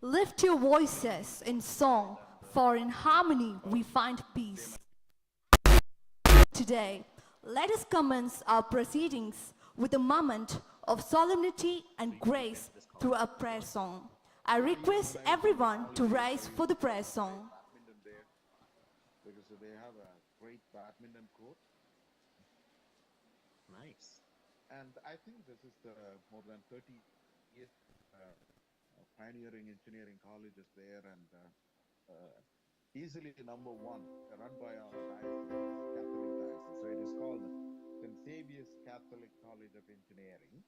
Lift your voices in song, for in harmony we find peace. Today, let us commence our proceedings with a moment of solemnity and grace through a prayer song. I request everyone to rise for the prayer song. Badminton there because they have a great badminton court, Nice. and I think this is the more than 30 years pioneering engineering colleges there, and easily number one, run by our diocese, Catholic diocese. So it is called St.Xavier's Catholic College of Engineering.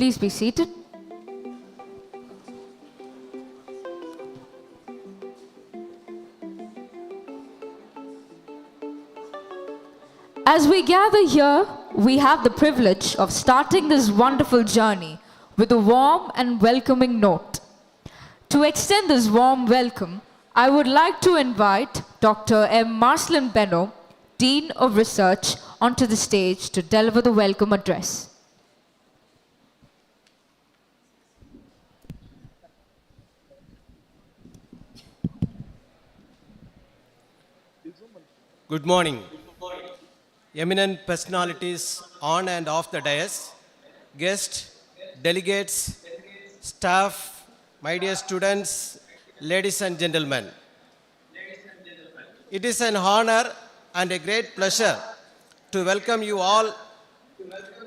Please be seated. As we gather here, we have the privilege of starting this wonderful journey with a warm and welcoming note. To extend this warm welcome, I would like to invite Dr. M. Marcelin Benno, Dean of Research, onto the stage to deliver the welcome address. Good morning. Eminent personalities on and off the dais, guests, delegates, staff, my dear students, ladies and gentlemen. It is an honor and a great pleasure to welcome you all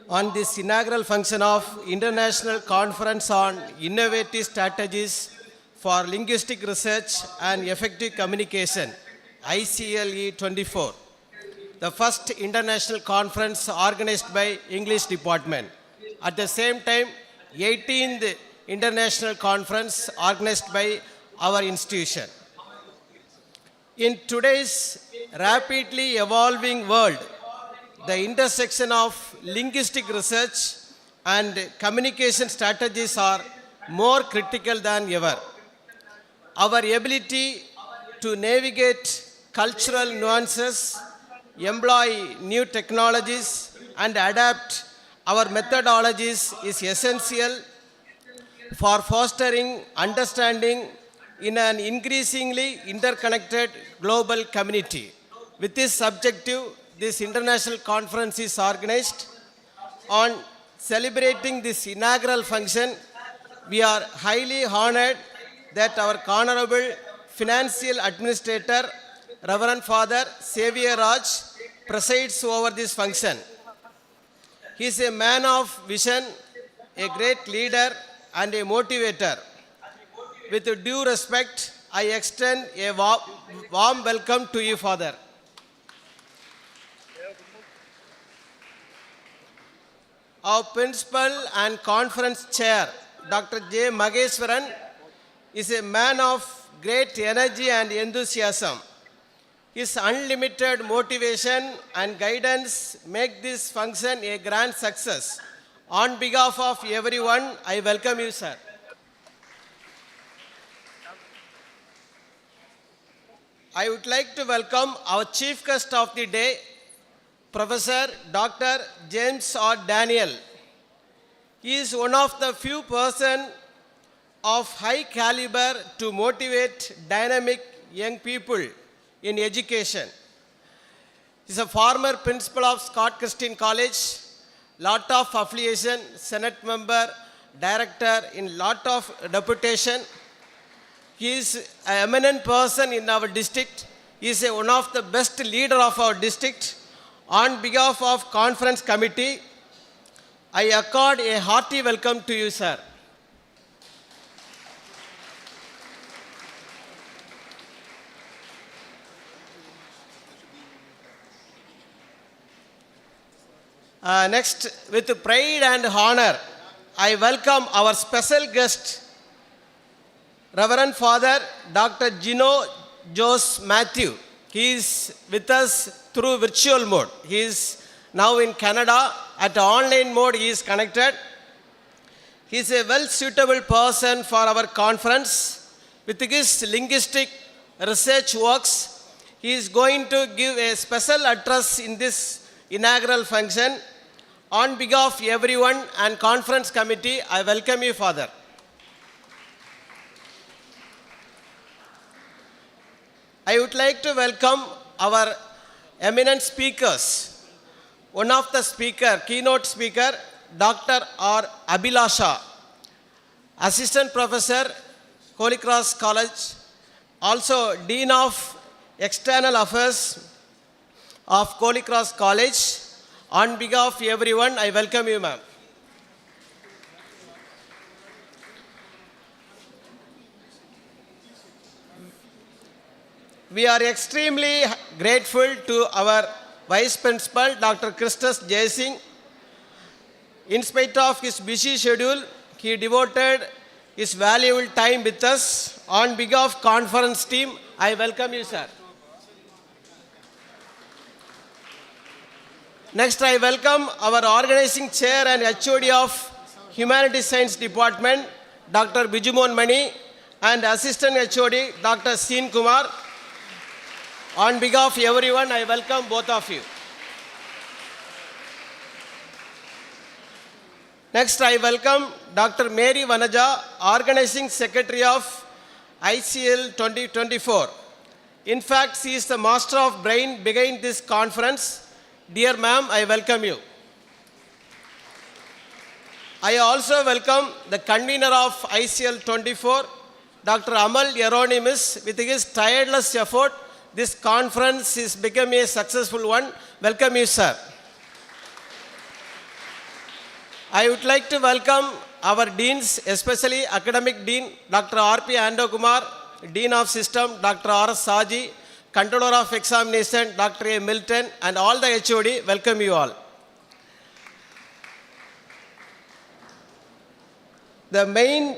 on this inaugural function of International Conference on Innovative Strategies for Linguistic Research and Effective Communication, ICLE 24, the first international conference organized by English Department. At the same time, 18th international conference organized by our institution. In today's rapidly evolving world, the intersection of linguistic research and communication strategies are more critical than ever. Our ability to navigate cultural nuances, employ new technologies, and adapt our methodologies is essential for fostering understanding in an increasingly interconnected global community. With this objective, this international conference is organized. On celebrating this inaugural function, we are highly honored that our Honorable Financial Administrator, Reverend Father Xavier Raj, presides over this function. He is a man of vision, a great leader, and a motivator. With due respect, I extend a warm welcome to you, Father. Our principal and conference chair, Dr. J. Mageswaran, is a man of great energy and enthusiasm. His unlimited motivation and guidance make this function a grand success. On behalf of everyone, I welcome you, sir. I would like to welcome our chief guest of the day, Professor Dr. James R. Daniel. He is one of the few persons of high caliber to motivate dynamic young people in education. He is a former principal of Scott Christian College, lot of affiliation, Senate member, director in lot of deputation. He is an eminent person in our district. He is one of the best leader of our district. On behalf of conference committee, I accord a hearty welcome to you, sir. Next, with pride and honor, I welcome our special guest, Reverend Father Dr. Gino Jose Matthew. He is with us through virtual mode. He is now in Canada. At online mode, he is connected. He is a well-suitable person for our conference. With his linguistic research works, he is going to give a special address in this inaugural function. On behalf of everyone and conference committee, I welcome you, Father. I would like to welcome our eminent speakers. One of the keynote speaker, Dr. R. Abhilasha, Assistant Professor, Holy Cross College, also Dean of External Affairs of Holy Cross College. On behalf of everyone, I welcome you, ma'am. We are extremely grateful to our Vice Principal, Dr. Christus J. Singh. In spite of his busy schedule, he devoted his valuable time with us. On behalf of conference team, I welcome you, sir. Next, I welcome our organizing chair and HOD of Humanities Science Department, Dr. Bijumon Mani, and Assistant HOD, Dr. Seen Kumar. On behalf of everyone, I welcome both of you. Next, I welcome Dr. Mary Vanaja, Organizing Secretary of ICL 2024. In fact, she is the master of brain behind this conference. Dear ma'am, I welcome you. I also welcome the convener of ICL 24, Dr. Amal Hieronymus. With his tireless effort, this conference is becoming a successful one. Welcome you, sir. I would like to welcome our deans, especially Academic Dean, Dr. R.P. Andokumar, Dean of System, Dr. R.S. Saji, Controller of Examination, Dr. A. Milton, and all the HOD. Welcome you all. The main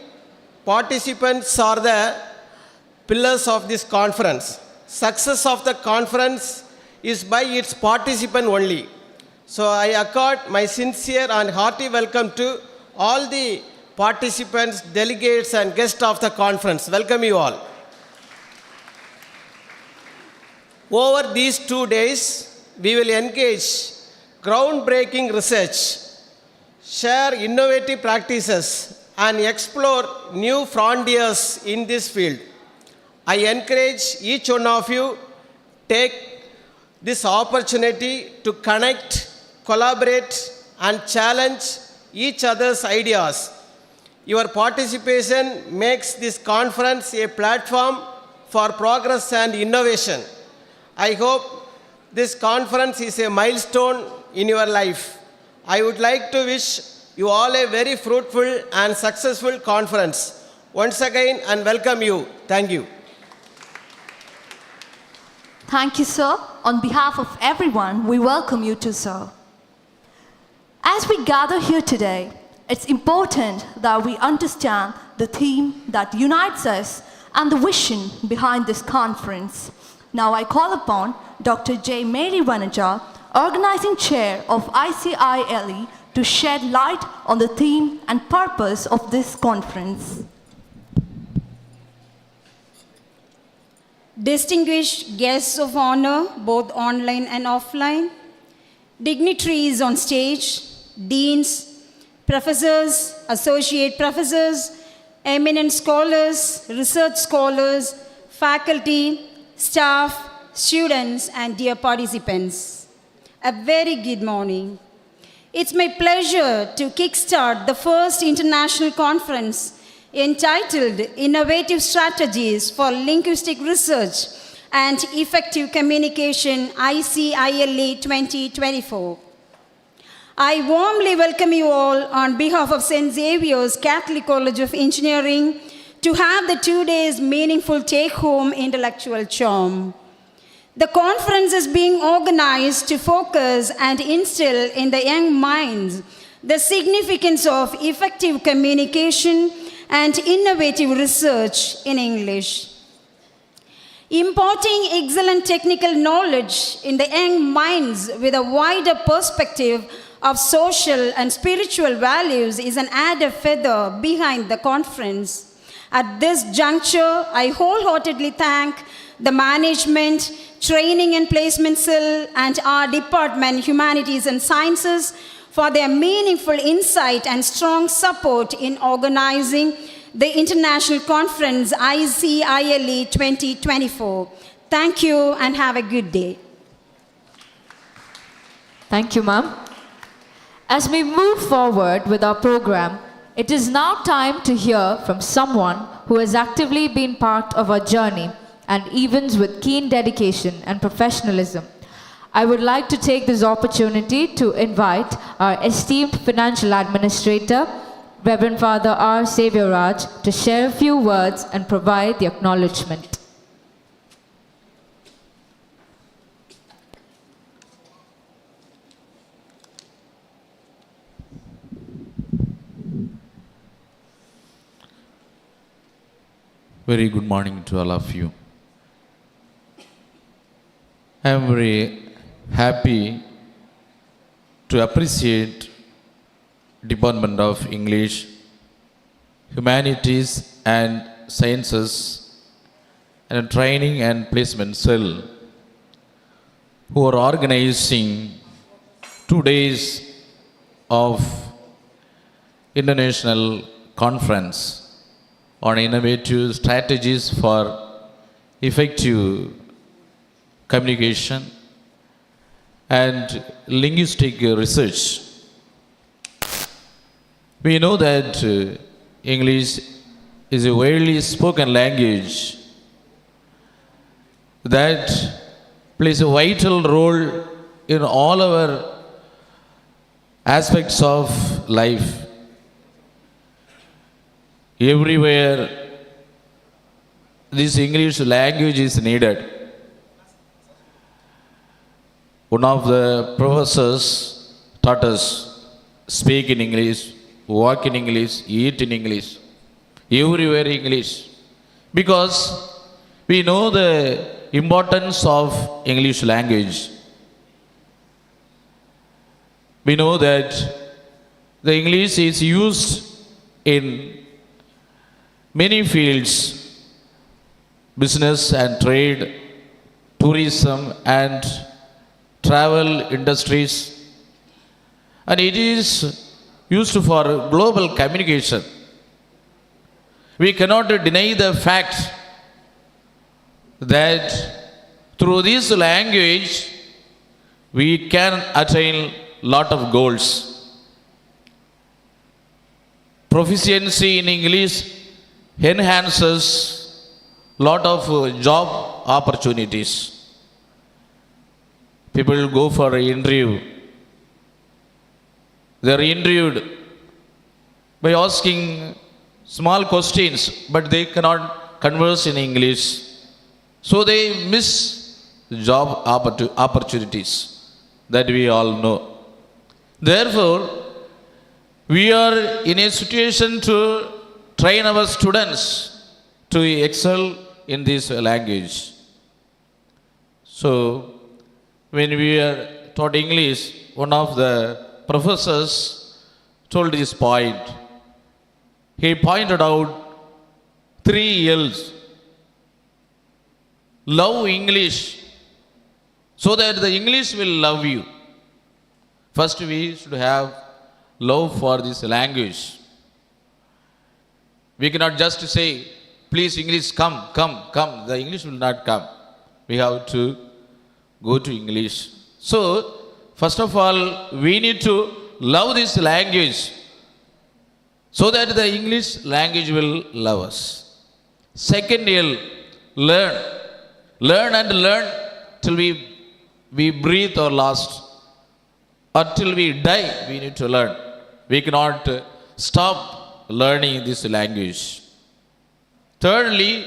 participants are the pillars of this conference. Success of the conference is by its participant only. So I accord my sincere and hearty welcome to all the participants, delegates, and guests of the conference. Welcome you all. Over these 2 days, we will engage groundbreaking research, share innovative practices, and explore new frontiers in this field. I encourage each one of you take this opportunity to connect, collaborate, and challenge each other's ideas. Your participation makes this conference a platform for progress and innovation. I hope this conference is a milestone in your life. I would like to wish you all a very fruitful and successful conference. Once again, and welcome you. Thank you. Thank you, sir. On behalf of everyone, we welcome you too, sir. As we gather here today, it's important that we understand the theme that unites us and the vision behind this conference. Now I call upon Dr. J. Mary Vanaja, Organizing Chair of ICILE, to shed light on the theme and purpose of this conference. Distinguished guests of honor, both online and offline, dignitaries on stage, deans, professors, associate professors, eminent scholars, research scholars, faculty, staff, students, and dear participants. A very good morning. It's my pleasure to kickstart the first international conference entitled Innovative Strategies for Linguistic Research and Effective Communication, ICILE 2024. I warmly welcome you all on behalf of St.Xavier's Catholic College of Engineering to have the 2 days meaningful take-home intellectual charm. The conference is being organized to focus and instill in the young minds the significance of effective communication and innovative research in English. Imparting excellent technical knowledge in the young minds with a wider perspective of social and spiritual values is an added feather behind the conference. At this juncture, I wholeheartedly thank the management, training and placement cell, and our department, Humanities and Sciences, for their meaningful insight and strong support in organizing the international conference ICILE 2024. Thank you and have a good day. Thank you, ma'am. As we move forward with our program, it is now time to hear from someone who has actively been part of our journey and events with keen dedication and professionalism. I would like to take this opportunity to invite our esteemed financial administrator, Reverend Father R. Xavier Raj, to share a few words and provide the acknowledgement. Very good morning to all of you. I am very happy to appreciate Department of English, Humanities and Sciences and Training and Placement Cell who are organizing 2 days of international conference on innovative strategies for effective communication and linguistic research. We know that English is a widely spoken language that plays a vital role in all our aspects of life. Everywhere this English language is needed. One of the professors taught us speak in English, walk in English, eat in English, everywhere English. Because we know the importance of English language. We know that the English is used in many fields, business and trade, tourism and travel industries, and it is used for global communication. We cannot deny the fact that through this language we can attain lot of goals. Proficiency in English enhances lot of job opportunities. People go for an interview They are interviewed by asking small questions, but they cannot converse in English. So they miss job opportunities that we all know. Therefore, we are in a situation to train our students to excel in this language. So, when we are taught English, one of the professors told this point. He pointed out 3 L's. Love English so that the English will love you. First, we should have love for this language. We cannot just say, please English, come, come, come. The English will not come. We have to go to English. So, first of all, we need to love this language so that the English language will love us. Second L, learn. Learn and learn till we breathe or last. Until we die, we need to learn. We cannot stop learning this language. Thirdly,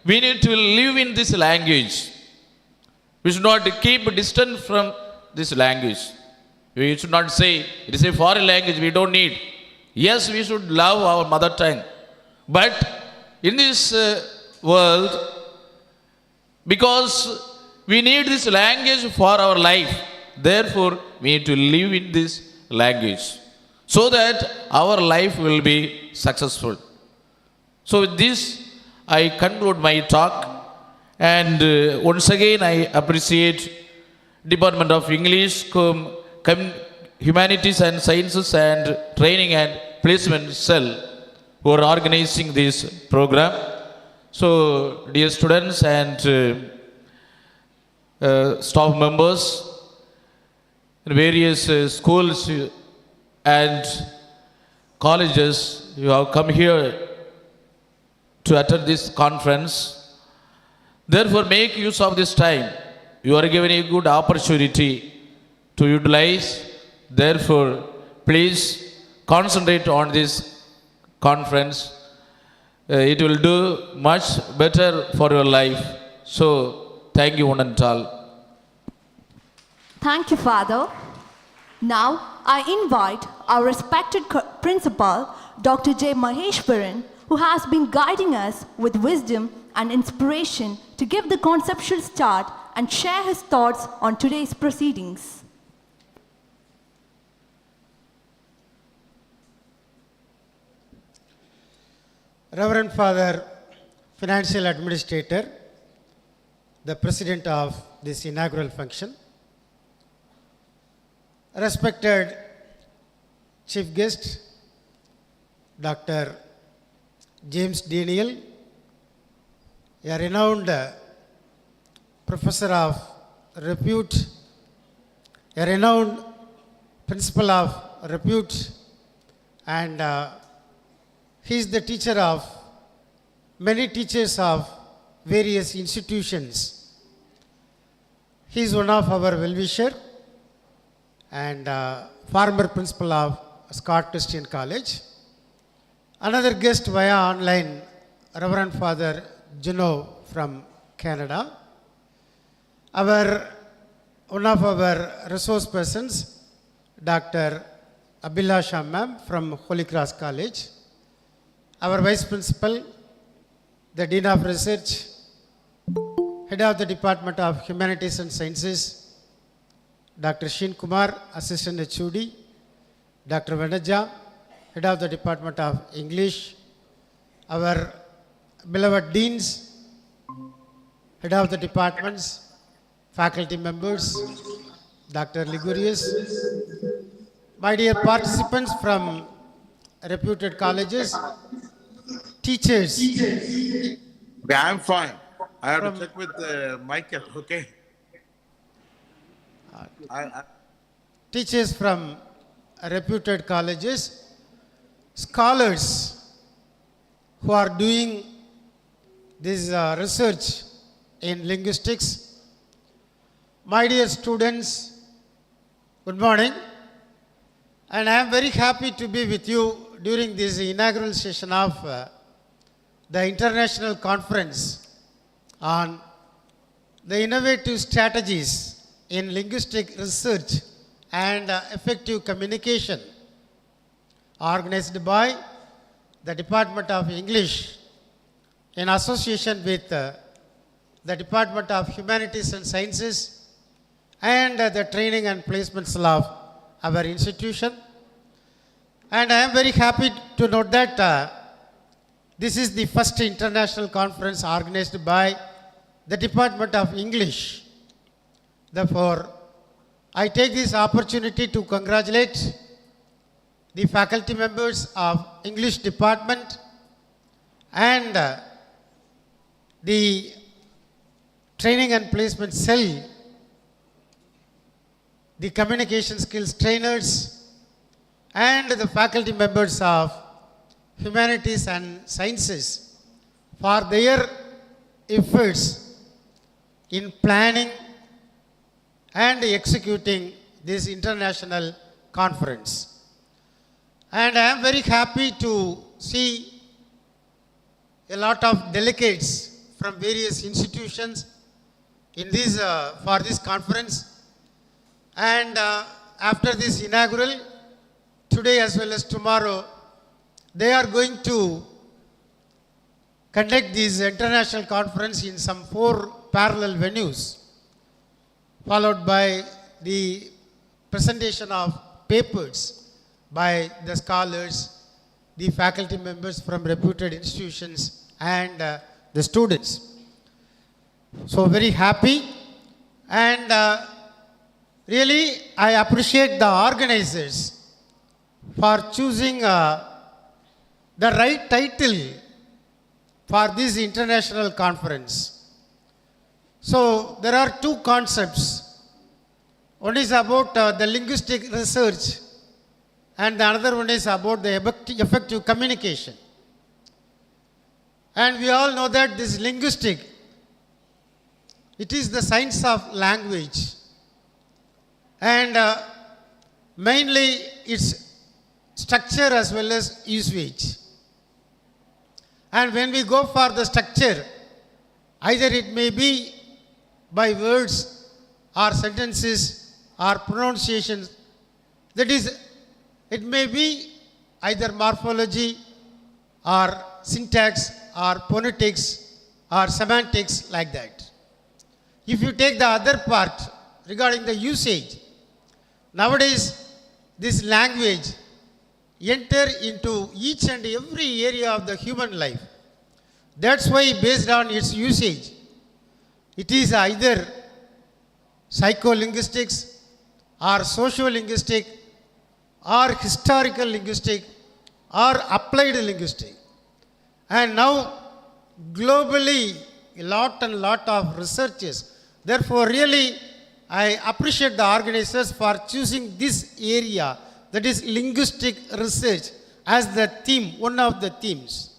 we need to live in this language. We should not keep distant from this language. We should not say, it is a foreign language, we don't need. Yes, we should love our mother tongue. But in this world, because we need this language for our life, therefore we need to live in this language so that our life will be successful. So with this, I conclude my talk, and once again I appreciate Department of English, Humanities and Sciences and Training and Placement Cell who are organizing this program. So, dear students and staff members in various schools and colleges, you have come here to attend this conference. Therefore, make use of this time. You are given a good opportunity to utilize. Therefore, please concentrate on this conference. It will do much better for your life. So, thank you one and all. Thank you, Father. Now, I invite our respected principal, Dr. J. Maheshwaran, who has been guiding us with wisdom and inspiration to give the conceptual start and share his thoughts on today's proceedings. Reverend Father, Financial Administrator, the President of this inaugural function, respected Chief Guest, Dr. James Daniel, a renowned professor of repute, a renowned principal of repute, and he is the teacher of many teachers of various institutions. He is one of our well-wisher and former principal of Scott Christian College. Another guest via online, Reverend Father Juno from Canada. One of our resource persons, Dr. Abhilasha Ma'am from Holy Cross College. Our Vice Principal, the Dean of Research, Head of the Department of Humanities and Sciences, Dr. Shin Kumar, Assistant HOD, Dr. Vanaja, Head of the Department of English, our beloved Deans, Head of the Departments, faculty members, Dr. Ligurius, my dear participants from reputed colleges, teachers. Okay, I'm fine. I have to check with Michael, okay? Teachers from reputed colleges, scholars who are doing this research in linguistics. My dear students, good morning. And I am very happy to be with you during this inaugural session of the International Conference on the Innovative Strategies in Linguistic Research and Effective Communication, organized by the Department of English in association with the Department of Humanities and Sciences and the Training and Placement Cell of our institution. And I am very happy to note that this is the first international conference organized by the Department of English. Therefore, I take this opportunity to congratulate the faculty members of English department and the Training and Placement Cell, the communication skills trainers, and the faculty members of Humanities and Sciences for their efforts in planning and executing this international conference. And I am very happy to see a lot of delegates from various institutions in this, for this conference. And after this inaugural, today as well as tomorrow, they are going to conduct this international conference in some 4 parallel venues, followed by the presentation of papers by the scholars, the faculty members from reputed institutions, and the students. So very happy, and really I appreciate the organizers for choosing the right title for this international conference. So there are 2 concepts. One is about the linguistic research, and the another one is about the effective communication. And we all know that this linguistic, it is the science of language, and mainly its structure as well as usage. And when we go for the structure, either it may be by words or sentences or pronunciations, that is, it may be either morphology or syntax or phonetics or semantics, like that. If you take the other part regarding the usage, nowadays this language enter into each and every area of the human life. That's why based on its usage, it is either psycholinguistics or sociolinguistic or historical linguistic or applied linguistic. And now globally a lot of researches. Therefore really I appreciate the organizers for choosing this area, that is linguistic research, as the theme, one of the themes.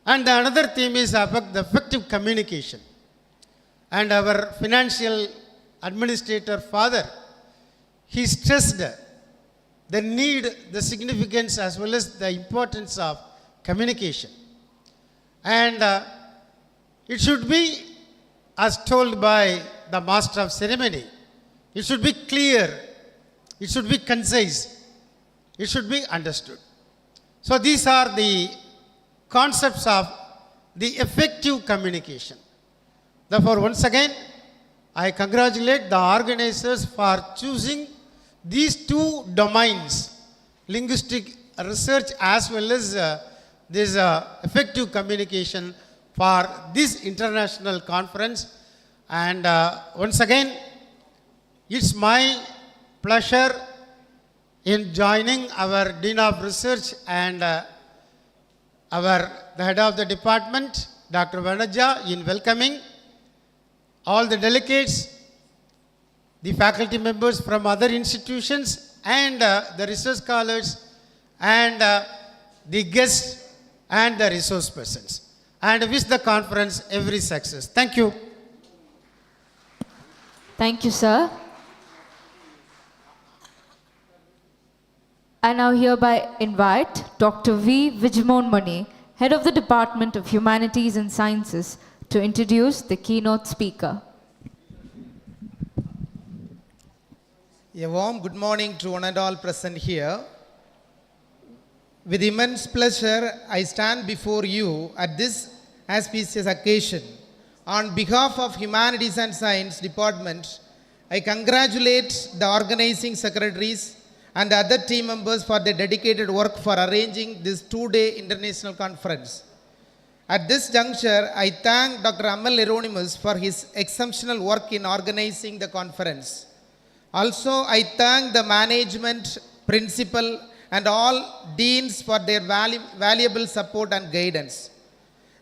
And the another theme is about the effective communication. And our financial administrator father, he stressed the need, the significance as well as the importance of communication. And it should be, as told by the master of ceremony, it should be clear, it should be concise, it should be understood. So these are the concepts of the effective communication. Therefore, once again, I congratulate the organizers for choosing these 2 domains, linguistic research as well as this effective communication, for this international conference. And once again, it's my pleasure in joining our Dean of Research and the head of the department, Dr. Vanaja, in welcoming all the delegates, the faculty members from other institutions, and the research scholars, and the guests and the resource persons, and wish the conference every success. Thank you. Thank you, sir. I now hereby invite Dr. V. Vijmohan, Head of the Department of Humanities and Sciences, to introduce the keynote speaker. A warm good morning to one and all present here. With immense pleasure, I stand before you at this auspicious occasion. On behalf of Humanities and Science Department, I congratulate the organizing secretaries and other team members for their dedicated work for arranging this two-day international conference. At this juncture, I thank Dr. Amal Hieronymus for his exceptional work in organizing the conference. Also, I thank the management, principal, and all deans for their valuable support and guidance.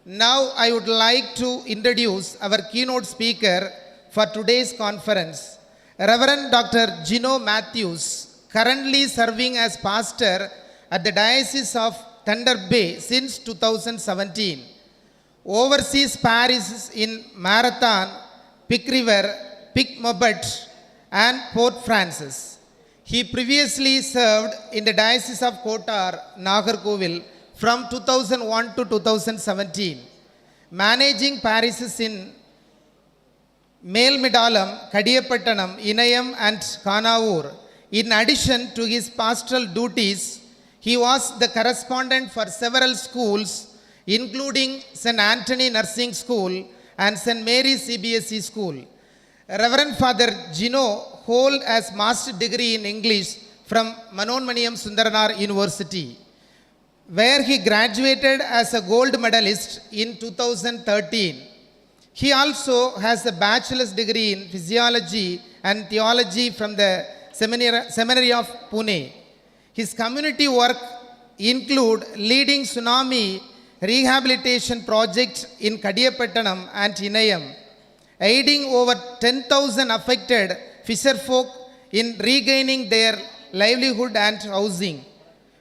Now, I would like to introduce our keynote speaker for today's conference, Reverend Dr. Gino Matthews, currently serving as pastor at the Diocese of Thunder Bay since 2017. Overseas parishes in Marathon, Pick River, Pick Mobet, and Port Francis. He previously served in the Diocese of Kotar, Nagarkovil from 2001 to 2017, managing parishes in Melmedalam, Kadiyapattanam, Inayam, and Kanavur. In addition to his pastoral duties, he was the correspondent for several schools, including St. Anthony Nursing School and St. Mary's CBSE School. Reverend Father Gino holds as master's degree in English from Manonmaniyam Sundaranar University, where he graduated as a gold medalist in 2013. He also has a bachelor's degree in physiology and theology from the Seminary of Pune. His community work include leading tsunami rehabilitation project in Kadiyapattanam and Inayam, aiding over 10,000 affected fisherfolk in regaining their livelihood and housing.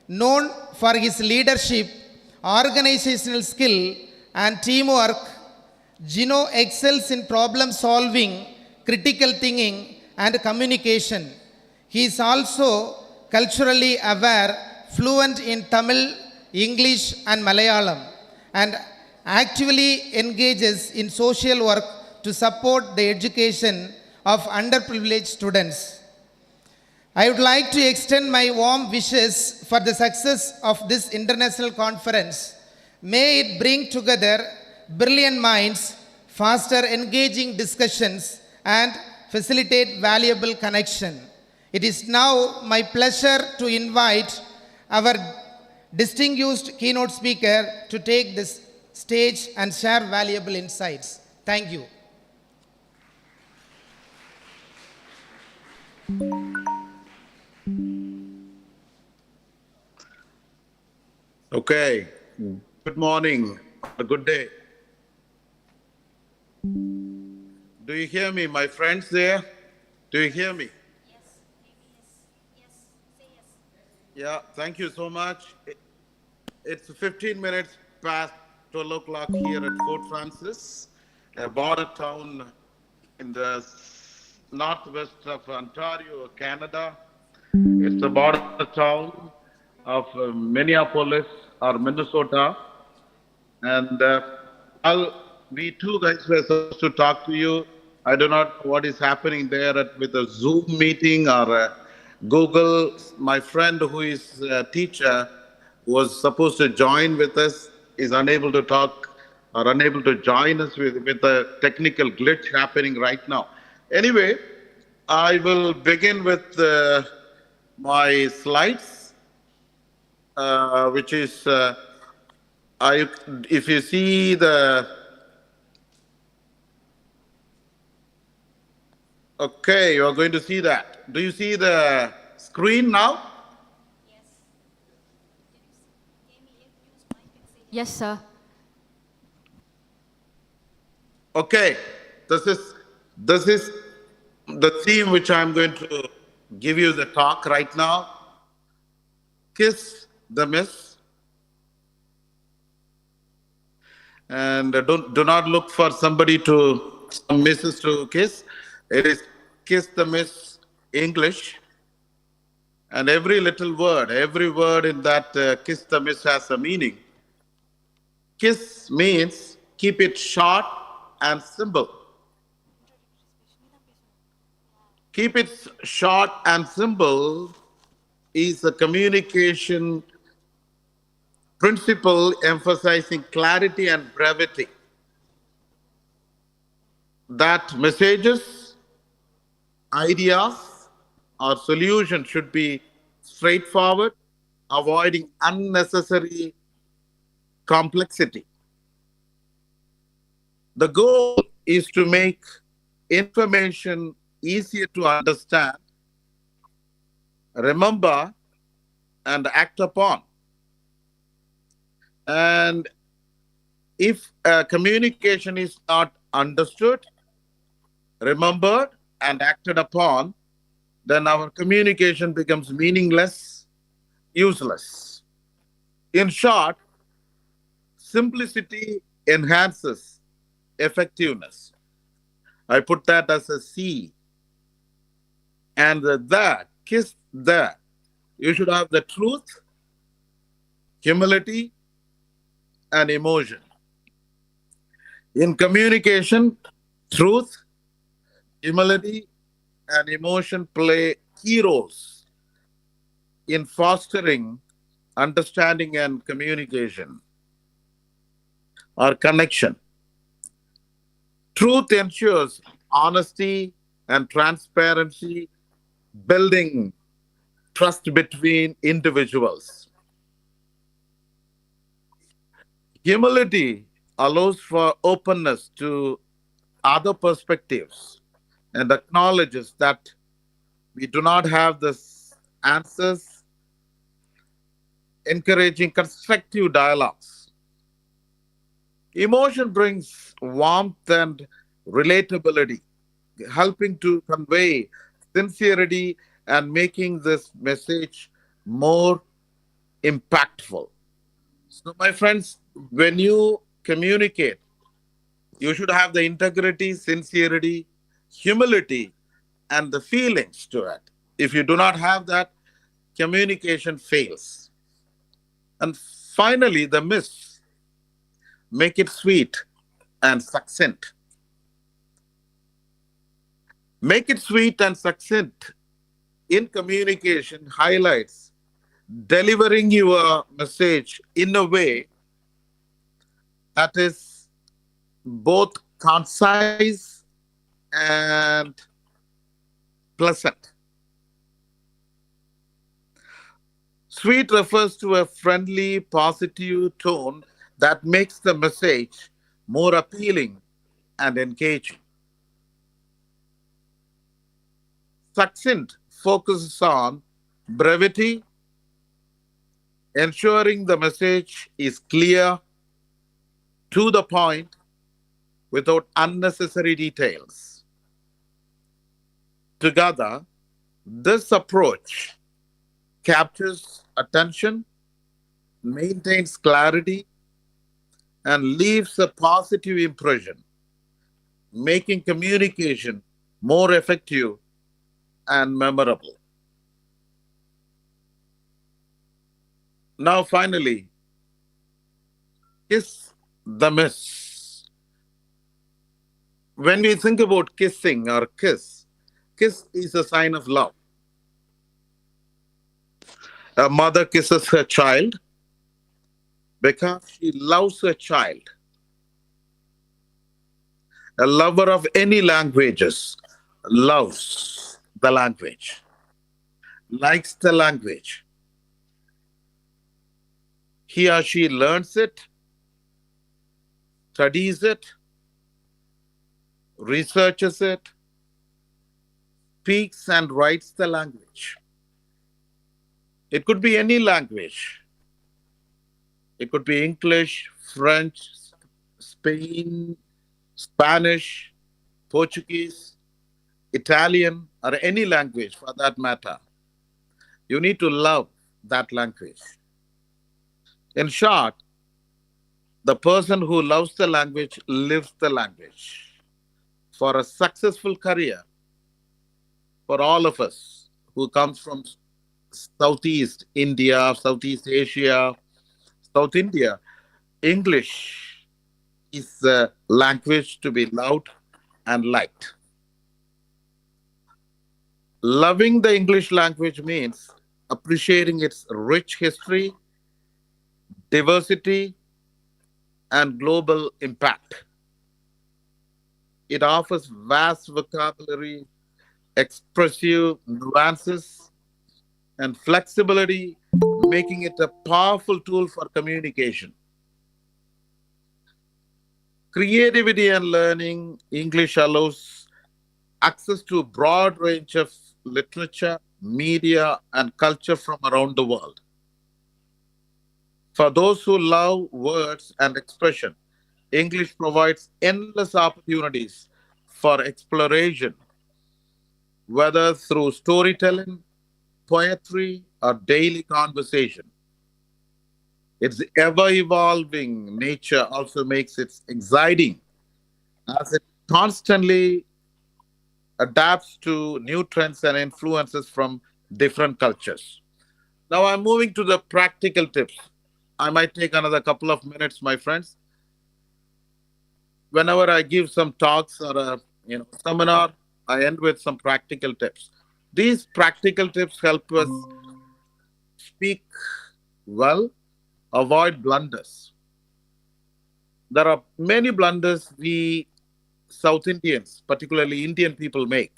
Known for his leadership, organizational skill, and teamwork, Gino excels in problem solving, critical thinking, and communication. He is also culturally aware, fluent in Tamil, English, and Malayalam, and actively engages in social work to support the education of underprivileged students. I would like to extend my warm wishes for the success of this international conference. May it bring together brilliant minds, foster engaging discussions, and facilitate valuable connection. It is now my pleasure to invite our distinguished keynote speaker to take this stage and share valuable insights. Thank you. Okay. Good morning. A good day. Do you hear me, my friends there? Do you hear me? Yeah, thank you so much. It's 15 minutes past 12 o'clock here at Fort Francis, a border town in the northwest of Ontario, Canada. It's a border town of Minneapolis or Minnesota. And we two guys were supposed to talk to you. I don't know what is happening there with a Zoom meeting or a Google. My friend who is a teacher was supposed to join with us, is unable to talk or unable to join us with a technical glitch happening right now. Anyway, I will begin with my slides, which is, if you see okay, you are going to see that. Do you see the screen now? Yes, sir. Okay, this is the theme which I'm going to give you the talk right now. Kiss the miss. And do not look for some misses to kiss. It is kiss the miss English. And every little word, every word in that kiss the miss has a meaning. Kiss means keep it short and simple. Keep it short and simple is a communication principle emphasizing clarity and brevity. That messages, ideas, or solutions should be straightforward, avoiding unnecessary complexity. The goal is to make information easier to understand, remember, and act upon. And if communication is not understood, remembered, and acted upon, then our communication becomes meaningless, useless. In short, simplicity enhances effectiveness. I put that as a C. And the kiss the. You should have the truth, humility, and emotion. In communication, truth, humility, and emotion play key roles in fostering understanding and communication or connection. Truth ensures honesty and transparency, building trust between individuals. Humility allows for openness to other perspectives and acknowledges that we do not have the answers, encouraging constructive dialogues. Emotion brings warmth and relatability, helping to convey sincerity and making this message more impactful. So, my friends, when you communicate, you should have the integrity, sincerity, humility, and the feelings to it. If you do not have that, communication fails. And finally, the miss, make it sweet and succinct. Make it sweet and succinct in communication highlights delivering your message in a way that is both concise and pleasant. Sweet refers to a friendly, positive tone that makes the message more appealing and engaging. Succinct focuses on brevity, ensuring the message is clear, to the point, without unnecessary details. Together, this approach captures attention, maintains clarity, and leaves a positive impression, making communication more effective and memorable. Now, finally, kiss the miss. When we think about kissing or kiss, kiss is a sign of love. A mother kisses her child because she loves her child. A lover of any languages loves the language, likes the language. He or she learns it, studies it, researches it, speaks and writes the language. It could be any language. It could be English, French, Spain, Spanish, Portuguese, Italian, or any language for that matter. You need to love that language. In short, the person who loves the language lives the language. For a successful career, for all of us who comes from Southeast India, Southeast Asia, South India, English is a language to be loved and liked. Loving the English language means appreciating its rich history, diversity, and global impact. It offers vast vocabulary, expressive nuances, and flexibility, making it a powerful tool for communication. Creativity and learning, English allows access to a broad range of literature, media, and culture from around the world. For those who love words and expression, English provides endless opportunities for exploration, whether through storytelling, poetry, or daily conversation. Its ever evolving nature also makes it exciting as it constantly adapts to new trends and influences from different cultures. Now I'm moving to the practical tips. I might take another couple of minutes, my friends. Whenever I give some talks or a seminar, I end with some practical tips. These practical tips help us speak well, avoid blunders. There are many blunders we South Indians, particularly Indian people, make.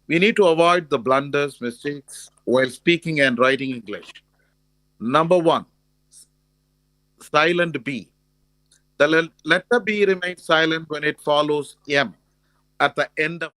We need to avoid the blunders, mistakes while speaking and writing English. Number one, silent B. The letter B remains silent when it follows M at the end of.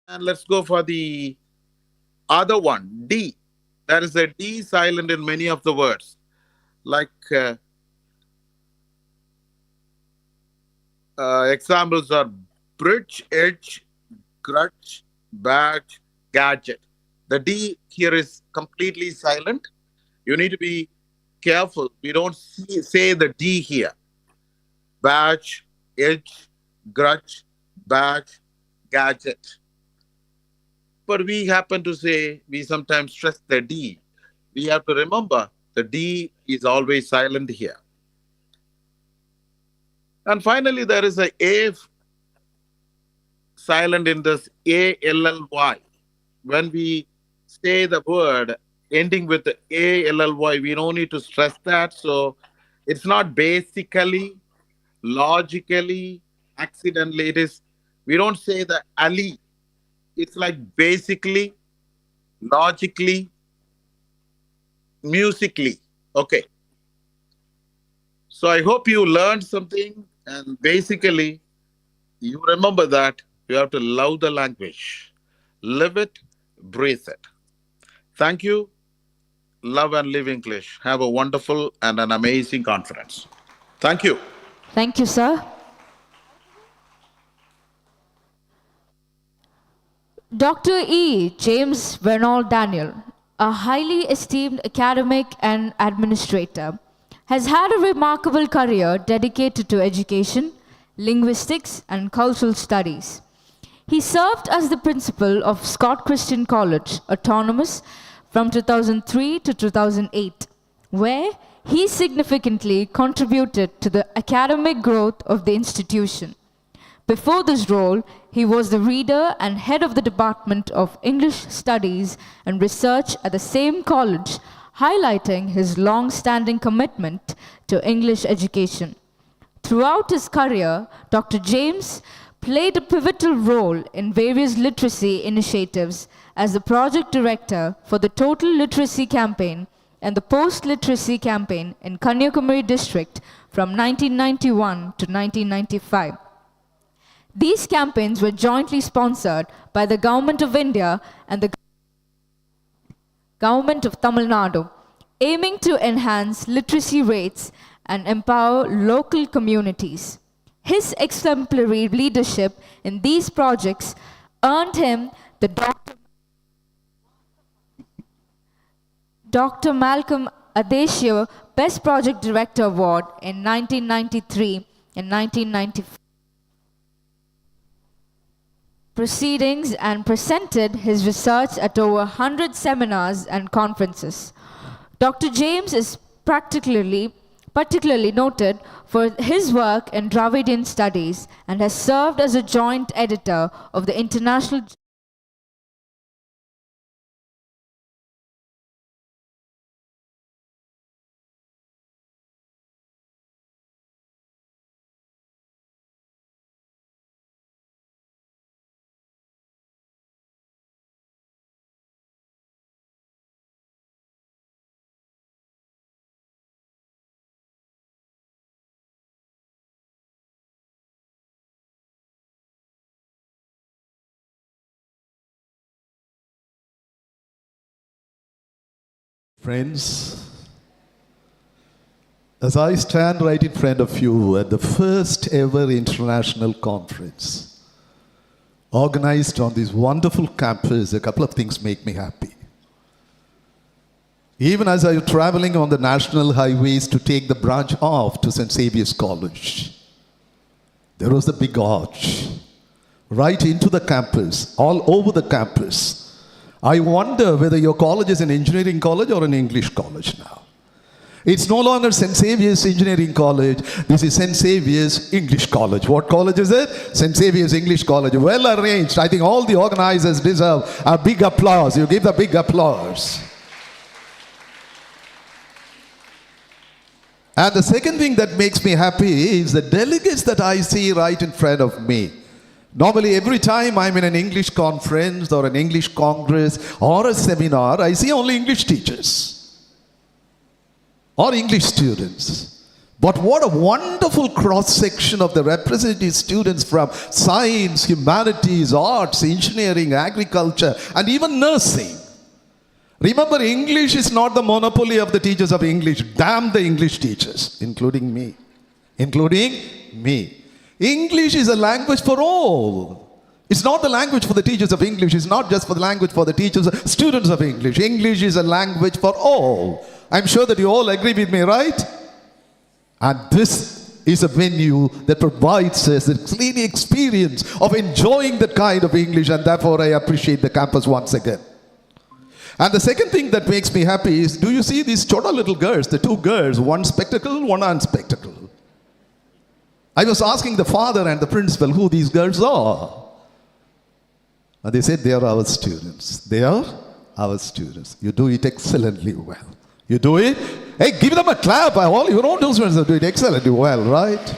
And let's go for the other one, D. There is a D silent in many of the words, like examples are bridge, edge, grudge, badge, gadget. The D here is completely silent. You need to be careful. We don't say the D here. Badge, edge, grudge, badge, gadget. But we happen to say, we sometimes stress the D. We have to remember the D is always silent here. And finally, there is a silent in this ALLY. When we say the word ending with the ALLY, we don't need to stress that. So it's not basically, logically, accidentally. It is, we don't say the Ali. It's like basically, logically, musically. Okay. So I hope you learned something, and basically you remember that you have to love the language, live it, breathe it. Thank you. Love and live English. Have a wonderful and an amazing conference. Thank you. Thank you, sir. Dr. E. James Vernal Daniel, a highly esteemed academic and administrator, has had a remarkable career dedicated to education, linguistics, and cultural studies. He served as the principal of Scott Christian College, Autonomous, from 2003 to 2008, where he significantly contributed to the academic growth of the institution. Before this role, he was the reader and head of the Department of English Studies and Research at the same college, highlighting his long-standing commitment to English education. Throughout his career, Dr. James played a pivotal role in various literacy initiatives as the project director for the Total Literacy Campaign and the Post-Literacy Campaign in Kanyakumari district from 1991 to 1995. These campaigns were jointly sponsored by the Government of India and the Government of Tamil Nadu, aiming to enhance literacy rates and empower local communities. His exemplary leadership in these projects earned him the Dr. Malcolm Adesio Best Project Director Award in 1993 and 1994. Proceedings and presented his research at over 100 seminars and conferences. Dr. James is particularly noted for his work in Dravidian studies and has served as a joint editor of the International Friends, as I stand right in front of you at the first ever international conference organized on this wonderful campus, a couple of things make me happy. Even as I was traveling on the national highways to take the branch off to St.Xavier's College, there was the big arch right into the campus, all over the campus. I wonder whether your college is an engineering college or an English college now. It's no longer St. Xavier's Engineering College. This is St. Xavier's English College. What college is it? St. Xavier's English College. Well arranged. I think all the organizers deserve a big applause. You give the big applause. And the second thing that makes me happy is the delegates that I see right in front of me. Normally, every time I'm in an English conference or an English congress or a seminar, I see only English teachers or English students. But what a wonderful cross-section of the representative students from science, humanities, arts, engineering, agriculture, and even nursing. Remember, English is not the monopoly of the teachers of English. Damn the English teachers, including me. English is a language for all. It's not the language for the teachers of English. It's not just for the language for the teachers, students of English. English is a language for all. I'm sure that you all agree with me, right? And this is a venue that provides us the clean experience of enjoying that kind of English, and therefore I appreciate the campus once again. And the second thing that makes me happy is, do you see these chota little girls, the two girls, one spectacle, one unspectacle? I was asking the father and the principal who these girls are. And they said, they are our students. They are our students. You do it excellently well. You do it? Hey, give them a clap. All your own students do it excellently well, right?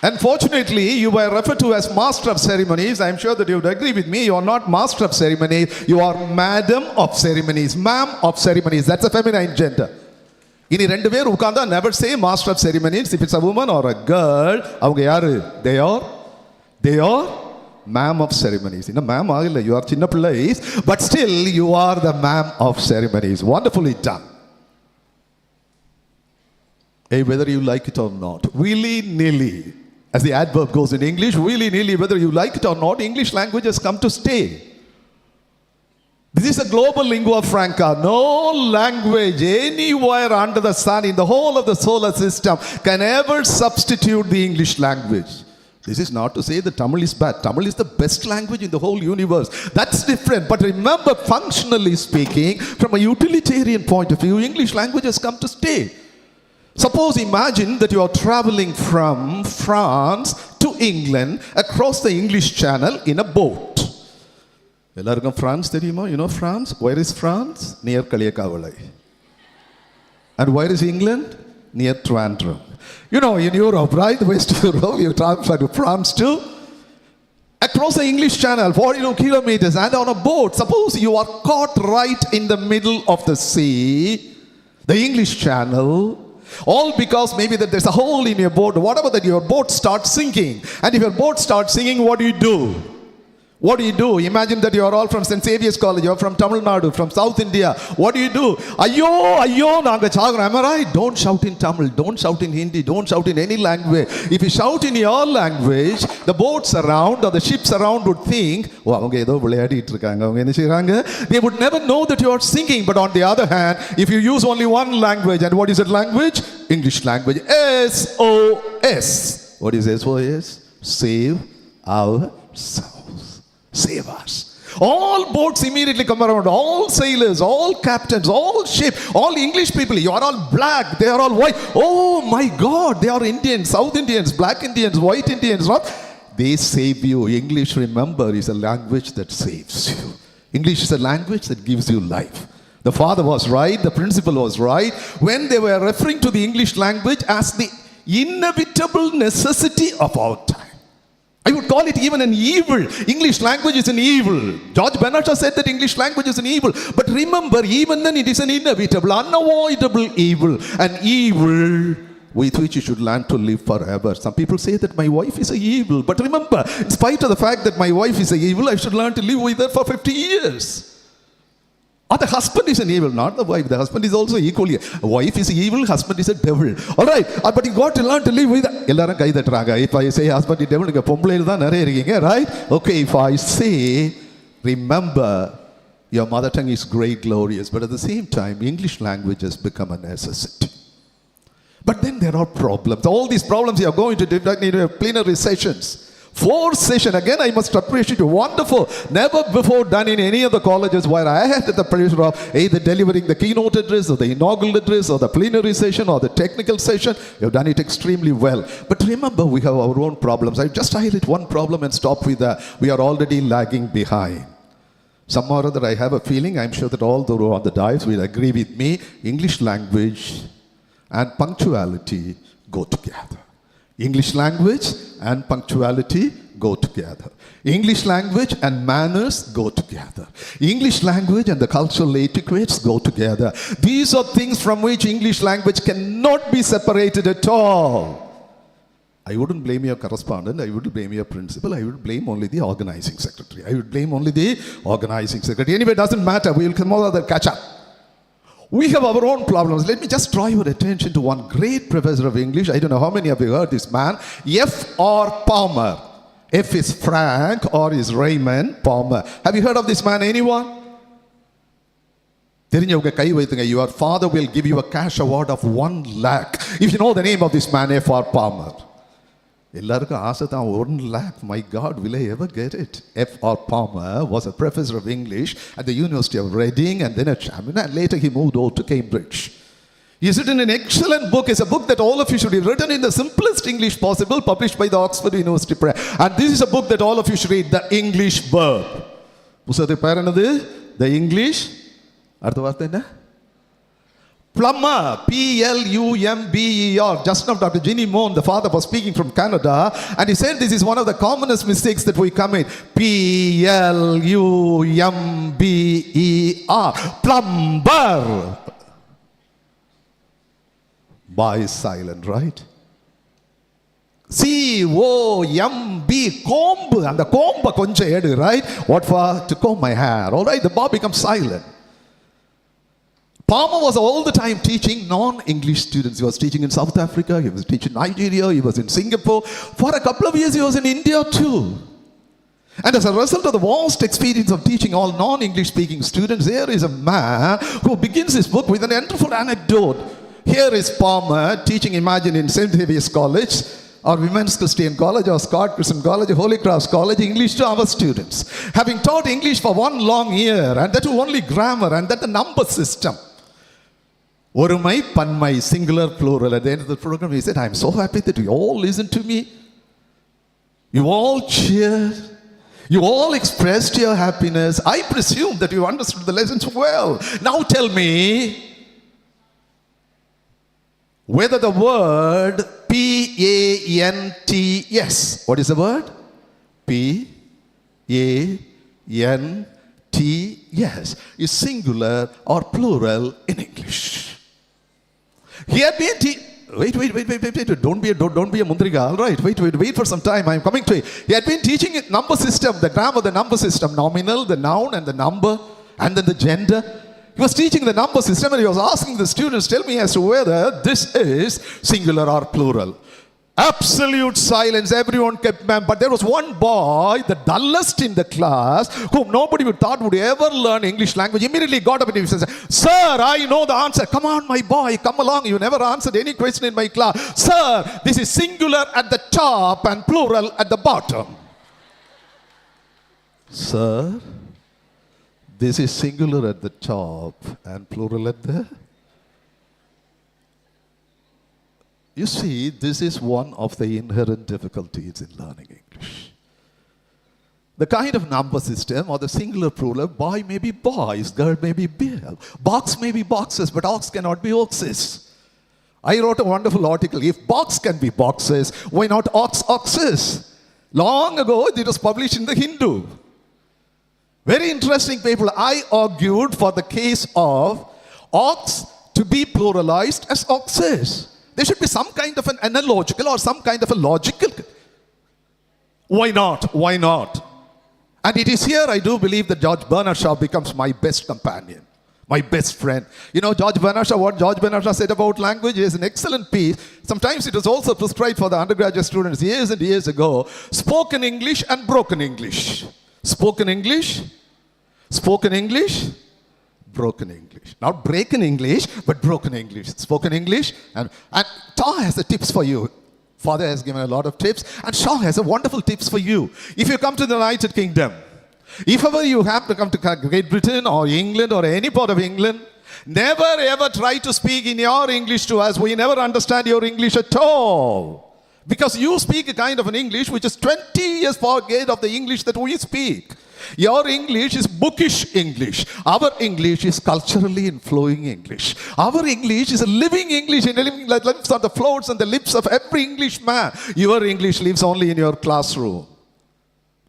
Unfortunately, you were referred to as Master of Ceremonies. I'm sure that you would agree with me. You are not Master of Ceremonies. You are Madam of Ceremonies. Ma'am of Ceremonies. That's a feminine gender. இனி ரெண்டு பேர் உட்கார்ந்தா never say master of ceremonies. If it's a woman or a girl, அவங்க யாரு? They are ma'am of ceremonies. இன்னும் ma'am ஆகல, you are சின்ன Pillai's, but still you are the ma'am of ceremonies. Wonderfully done. Hey, whether you like it or not, willy-nilly, as the adverb goes in English, willy-nilly, whether you like it or not, English language has come to stay. This is a global lingua franca. No language anywhere under the sun in the whole of the solar system can ever substitute the English language. This is not to say that Tamil is bad. Tamil is the best language in the whole universe. That's different. But remember, functionally speaking, from a utilitarian point of view, English language has come to stay. Suppose, imagine that you are traveling from France to England across the English Channel in a boat. எல்லாருக்கும் France தெரியுமா? You know France? Where is France? Near Kaliyakavalai. And where is England? Near Trandrum. You know, in Europe, right? West Europe, you transfer to France to across the English Channel, 42 kilometers, and on a boat. Suppose you are caught right in the middle of the sea, the English Channel, all because maybe that there's a hole in your boat, whatever, that your boat starts sinking. And if your boat starts sinking, what do? What do you do? Imagine that you are all from St.Xavier's College, you're from Tamil Nadu, from South India. What do? Ayyo, naanga chaagram. Am I right? Don't shout in Tamil, don't shout in Hindi, don't shout in any language. If you shout in your language, the boats around or the ships around would think, they would never know that you are sinking. But on the other hand, if you use only one language, and what is that language? English language. SOS. What is SOS? Save ourselves. Save us. All boats immediately come around, all sailors, all captains, all ship, all English people. You are all black, they are all white. Oh my God, they are Indians, South Indians, black Indians, white Indians. They save you. English, remember, is a language that saves you. English is a language that gives you life. The father was right, the principal was right, when they were referring to the English language as the inevitable necessity of our time. I would call it even an evil. English language is an evil. George Bernard said that English language is an evil. But remember, even then it is an inevitable, unavoidable evil. An evil with which you should learn to live forever. Some people say that my wife is an evil. But remember, in spite of the fact that my wife is an evil, I should learn to live with her for 50 years. Or the husband is an evil, not the wife. The husband is also equally. A wife is evil, husband is a devil. All right, but you got to learn to live with. If I say husband is devil, right? Okay, if I say, remember, your mother tongue is great, glorious, but at the same time, English language has become a necessity. But then there are problems. All these problems you are going to in plenary sessions. 4 sessions, again I must appreciate you, wonderful, never before done in any of the colleges where I had the pleasure of either delivering the keynote address or the inaugural address or the plenary session or the technical session. You've done it extremely well. But remember, we have our own problems. I just highlight one problem and stop with that. We are already lagging behind. Somehow or other I have a feeling, I'm sure that all those who are on the dais will agree with me, English language and punctuality go together. English language and punctuality go together. English language and manners go together. English language and the cultural etiquettes go together. These are things from which English language cannot be separated at all. I wouldn't blame your correspondent, I wouldn't blame your principal, I would blame only the organizing secretary. I would blame only the organizing secretary. Anyway, it doesn't matter, we will come over there, catch up. We have our own problems. Let me just draw your attention to one great professor of English. I don't know how many of you heard this man. F.R. Palmer. F is Frank, R is Raymond Palmer. Have you heard of this man, anyone? Your father will give you a cash award of 1 lakh if you know the name of this man, F.R. Palmer. 1 lakh, my God, will I ever get it? F.R. Palmer was a professor of English at the University of Reading and then at Chatham, and later he moved over to Cambridge. He has written an excellent book. It's a book that all of you should read, written in the simplest English possible, published by the Oxford University Press. And this is a book that all of you should read, The English Verb. The English, Plumber, Plumber. Just now, Dr. Ginny Moon, the father, was speaking from Canada, and he said this is one of the commonest mistakes that we commit. Plumber. Plumber. Ba is silent, right? C-O-M-B, comb. And the comb, right? What for? To comb my hair. All right, the ba becomes silent. Palmer was all the time teaching non-English students. He was teaching in South Africa, he was teaching in Nigeria, he was in Singapore. For a couple of years he was in India too. And as a result of the vast experience of teaching all non-English speaking students, there is a man who begins his book with an wonderful anecdote. Here is Palmer teaching, imagine, in St.Xavier's College, or Women's Christian College, or Scott Christian College, or Holy Cross College, English to our students. Having taught English for 1 long year, and that too only grammar, and that the number system. Orumai, Panmai, singular, plural. At the end of the program, he said, I'm so happy that you all listen to me. You all cheered. You all expressed your happiness. I presume that you understood the lessons well. Now tell me whether the word P-A-N-T-S. What is the word? P. A-N-T-S is singular or plural in English. He had been Wait. Don't be a mundriga. All right. Wait for some time. I'm coming to it. He had been teaching it number system, the grammar, the number system, nominal, the noun, and the number, and then the gender. He was teaching the number system, and he was asking the students, tell me as to whether this is singular or plural. Absolute silence. Everyone kept mum. But there was one boy, the dullest in the class, whom nobody would thought would ever learn English language. Immediately got up and he said, "Sir, I know the answer. Come on, my boy, come along. You never answered any question in my class. Sir, this is singular at the top and plural at the bottom." Sir, this is singular at the top and plural at the... You see, this is one of the inherent difficulties in learning English. The kind of number system or the singular plural, boy may be boys, girl may be girl, box may be boxes, but ox cannot be oxes. I wrote a wonderful article, if box can be boxes, why not ox oxes? Long ago, it was published in the Hindu. Very interesting paper. I argued for the case of ox to be pluralized as oxes. There should be some kind of an analogical or some kind of a logical. Why not? Why not? And it is here I do believe that George Bernard Shaw becomes my best companion, my best friend. You know, George Bernard Shaw, what George Bernard Shaw said about language is an excellent piece. Sometimes it was also prescribed for the undergraduate students years and years ago. Spoken English and broken English. Spoken English, spoken English, broken English. Not breaking English, but broken English. Spoken English. And Shaw has the tips for you. Father has given a lot of tips. And Shaw has a wonderful tips for you. If you come to the United Kingdom, if ever you have to come to Great Britain or England or any part of England, never ever try to speak in your English to us. We never understand your English at all. Because you speak a kind of an English which is 20 years far ahead of the English that we speak. Your English is bookish English. Our English is culturally inflowing English. Our English is a living English, and living that lives on the floors and the lips of every Englishman. Your English lives only in your classroom.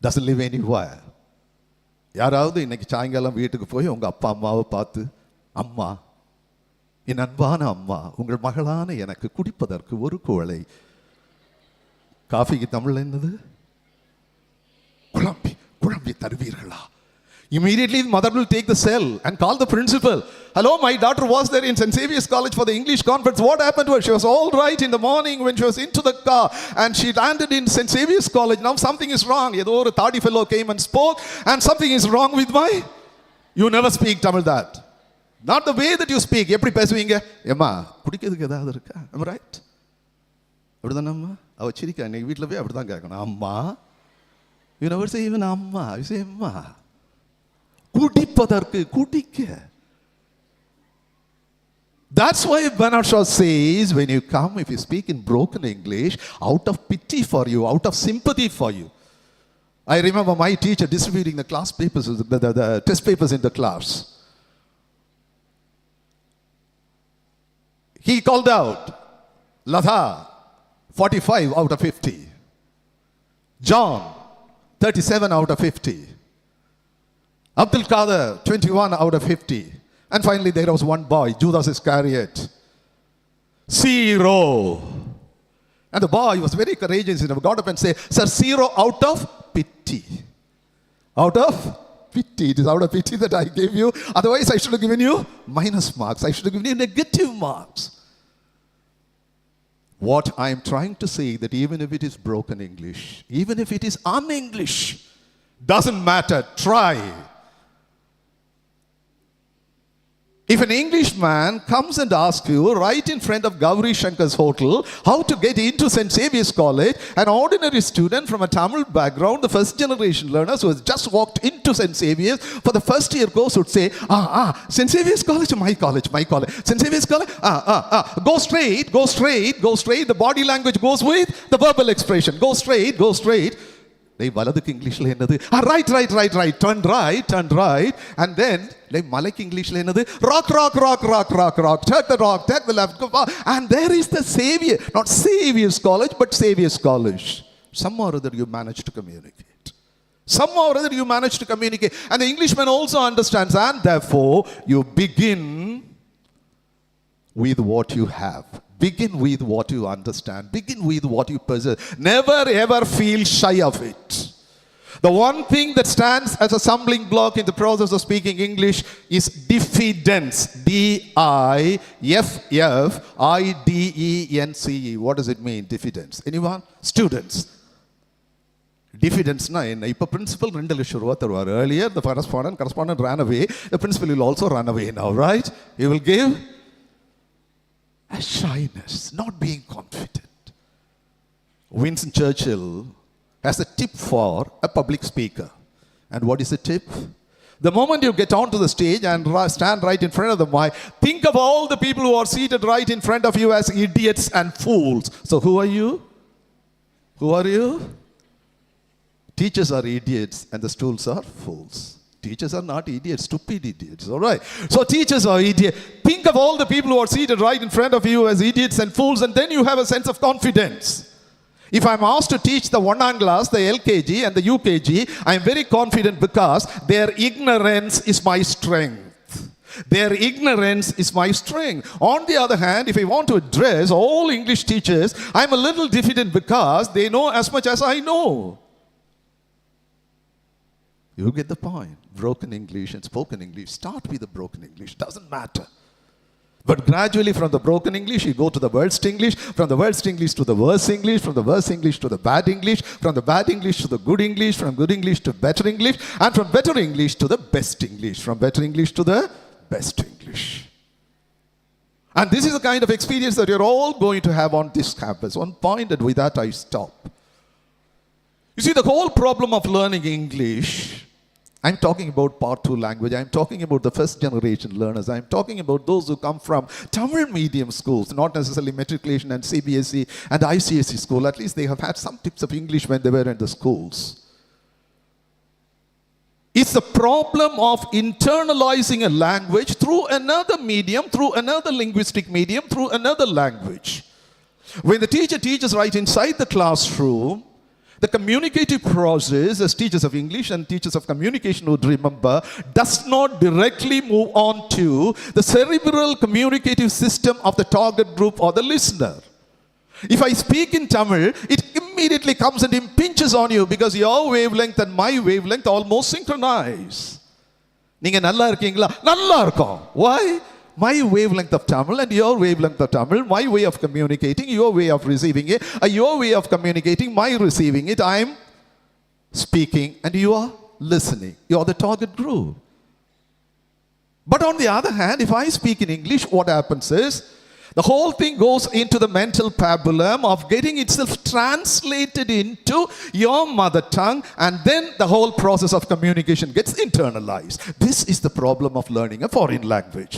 Doesn't live anywhere. யாராவது இன்னைக்கு சாயங்காலம் வீட்டுக்கு போய் உங்க அப்பா அம்மாவை பார்த்து, அம்மா, என் அன்பான அம்மா, உங்கள் மகளான எனக்கு குடிப்பதற்கு ஒரு குவளை காஃபிக்கு தமிழ் என்னது? குழம்பி தருவீர்களா? Immediately the mother will take the cell and call the principal. Hello, my daughter was there in St.Xavier's College for the English conference. What happened to her? She was all right in the morning when she was into the car and she landed in St.Xavier's College. Now something is wrong. Yado a tardy fellow came and spoke and something is wrong with my... You never speak Tamil that. Not the way that you speak. Eppadi pesuvinga? Emma, kudikadhukku edavadhu irukka? Am I right? Appadana amma? Ava chirika nei veetla poi appadhaan kekkano. Amma. You never say even amma. You say amma. Kudipadarku kudikka. That's why Bernard Shaw says, when you come, if you speak in broken English, out of pity for you, out of sympathy for you. I remember my teacher distributing the class papers, the test papers in the class. He called out, Latha, 45 out of 50. John, 37 out of 50. Abdul Qadir, 21 out of 50. And finally there was one boy, Judas Iscariot. 0. And the boy was very courageous. He got up and said, "Sir, 0 out of pity." Out of pity. It is out of pity that I gave you. Otherwise I should have given you minus marks. I should have given you negative marks. What I am trying to say that even if it is broken English, even if it is un-English, doesn't matter. Try. If an Englishman comes and asks you right in front of Gauri Shankar's hotel how to get into St.Xavier's College, an ordinary student from a Tamil background, the first generation learners who has just walked into St.Xavier's for the first year course would say, St.Xavier's College, my college. St. Xavier's College, go straight. The body language goes with the verbal expression. Go straight. Valaduk English la enadhu? Right. Turn right. And then Malak English la enadhu? Rock. Take the rock, take the left. And there is the Savior. Not Saviour's College, but Saviour's College. Some or other you manage to communicate. Somehow or other you manage to communicate. And the Englishman also understands, and therefore you begin with what you have. Begin with what you understand. Begin with what you possess. Never ever feel shy of it. The one thing that stands as a stumbling block in the process of speaking English is diffidence. D-I-F-F-I-D-E-N-C-E. What does it mean, diffidence? Anyone? Students. Diffidence na enna? Ipa principal 2 லட்சம் ரூபாய் தருவார். Earlier the correspondent ran away. The principal will also run away now, right? He will give a shyness, not being confident. Winston Churchill has a tip for a public speaker. And what is the tip? The moment you get onto the stage and stand right in front of the mic, think of all the people who are seated right in front of you as idiots and fools. So who are you? Who are you? Teachers are idiots and the stools are fools. Teachers are not idiots, stupid idiots, all right? So teachers are idiots. Think of all the people who are seated right in front of you as idiots and fools, and then you have a sense of confidence. If I'm asked to teach the 1st class, the LKG and the UKG, I'm very confident because their ignorance is my strength. Their ignorance is my strength. On the other hand, if I want to address all English teachers, I'm a little diffident because they know as much as I know. You get the point. Broken English and spoken English. Start with the broken English. Doesn't matter. But gradually from the broken English, you go to the worst English. From the worst English to the worse English. From the worst English to the bad English. From the bad English to the good English. From good English to better English. And from better English to the best English. From better English to the best English. And this is the kind of experience that you're all going to have on this campus. One point, and with that I stop. You see, the whole problem of learning English, I'm talking about part 2 language, I'm talking about the first generation learners, I'm talking about those who come from Tamil medium schools, not necessarily matriculation and CBSE and ICSE school. At least they have had some tips of English when they were in the schools. It's the problem of internalizing a language through another medium, through another linguistic medium, through another language. When the teacher teaches right inside the classroom, the communicative process, as teachers of English and teachers of communication would remember, does not directly move on to the cerebral communicative system of the target group or the listener. If I speak in Tamil, it immediately comes and impinges on you because your wavelength and my wavelength almost synchronize. நீங்க நல்லா இருக்கீங்களா? நல்லா இருக்கோம். Why? My wavelength of Tamil and your wavelength of Tamil, my way of communicating, your way of receiving it, your way of communicating, my receiving it, I'm speaking and you are listening. You're the target group. But on the other hand, if I speak in English, what happens is, the whole thing goes into the mental pabulum of getting itself translated into your mother tongue, and then the whole process of communication gets internalized. This is the problem of learning a foreign language.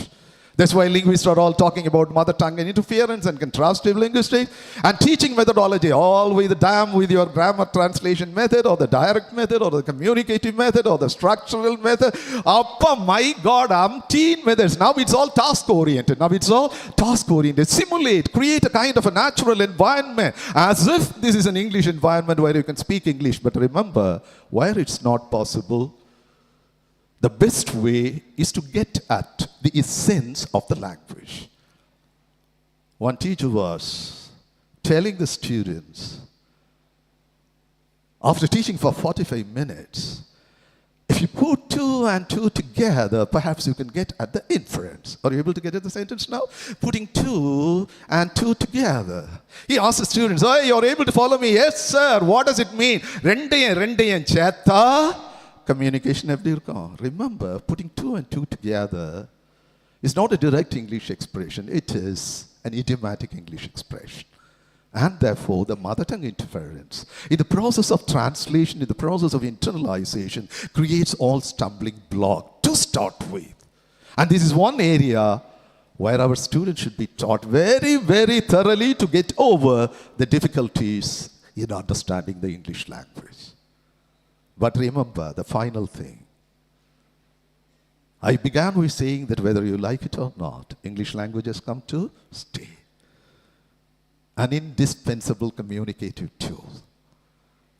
That's why linguists are all talking about mother tongue and interference and contrastive linguistics and teaching methodology, all with the damn with your grammar translation method or the direct method or the communicative method or the structural method. Appa, my God, umpteen methods. Now it's all task oriented. Simulate, create a kind of a natural environment as if this is an English environment where you can speak English. But remember, where it's not possible, the best way is to get at the essence of the language. One teacher was telling the students, after teaching for 45 minutes, if you put 2 and 2 together, perhaps you can get at the inference. Are you able to get at the sentence now? Putting 2 and 2 together. He asked the students, oh, you're able to follow me? Yes, sir. What does it mean? Rendayan chetha. Communication எப்படி இருக்கும்? Remember, putting 2 and 2 together is not a direct English expression. It is an idiomatic English expression. And therefore, the mother tongue interference in the process of translation, in the process of internalization, creates all stumbling block to start with. And this is one area where our students should be taught very, very thoroughly to get over the difficulties in understanding the English language. But remember the final thing. I began with saying that whether you like it or not, English language has come to stay. An indispensable communicative tool.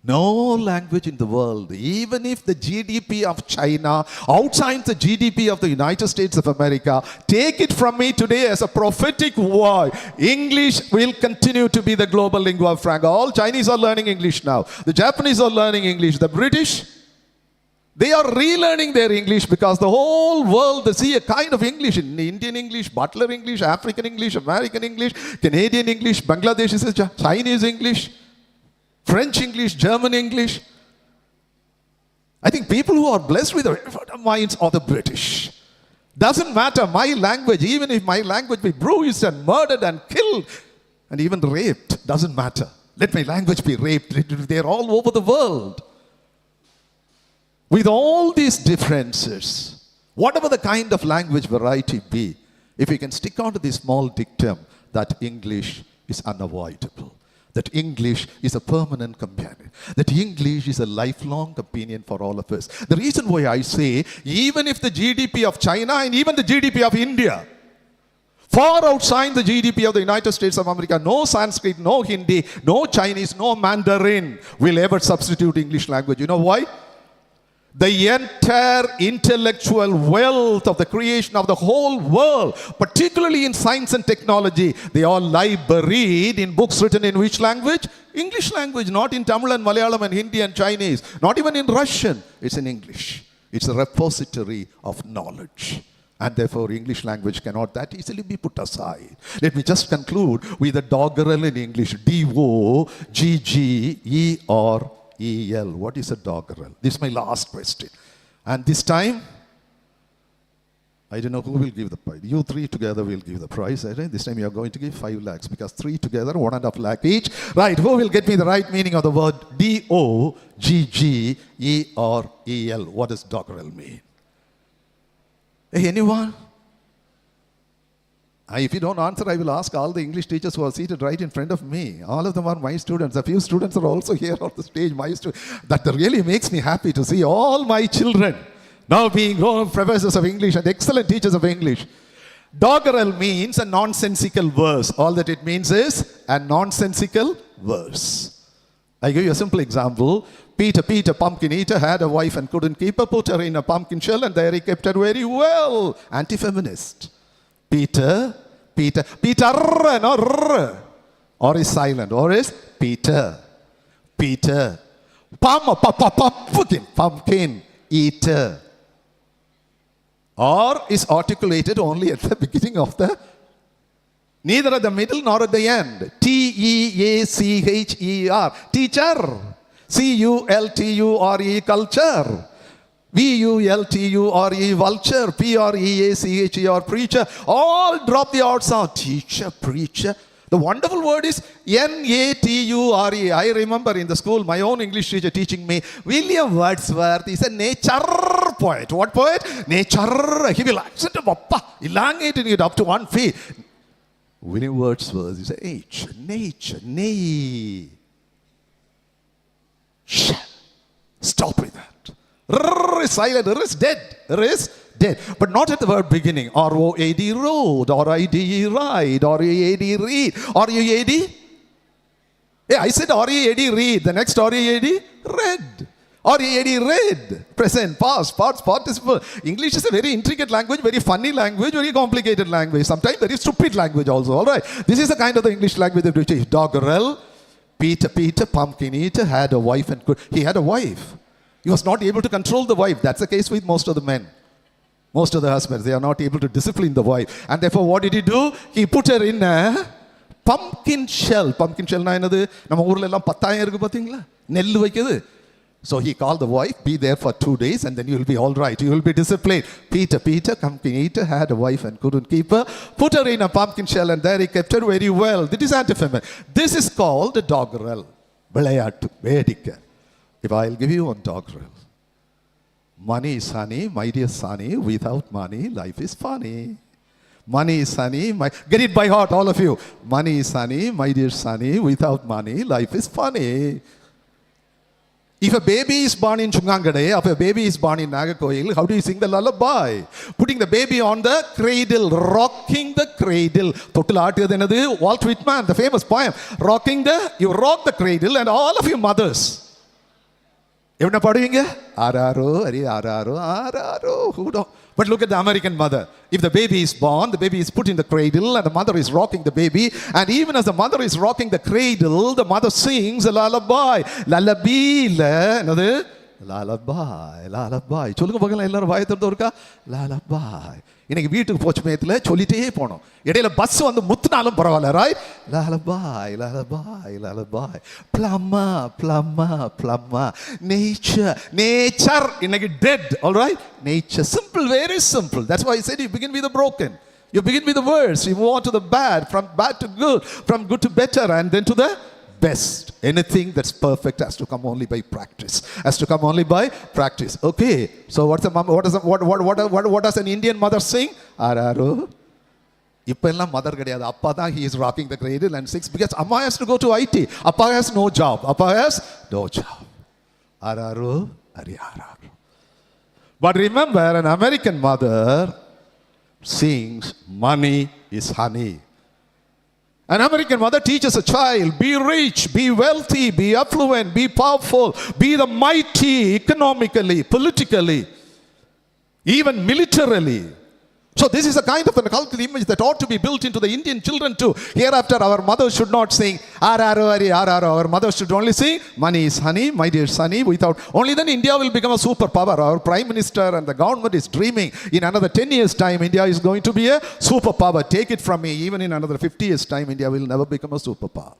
No language in the world, even if the GDP of China outside the GDP of the United States of America, take it from me today as a prophetic word, English will continue to be the global lingua franca. All Chinese are learning English now. The Japanese are learning English. The British, they are relearning their English because the whole world, they see a kind of English, Indian English, Butler English, African English, American English, Canadian English, Bangladesh is Chinese English, French English, German English. I think people who are blessed with the minds are the British. Doesn't matter my language, even if my language be bruised and murdered and killed and even raped, doesn't matter. Let my language be raped. They're all over the world. With all these differences, whatever the kind of language variety be, if we can stick on to this small dictum that English is unavoidable, that English is a permanent companion, that English is a lifelong companion for all of us. The reason why I say, even if the GDP of China and even the GDP of India, far outside the GDP of the United States of America, no Sanskrit, no Hindi, no Chinese, no Mandarin will ever substitute English language. You know why? The entire intellectual wealth of the creation of the whole world, particularly in science and technology, they all lie buried in books written in which language? English language, not in Tamil and Malayalam and Hindi and Chinese, not even in Russian. It's in English. It's a repository of knowledge. And therefore, English language cannot that easily be put aside. Let me just conclude with a doggerel in English. D-O-G-G-E-R E-L. What is a doggerel? This is my last question. And this time, I don't know who will give the prize. You three together will give the prize. Right? This time you are going to give 5 lakhs because 3 together, 1.5 lakh each. Right, who will get me the right meaning of the word D-O-G-G-E-R-E-L? What does doggerel mean? Hey, anyone? If you don't answer, I will ask all the English teachers who are seated right in front of me. All of them are my students. A few students are also here on the stage, my students. That really makes me happy to see all my children now being grown professors of English and excellent teachers of English. Doggerel means a nonsensical verse. All that it means is a nonsensical verse. I give you a simple example. Peter, pumpkin eater, had a wife and couldn't keep her, put her in a pumpkin shell and there he kept her very well. Anti-feminist. Peter, no r, or is silent, or is Peter, pumpkin eater, or is articulated only at the beginning of the, neither at the middle nor at the end. T-E-A-C-H-E-R, teacher, C-U-L-T-U-R-E, culture. V-U-L-T-U-R-E, vulture, P-R-E-A-C-H-E-R, preacher. All drop the R sound. Teacher, preacher. The wonderful word is N-A-T-U-R-E. I remember in the school, my own English teacher teaching me, William Wordsworth is a nature poet. What poet? Nature. He will accent of appa, elongating it up to 1 feet. William Wordsworth is a H, nature, nay. Stop with that. R is silent, R is dead, R is dead. But not at the word beginning. R-O-A-D, road, R-I-D-E, ride, R-E-A-D, read, R-E-A-D. Yeah, I said R-E-A-D, read. The next R-E-A-D, read. R-E-A-D, read. Present, past, participle. English is a very intricate language, very funny language, very complicated language. Sometimes very stupid language also, all right. This is the kind of the English language that we teach. Doggerel, Peter, pumpkin eater, had a wife and he had a wife. He was not able to control the wife. That's the case with most of the men. Most of the husbands, they are not able to discipline the wife. And therefore, what did he do? He put her in a pumpkin shell. Pumpkin shell na enadhu? Nama oorla ellam pattayam irukku pathingala? Nellu vaikkidu. So he called the wife, be there for 2 days and then you will be all right. You will be disciplined. Peter, pumpkin eater, had a wife and couldn't keep her. Put her in a pumpkin shell and there he kept her very well. This is anti-feminine. This is called a doggerel. Vilayattu, vedikka. If I'll give you one doggerel. Money is honey, my dear sonny. Without money, life is funny. Money is honey, get it by heart, all of you. Money is honey, my dear sonny. Without money, life is funny. If a baby is born in Chungangade, if a baby is born in Nagakoil, how do you sing the lullaby? Putting the baby on the cradle, rocking the cradle. Walt Whitman, the famous poem. You rock the cradle and all of you mothers. என்ன பாடுவீங்க? ஆராரோ அரி ஆராரோ ஆராரோ. Who don't? But look at the American mother. If the baby is born, the baby is put in the cradle and the mother is rocking the baby. And even as the mother is rocking the cradle, the mother sings a lullaby. Lullaby, என்னது? Lullaby, lullaby. சொல்லுங்க பார்க்கலாம் எல்லாரும் வாயை திறந்து இருக்கா? Lullaby. இன்னைக்கு வீட்டுக்கு போச்சு மேத்துல சொல்லிட்டே போனோம். இடையில பஸ் வந்து முத்துனாலும் பரவாயில்ல, right? Lullaby, lullaby, lullaby. Plumber, plumber, plumber. Nature, nature இன்னைக்கு dead, all right? Nature, simple, very simple. That's why I said you begin with the broken. You begin with the words. You move on to the bad, from bad to good, from good to better, and then to the best. Anything that's perfect has to come only by practice. Has to come only by practice. Okay. So what does an Indian mother sing? Araro. இப்போ எல்லாம் mother கிடையாது, அப்பா தான் he is rocking the cradle and sings because amma has to go to IT. Appa has no job. Appa has no job. Araro, ari araro. But remember, an American mother sings, money is honey. An American mother teaches a child, be rich, be wealthy, be affluent, be powerful, be the mighty economically, politically, even militarily. So this is a kind of a cultural image that ought to be built into the Indian children too. Hereafter our mothers should not sing araro ari araro. Our mothers should only sing money is honey, my dear sonny. Without only then India will become a superpower. Our prime minister and the government is dreaming in another 10 years time India is going to be a superpower. Take it from me, even in another 50 years time India will never become a superpower.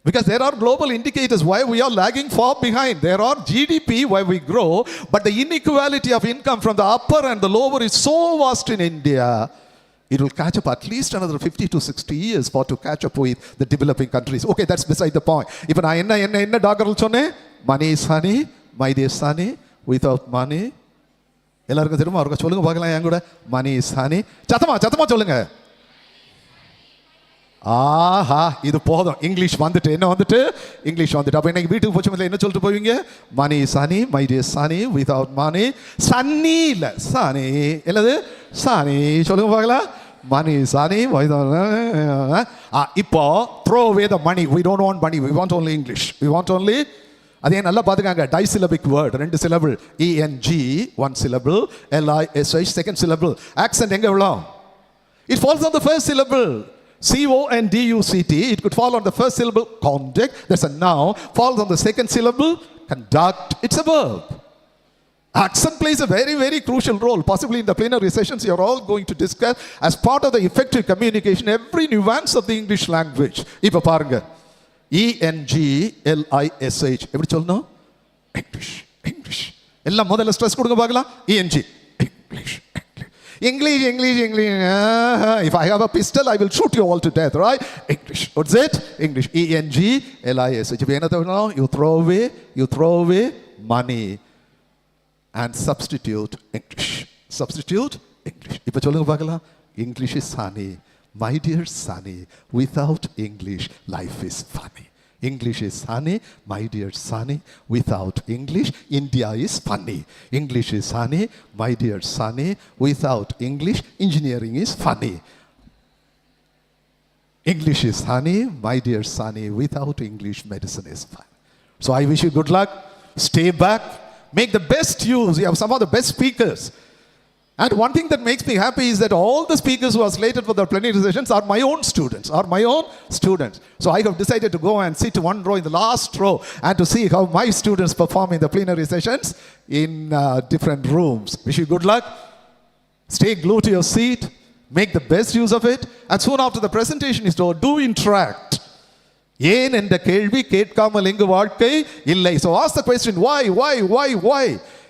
Because there are global indicators why we are lagging far behind. There are GDP why we grow, but the inequality of income from the upper and the lower is so vast in India. It will catch up at least another 50 to 60 years for to catch up with the developing countries. Okay, that's beside the point. If I enna doggerul sonne, money is honey, my dear sonny, without money. எல்லாருக்கும் தெரியுமா? அவருக்கு சொல்லுங்க பார்க்கலாம் என் கூட. Money is honey. சத்தமா சொல்லுங்க. ஆஹா, இது போதும். இங்கிலீஷ் வந்துட்டு என்ன வந்துட்டு? இங்கிலீஷ் வந்துட்டு. அப்போ இன்னைக்கு வீட்டுக்கு போச்சு என்ன சொல்லிட்டு போவீங்க? மணி சனி, மை டியர் சனி, வித்வுட் மணி சன்னி இல்லை சனி. என்னது? சனி. சொல்லுங்க பார்க்கலாம். மணி சனி. இப்போ throw away the money. We don't want money, we want only English. We want only. அதே நல்லா பார்த்துக்காங்க. Disyllabic word, 2 syllable. ENG 1 syllable, LISH 2nd syllable. Accent எங்க விழும்? It falls on the first syllable. CONDUCT, it could fall on the first syllable, conduct, that's a noun, falls on the second syllable, conduct, it's a verb. Accent plays a very, very crucial role. Possibly in the plenary sessions, you are all going to discuss as part of the effective communication every nuance of the English language. இப்போ பாருங்க. ENGLISH எப்படி சொல்லணும்? English. எல்லாம் முதல்ல stress கொடுங்க பார்க்கலாம். ENG, English. If I have a pistol, I will shoot you all to death, right? English. What's it? English. ENGLISH. You throw away money and substitute English. Substitute English. இப்போ சொல்லுங்க பார்க்கலாம். English is honey. My dear sonny, without English, life is funny. English is honey, my dear sonny. Without English, India is funny. English is honey, my dear sonny. Without English, engineering is funny. English is honey, my dear sonny. Without English, medicine is funny. So I wish you good luck. Stay back. Make the best use. You have some of the best speakers. And one thing that makes me happy is that all the speakers who are slated for the plenary sessions are my own students. So I have decided to go and sit one row in the last row and to see how my students perform in the plenary sessions in different rooms. Wish you good luck. Stay glued to your seat. Make the best use of it. And soon after the presentation is over, do interact. ஏன் என்ற கேள்வி கேட்காமல் இங்கு வாழ்க்கை இல்லை. So ask the question, why?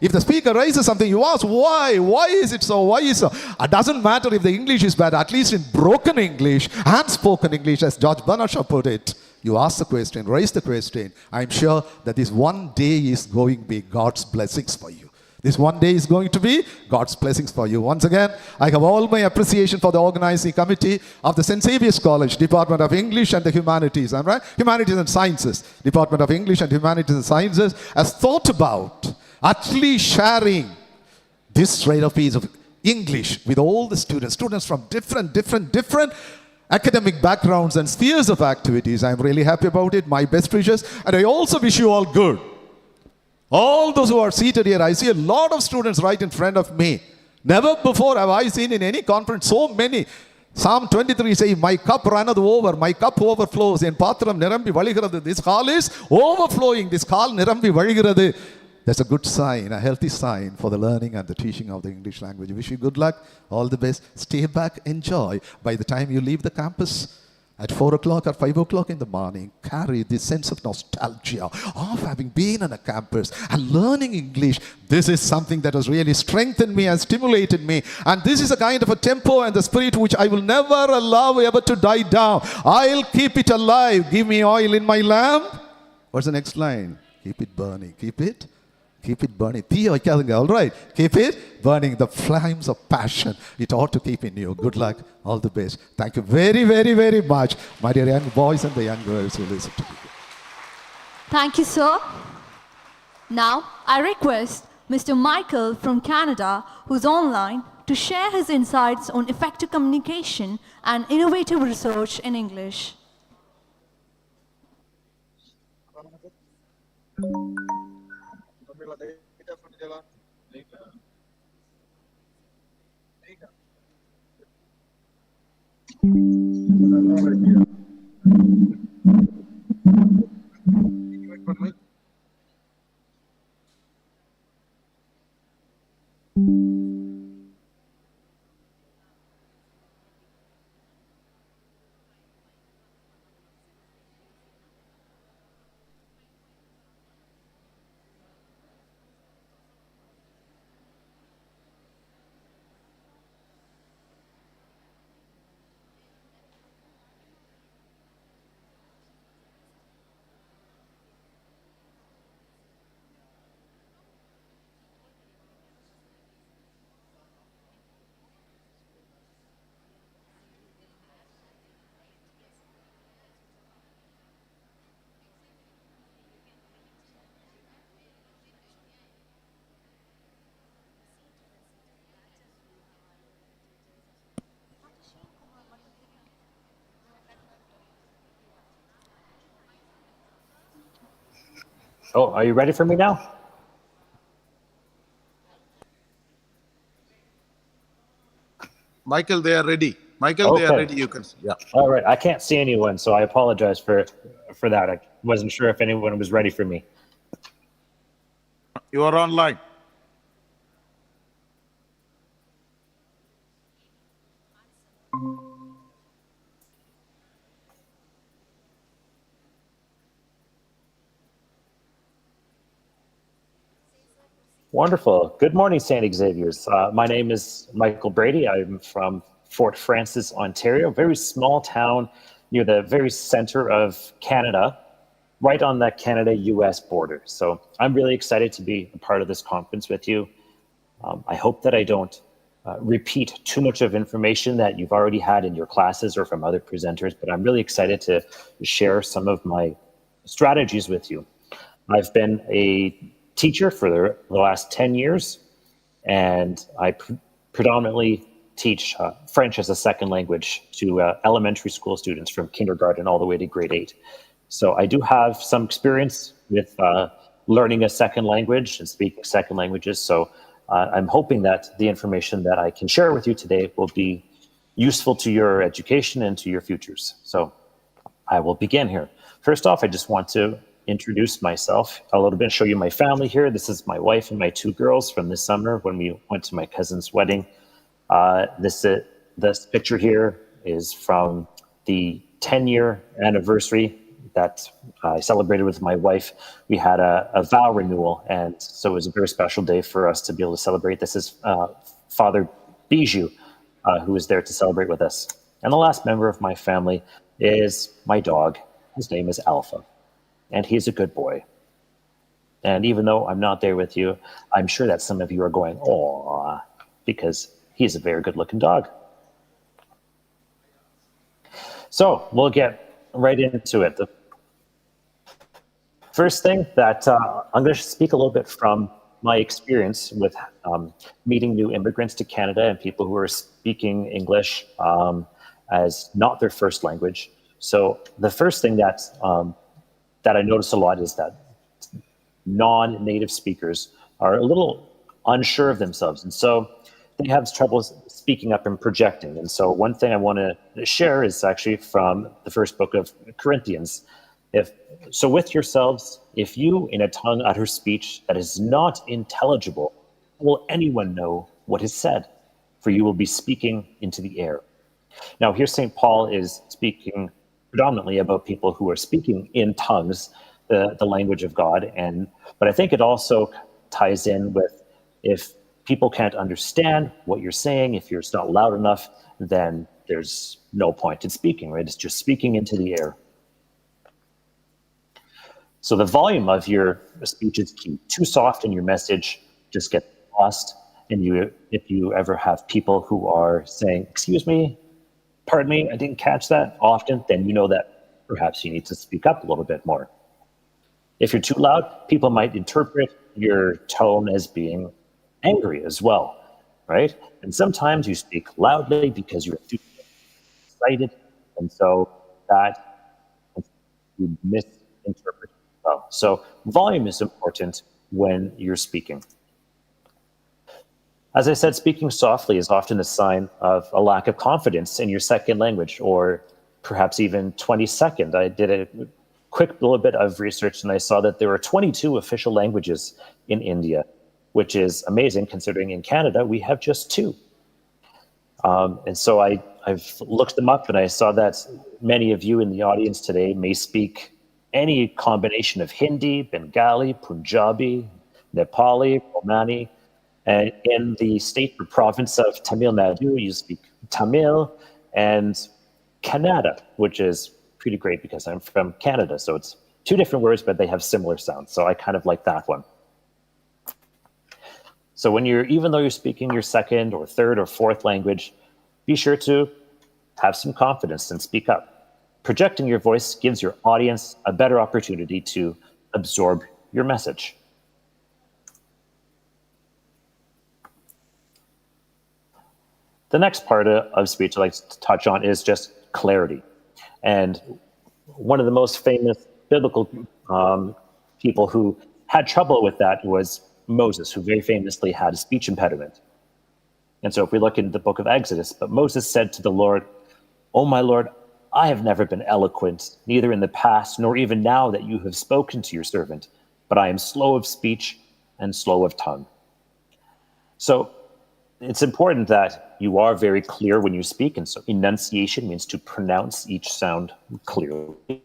If the speaker raises something, you ask why is it so, why is so? It doesn't matter if the English is bad, at least in broken English and spoken English, as George Bernard Shaw put it, you ask the question, raise the question. I'm sure that this one day is going to be God's blessings for you. This one day is going to be God's blessings for you. Once again, I have all my appreciation for the organizing committee of the St.Xavier College, Department of English and the Humanities. I'm right? Humanities and Sciences. Department of English and Humanities and Sciences has thought about actually sharing this rate of piece of English with all the students from different academic backgrounds and spheres of activities. I'm really happy about it. My best wishes. And I also wish you all good. All those who are seated here, I see a lot of students right in front of me. Never before have I seen in any conference so many. Psalm 23 says, my cup runneth over, my cup overflows. En patram nirambi valigirathu. This hall is overflowing. This hall nirambi valigirathu. That's a good sign, a healthy sign for the learning and the teaching of the English language. Wish you good luck, all the best. Stay back, enjoy. By the time you leave the campus, at 4 o'clock or 5 o'clock in the morning, carry this sense of nostalgia of having been on a campus and learning English. This is something that has really strengthened me and stimulated me. And this is a kind of a tempo and the spirit which I will never allow ever to die down. I'll keep it alive. Give me oil in my lamp. What's the next line? Keep it burning. Keep it burning. All right. Keep it burning. The flames of passion. It ought to keep in you. Good luck. All the best. Thank you very, very, very much, my dear young boys and the young girls who listen to me. Thank you, sir. Now, I request Mr. Michael from Canada, who's online, to share his insights on effective communication and innovative research in English. Oh, are you ready for me now? Michael, they are ready. Michael, they are Okay. ready. You can. Yeah. All right. I can't see anyone, so I apologize for that. I wasn't sure if anyone was ready for me. You are online. Wonderful. Good morning, St. Xavier's. My name is Michael Brady. I'm from Fort Francis, Ontario, a very small town near the very center of Canada, right on the Canada-US border. So I'm really excited to be a part of this conference with you. I hope that I don't repeat too much of information that you've already had in your classes or from other presenters, but I'm really excited to share some of my strategies with you. I've been a teacher for the last 10 years, and I predominantly teach French as a second language to elementary school students from kindergarten all the way to grade 8. So I do have some experience with learning a second language and speaking second languages. So I'm hoping that the information that I can share with you today will be useful to your education and to your futures. So I will begin here. First off, I just want to introduce myself a little bit, show you my family here. This is my wife and my 2 girls from this summer when we went to my cousin's wedding. This picture here is from the 10-year anniversary that I celebrated with my wife. We had a vow renewal, and so it was a very special day for us to be able to celebrate. This is Father Bijou, who was there to celebrate with us. And the last member of my family is my dog. His name is Alpha, and he's a good boy. And even though I'm not there with you, I'm sure that some of you are going, "Aw," because he's a very good-looking dog. So we'll get right into it. The first thing that I'm going to speak a little bit from my experience with meeting new immigrants to Canada and people who are speaking English as not their first language. So the first thing that I notice a lot is that non-native speakers are a little unsure of themselves, and so they have trouble speaking up and projecting. And so one thing I want to share is actually from the first book of Corinthians. So with yourselves, if you in a tongue utter speech that is not intelligible, will anyone know what is said? For you will be speaking into the air. Now here St. Paul is speaking predominantly about people who are speaking in tongues, the language of God. But I think it also ties in with, if people can't understand what you're saying, if you're not loud enough, then there's no point in speaking, right? It's just speaking into the air. So the volume of your speech is key. Too soft and your message just gets lost. And if you ever have people who are saying, "Excuse me, pardon me, I didn't catch that," often, then you know that perhaps you need to speak up a little bit more. If you're too loud, people might interpret your tone as being angry as well, right? And sometimes you speak loudly because you're too excited, and so that you misinterpret well. So volume is important when you're speaking. As I said, speaking softly is often a sign of a lack of confidence in your second language, or perhaps even 22nd. I did a quick little bit of research and I saw that there are 22 official languages in India, which is amazing considering in Canada we have just 2. And so I've looked them up and I saw that many of you in the audience today may speak any combination of Hindi, Bengali, Punjabi, Nepali, Romani. And in the state or province of Tamil Nadu, you speak Tamil and Kannada, which is pretty great because I'm from Canada. So it's 2 different words, but they have similar sounds. So I kind of like that one. So even though you're speaking your second or third or fourth language, be sure to have some confidence and speak up. Projecting your voice gives your audience a better opportunity to absorb your message. The next part of speech I'd like to touch on is just clarity. And one of the most famous biblical people who had trouble with that was Moses, who very famously had a speech impediment. And so if we look in the book of Exodus, but Moses said to the Lord, "Oh, my Lord, I have never been eloquent, neither in the past nor even now that you have spoken to your servant, but I am slow of speech and slow of tongue." So it's important that you are very clear when you speak. And so enunciation means to pronounce each sound clearly.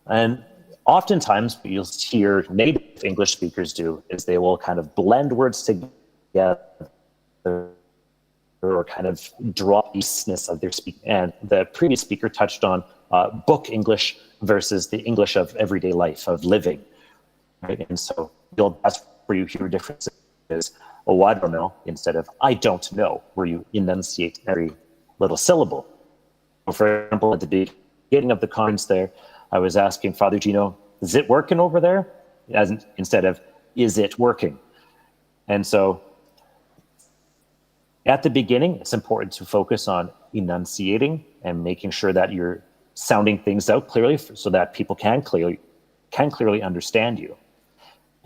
And oftentimes what you'll hear native English speakers do is they will kind of blend words together or kind of drop the easiness of their speech. And the previous speaker touched on book English versus the English of everyday life, of living. Right? And so that's where you hear differences. "Oh, I don't know," instead of "I don't know," where you enunciate every little syllable. For example, at the beginning of the conference there, I was asking Father Gino, "Is it working over there?" Instead of "Is it working?" And so at the beginning, it's important to focus on enunciating and making sure that you're sounding things out clearly so that people can clearly understand you.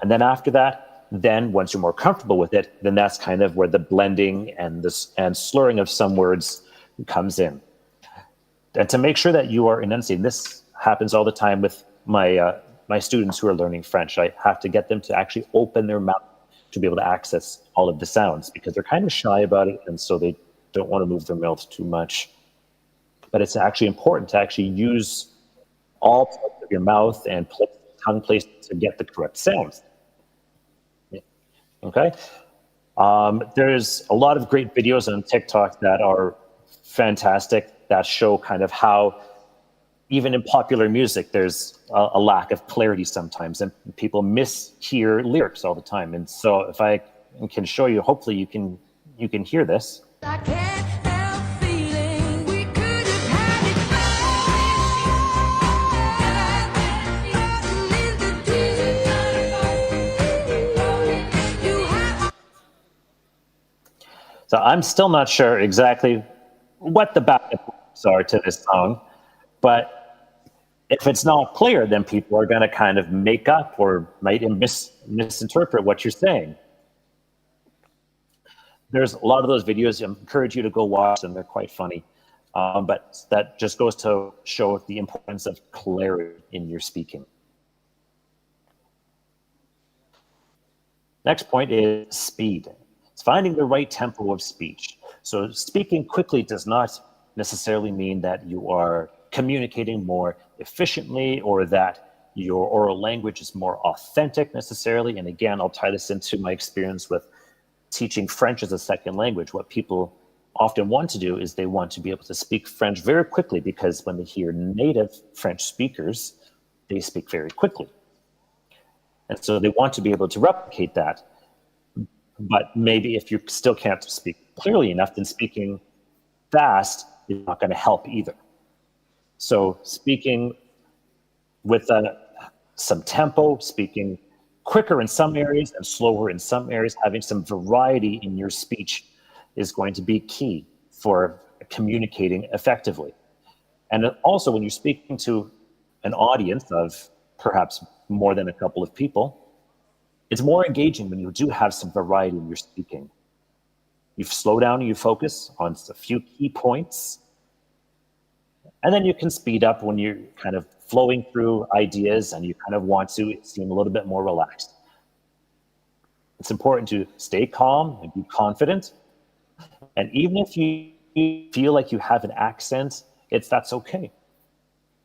And then after that, once you're more comfortable with it, then that's kind of where the blending and slurring of some words comes in. And to make sure that you are enunciating, this happens all the time with my students who are learning French. I have to get them to actually open their mouth to be able to access all of the sounds because they're kind of shy about it, and so they don't want to move their mouth too much. But it's actually important to actually use all parts of your mouth and tongue placement to get the correct sounds. Okay? There's a lot of great videos on TikTok that are fantastic that show kind of how even in popular music, there's a lack of clarity sometimes, and people mishear lyrics all the time. And so if I can show you, hopefully you can hear this. I can't help feeling we could have had it all. So I'm still not sure exactly what the backup lyrics are to this song, but If it's not clear, then people are going to kind of make up or might misinterpret what you're saying. There's a lot of those videos. I encourage you to go watch them. They're quite funny. But that just goes to show the importance of clarity in your speaking. Next point is speed. It's finding the right tempo of speech. So speaking quickly does not necessarily mean that you are communicating more efficiently or that your oral language is more authentic necessarily. And again, I'll tie this into my experience with teaching French as a second language. What people often want to do is they want to be able to speak French very quickly, because when they hear native French speakers, they speak very quickly. And so they want to be able to replicate that. But maybe if you still can't speak clearly enough, then speaking fast is not going to help either. So speaking with some tempo, speaking quicker in some areas and slower in some areas, having some variety in your speech is going to be key for communicating effectively. And also, when you're speaking to an audience of perhaps more than a couple of people, it's more engaging when you do have some variety in your speaking. You slow down and you focus on a few key points, and then you can speed up when you're kind of flowing through ideas and you kind of want to seem a little bit more relaxed. It's important to stay calm and be confident. And even if you feel like you have an accent, that's okay.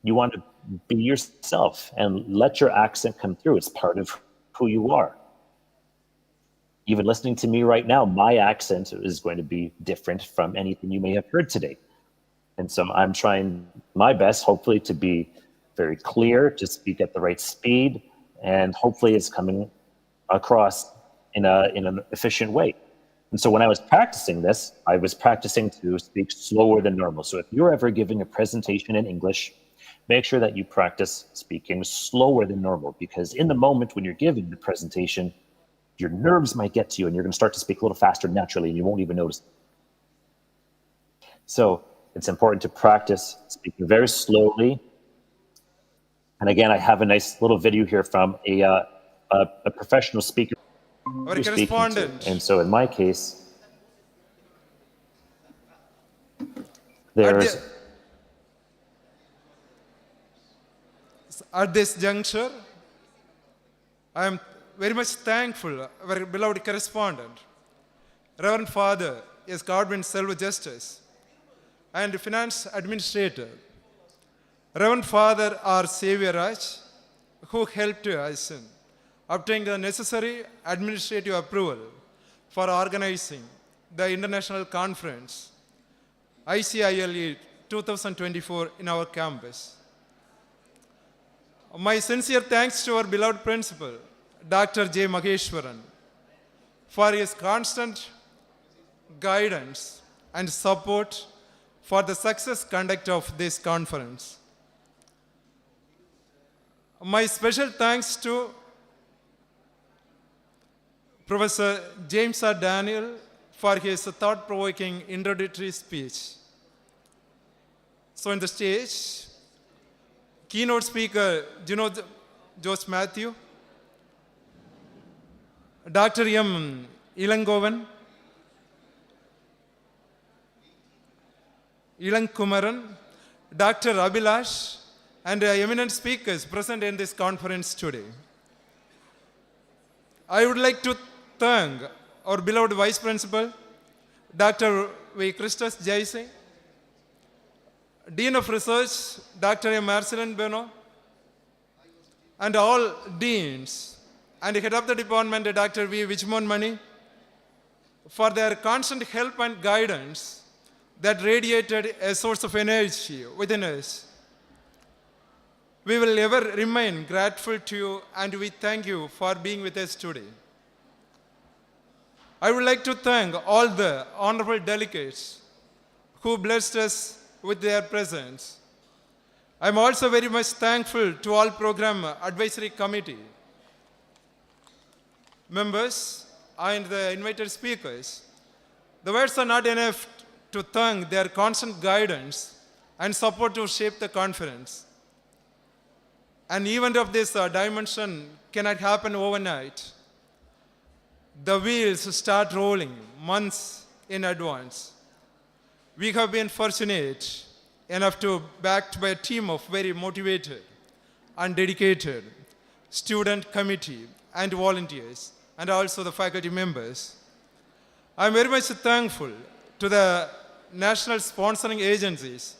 You want to be yourself and let your accent come through. It's part of who you are. Even listening to me right now, my accent is going to be different from anything you may have heard today. And so I'm trying my best, hopefully, to be very clear, to speak at the right speed, and hopefully it's coming across in an efficient way. And so when I was practicing this, I was practicing to speak slower than normal. So if you're ever giving a presentation in English, make sure that you practice speaking slower than normal, because in the moment when you're giving the presentation, your nerves might get to you and you're going to start to speak a little faster naturally and you won't even notice. So it's important to practice speaking very slowly. And again, I have a nice little video here from a professional speaker. Our correspondent. And so in my case, there's... At this juncture, I am very much thankful, our beloved correspondent, Reverend Father S. Godwin Selva Justice, and Finance Administrator, Reverend Father R. Xavier Raj, who helped us in obtaining the necessary administrative approval for organizing the International Conference, ICILE 2024 in our campus. My sincere thanks to our beloved principal, Dr. J. Maheshwaran, for his constant guidance and support for the success conduct of this conference. My special thanks to Professor James R. Daniel for his thought-provoking introductory speech. So on the stage, keynote speaker Jose Matthew, Dr. M. Ilangovan, Ilankumaran, Dr. Abhilash, and eminent speakers present in this conference today. I would like to thank our beloved Vice Principal, Dr. V. Christos Jaise, Dean of Research, Dr. M. Marcelin Beno, and all deans, and Head of the Department, Dr. V. Vichmon Mani, for their constant help and guidance that radiated a source of energy within us. We will ever remain grateful to you, and we thank you for being with us today. I would like to thank all the honorable delegates who blessed us with their presence. I'm also very much thankful to all program advisory committee members and the invited speakers. The words are not enough to thank their constant guidance and support to shape the conference. An event of this dimension cannot happen overnight. The wheels start rolling months in advance. We have been fortunate enough to backed by a team of very motivated and dedicated student committee and volunteers, and also the faculty members. I am very much thankful to the national sponsoring agencies.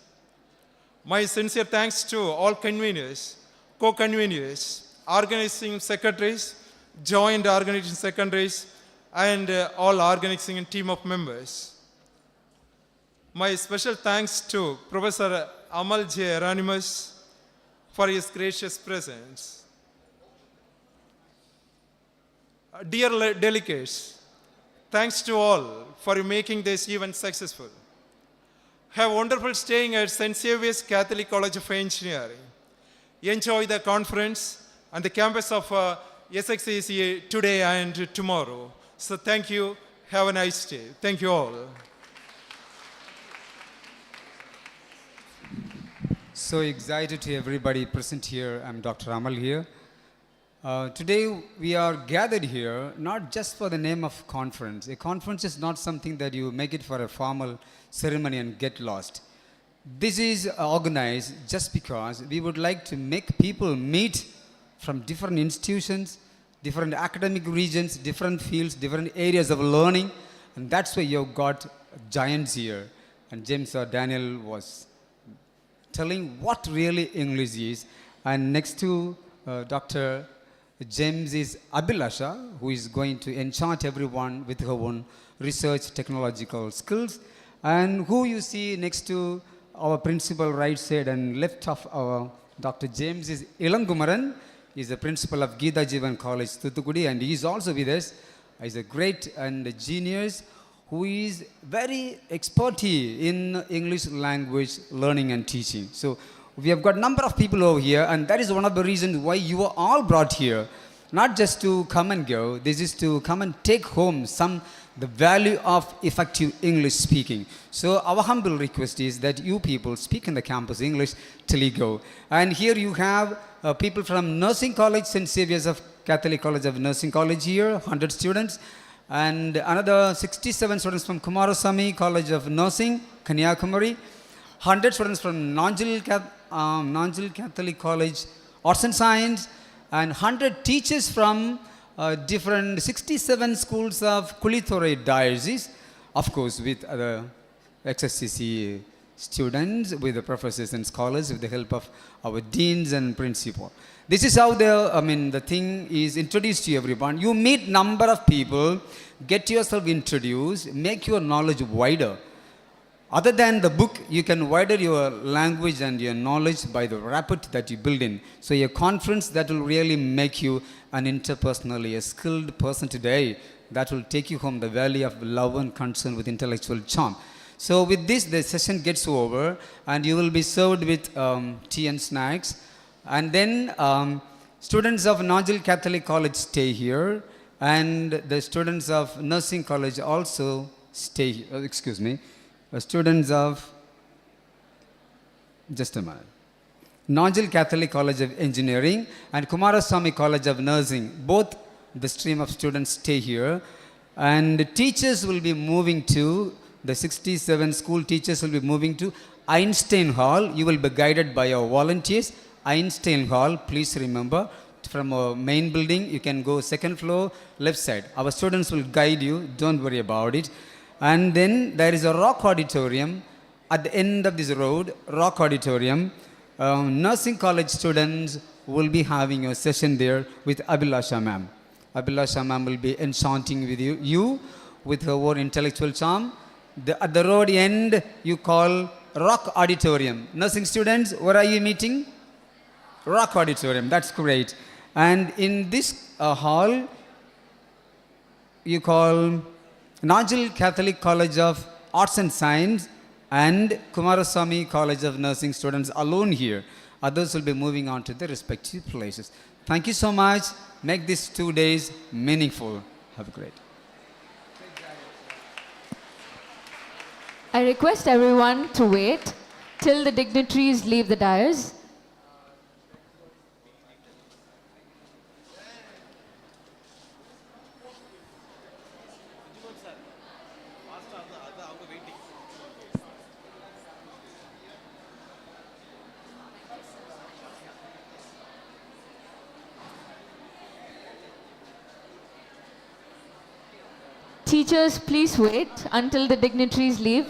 My sincere thanks to all conveners, co-conveners, organizing secretaries, joint organizing secretaries, and all organizing team of members. My special thanks to Professor Amal J. Eranimus for his gracious presence. Dear delegates, thanks to all for making this event successful. Have wonderful staying at St. Xavier's Catholic College of Engineering. Enjoy the conference and the campus of St.Xavier today and tomorrow. So thank you. Have a nice day. Thank you all. So excited to everybody present here. I'm Dr. Amal here. Today we are gathered here not just for the name of conference. A conference is not something that you make it for a formal ceremony and get lost. This is organized just because we would like to make people meet from different institutions, different academic regions, different fields, different areas of learning, and that's why you've got giants here. And James or Daniel was telling what really English is. And next to Dr. James is Abhilasha, who is going to enchant everyone with her own research technological skills. And who you see next to our principal right side and left of our Dr. James is Ilangumaran. He is the principal of Geeta Jeevan College, Thuthukudi, and he is also with us. He is a great and a genius who is very experty in English language learning and teaching. So we have got a number of people over here, and that is one of the reasons why you are all brought here. Not just to come and go, this is to come and take home the value of effective English speaking. So our humble request is that you people speak in the campus English till you go. And here you have people from Nursing College, St. Xavier's of Catholic College of Nursing College here, 100 students. And another 67 students from Kumarasamy College of Nursing, Kanyakumari. 100 students from Nanjil Catholic College, Arts and Science, and 100 teachers from different 67 schools of Kulithore Diocese, of course with other XSCC students, with the professors and scholars, with the help of our deans and principal. This is how the thing is introduced to everyone. You meet number of people, get yourself introduced, make your knowledge wider. Other than the book, you can widen your language and your knowledge by the rapport that you build in. So a conference that will really make you an interpersonally, a skilled person today, that will take you home the value of love and concern with intellectual charm. So with this, the session gets over, and you will be served with tea and snacks. And then students of Nanjil Catholic College stay here, and the students of Nursing College also stay here. Students of, just a minute, Nanjil Catholic College of Engineering and Kumarasamy College of Nursing, both the stream of students stay here. And the teachers will be moving to, the 67 school teachers will be moving to Einstein Hall. You will be guided by our volunteers. Einstein Hall, please remember, from our main building, you can go second floor, left side. Our students will guide you, don't worry about it. And then there is a rock auditorium at the end of this road, rock auditorium. Nursing college students will be having a session there with Abhilasha ma'am. Abhilasha ma'am will be enchanting with you with her own intellectual charm. At the road end, you call rock auditorium. Nursing students, where are you meeting? Rock auditorium, that's great. And in this hall, you call Nanjil Catholic College of Arts and Science and Kumarasamy College of Nursing students alone here. Others will be moving on to their respective places. Thank you so much. Make these 2 days meaningful. Have a great. I request everyone to wait till the dignitaries leave the dais. Teachers, please wait until the dignitaries leave.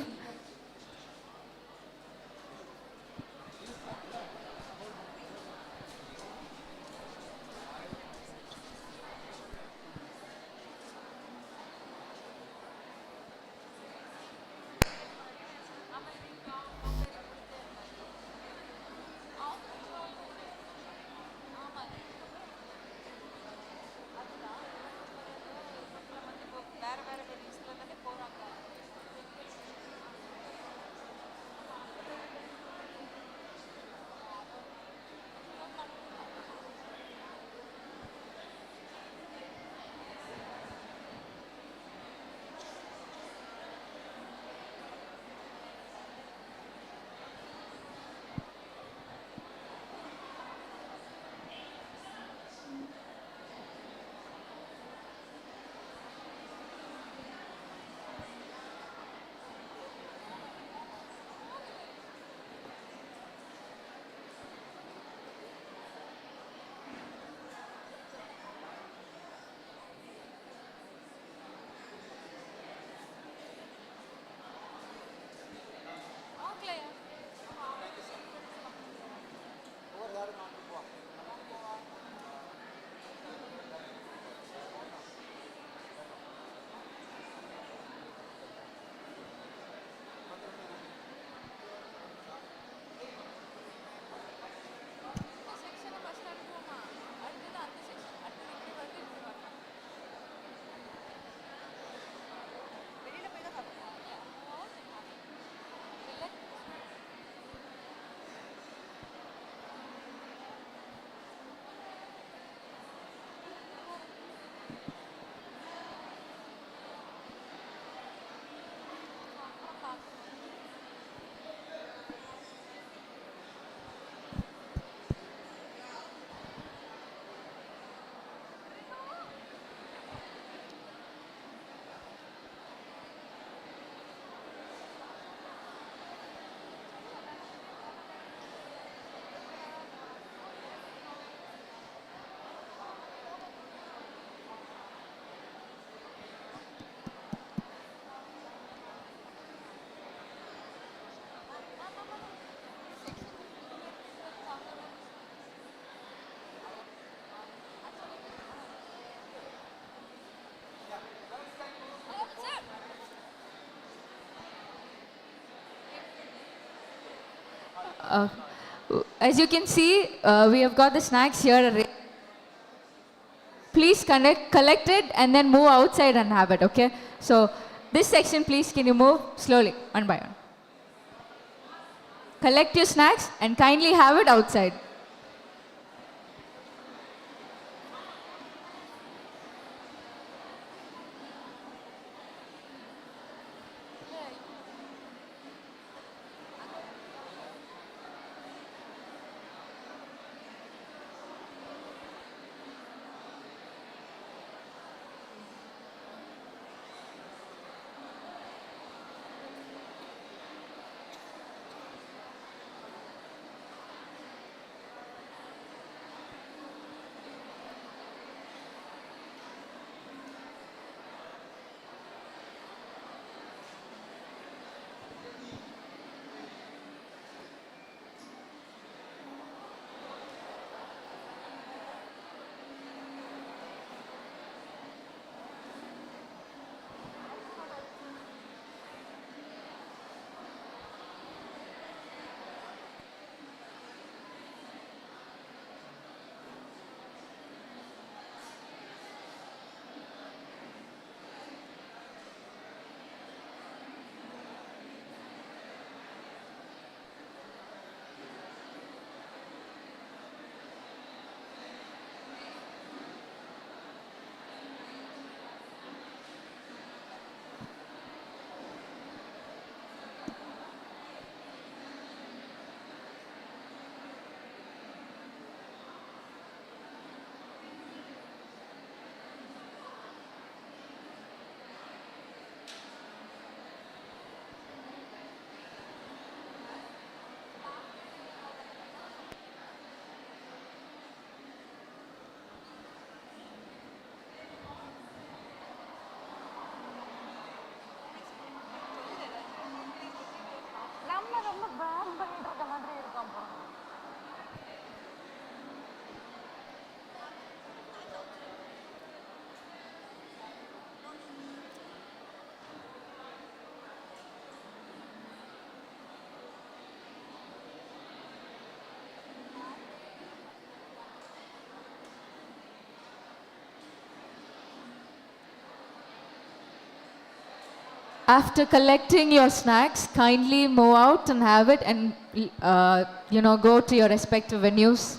Uh, as you can see, we have got the snacks here. Please collect it and then move outside and have it, okay? So this section, please, can you move slowly, one by one. Collect your snacks and kindly have it outside. After collecting your snacks, kindly move out and have it and, go to your respective venues.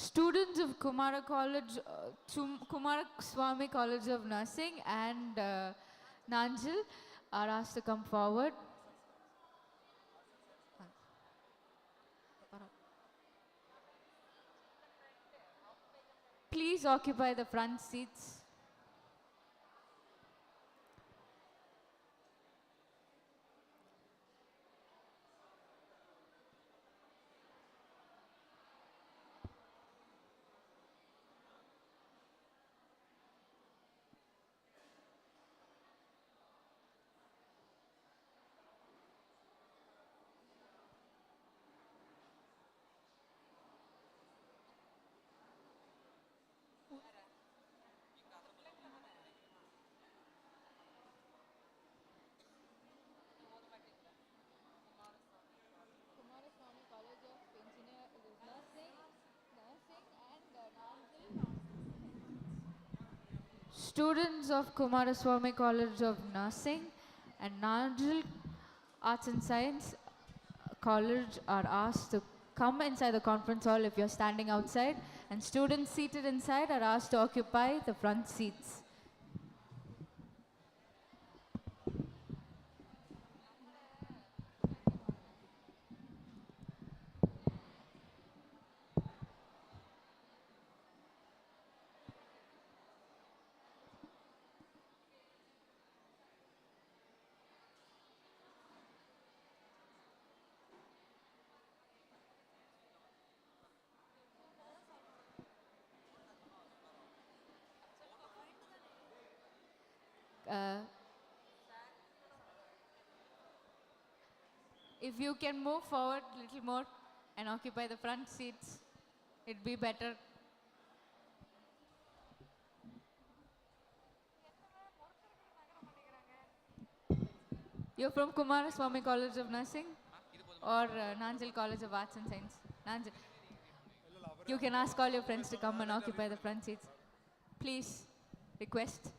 Students of Kumara College, Kumara Swami College of Nursing and Nanjil are asked to come forward. Please occupy the front seats. Students of Kumaraswamy College of Nursing and Nanjil Arts and Science College are asked to come inside the conference hall if you're standing outside, and students seated inside are asked to occupy the front seats. If you can move forward a little more and occupy the front seats, it'd be better. You're from Kumaraswamy College of Nursing or Nanjil College of Arts and Science? Nanjil. You can ask all your friends to come and occupy the front seats. Please, request.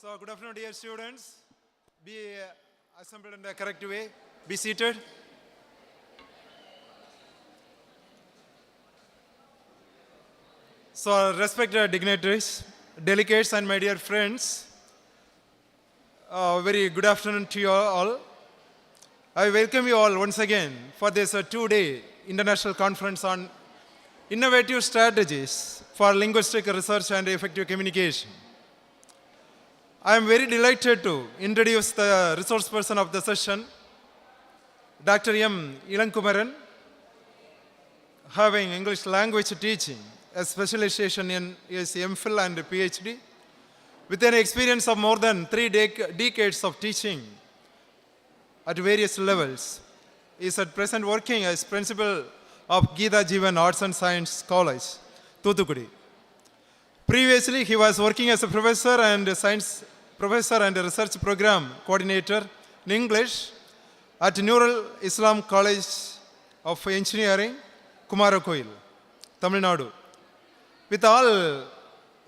So, good afternoon, dear students. Be assembled in the correct way. Be seated. So, respected dignitaries, delegates, and my dear friends, very good afternoon to you all. I welcome you all once again for this two-day international conference on innovative strategies for linguistic research and effective communication. I am very delighted to introduce the resource person of the session, Dr. M. Ilankumaran, having English language teaching, a specialization in his MPhil and PhD, with an experience of more than 3 decades of teaching at various levels. He is at present working as principal of Geeta Jeevan Arts and Science College, Thoothukudi. Previously, he was working as a professor and research program coordinator in English at Nurul Islam College of Engineering, Kumarakoil, Tamil Nadu. With all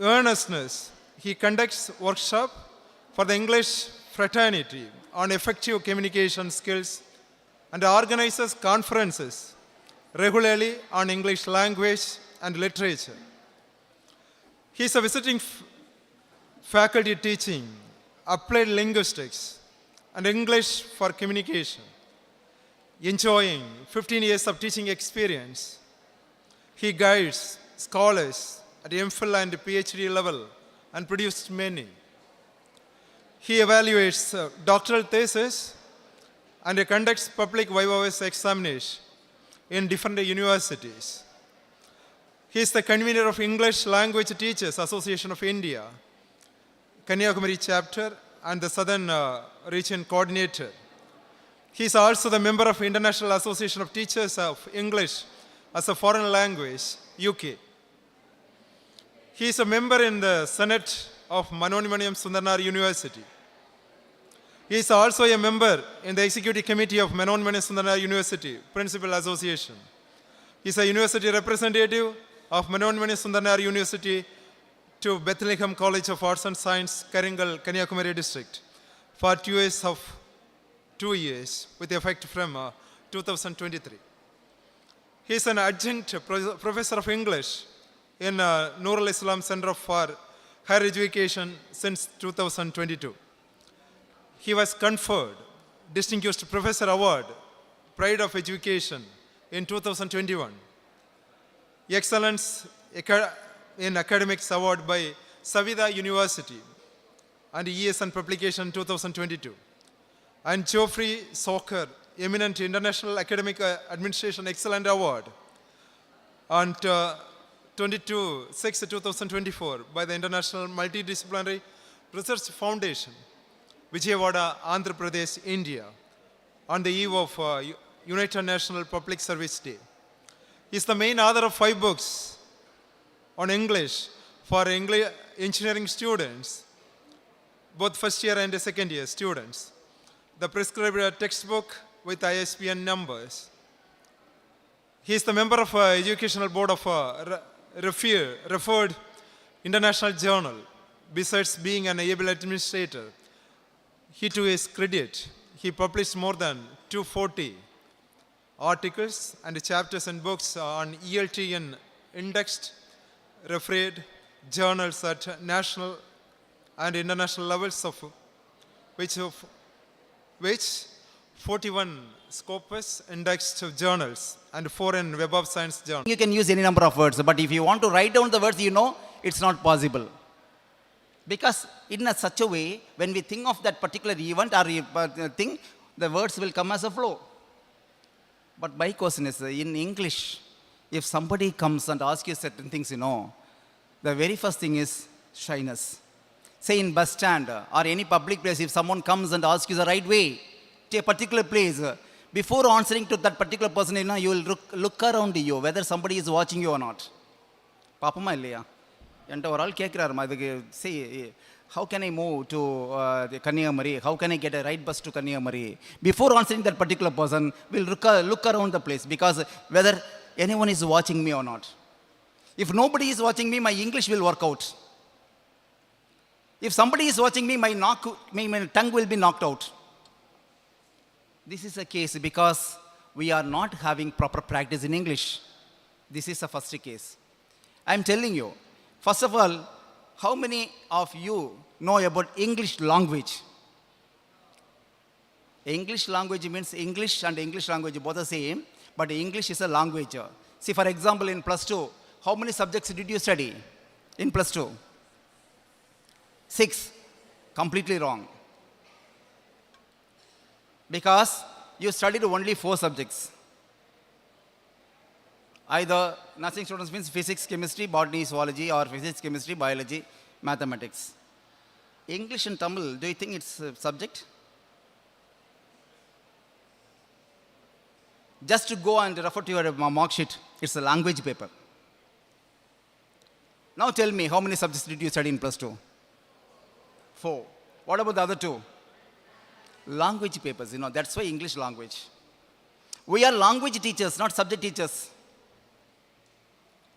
earnestness, he conducts workshop for the English fraternity on effective communication skills and organizes conferences regularly on English language and literature. He is a visiting faculty teaching applied linguistics and English for communication. Enjoying 15 years of teaching experience, he guides scholars at MPhil and PhD level and produced many. He evaluates doctoral thesis and conducts public viva examination in different universities. He is the convener of English Language Teachers Association of India, Kanyakumari chapter, and the Southern Region coordinator. He is also the member of International Association of Teachers of English as a Foreign Language, UK. He is a member in the Senate of Manonimaniyam Sundarnar University. He is also a member in the Executive Committee of Manonimaniyam Sundarnar University, Principal Association. He is a university representative of Manonimaniyam Sundarnar University to Bethlehem College of Arts and Science, Karingal, Kanyakumari district for 2 years with effect from 2023. He is an adjunct professor of English in Nurul Islam Center for Higher Education since 2022. He was conferred Distinguished Professor Award, Pride of Education in 2021. Excellence in Academics Award by Savida University and ESN Publication 2022. And Geoffrey Soccer, Eminent International Academic Administration Excellent Award on 22/6/2024 by the International Multidisciplinary Research Foundation, Vijayawada, Andhra Pradesh, India, on the eve of United National Public Service Day. He is the main author of 5 books on English for engineering students, both first year and second year students. The prescribed textbook with ISBN numbers. He is the member of Educational Board of referred International Journal. Besides being an able administrator, he to his credit, he published more than 240 articles and chapters and books on ELT in indexed, referred journals at national and international levels, of which 41 Scopus indexed journals and 4 in Web of Science journals. You can use any number of words, but if you want to write down the words, it's not possible. Because in such a way, when we think of that particular event or thing, the words will come as a flow. But my question is, in English, if somebody comes and asks you certain things, the very first thing is shyness. Say in bus stand or any public place, if someone comes and asks you the right way to a particular place, before answering to that particular person, you will look around you, whether somebody is watching you or not. Papama illaya. And oral say, how can I move to Kanyakumari? How can I get a right bus to Kanyakumari? Before answering that particular person, we'll look around the place, because whether anyone is watching me or not. If nobody is watching me, my English will work out. If somebody is watching me, my tongue will be knocked out. This is a case because we are not having proper practice in English. This is the first case. I am telling you, first of all, how many of you know about English language? English language means English and English language both the same, but English is a language. See, for example, in plus 2, how many subjects did you study in plus 2? 6. Completely wrong. Because you studied only 4 subjects. Either nursing students means physics, chemistry, botany, zoology, or physics, chemistry, biology, mathematics. English and Tamil, do you think it's a subject? Just to go and refer to your mark sheet, it's a language paper. Now tell me, how many subjects did you study in plus 2? 4. What about the other 2? Language papers, that's why English language. We are language teachers, not subject teachers.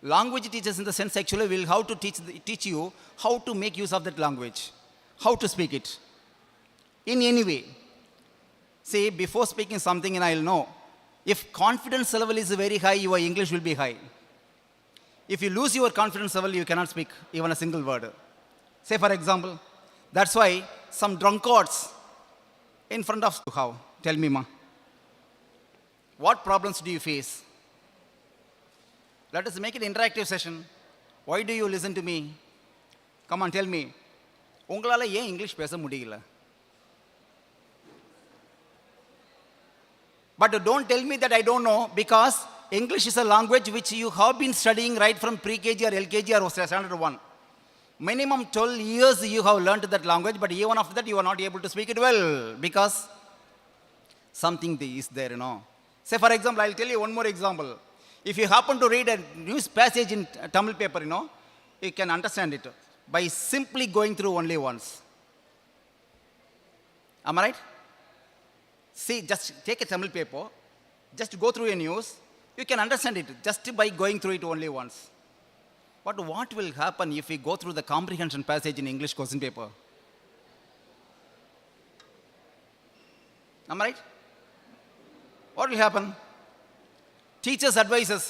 Language teachers in the sense actually will how to teach you how to make use of that language, how to speak it in any way. See, before speaking something, and I'll know. If confidence level is very high, your English will be high. If you lose your confidence level, you cannot speak even a single word. Say, for example, that's why some drunkards in front of how? Tell me, ma. What problems do you face? Let us make it an interactive session. Why do you listen to me? Come on, tell me. உங்களால ஏன் English பேச முடியல? But don't tell me that I don't know, because English is a language which you have been studying right from pre-KG or LKG or standard 1. Minimum 12 years you have learned that language, but even after that you are not able to speak it well, because something is there, Say, for example, I'll tell you one more example. If you happen to read a news passage in Tamil paper, you can understand it by simply going through only once. Am I right? See, just take a Tamil paper, just go through a news, you can understand it just by going through it only once. But what will happen if we go through the comprehension passage in English question paper? Am I right? What will happen? Teachers advise us,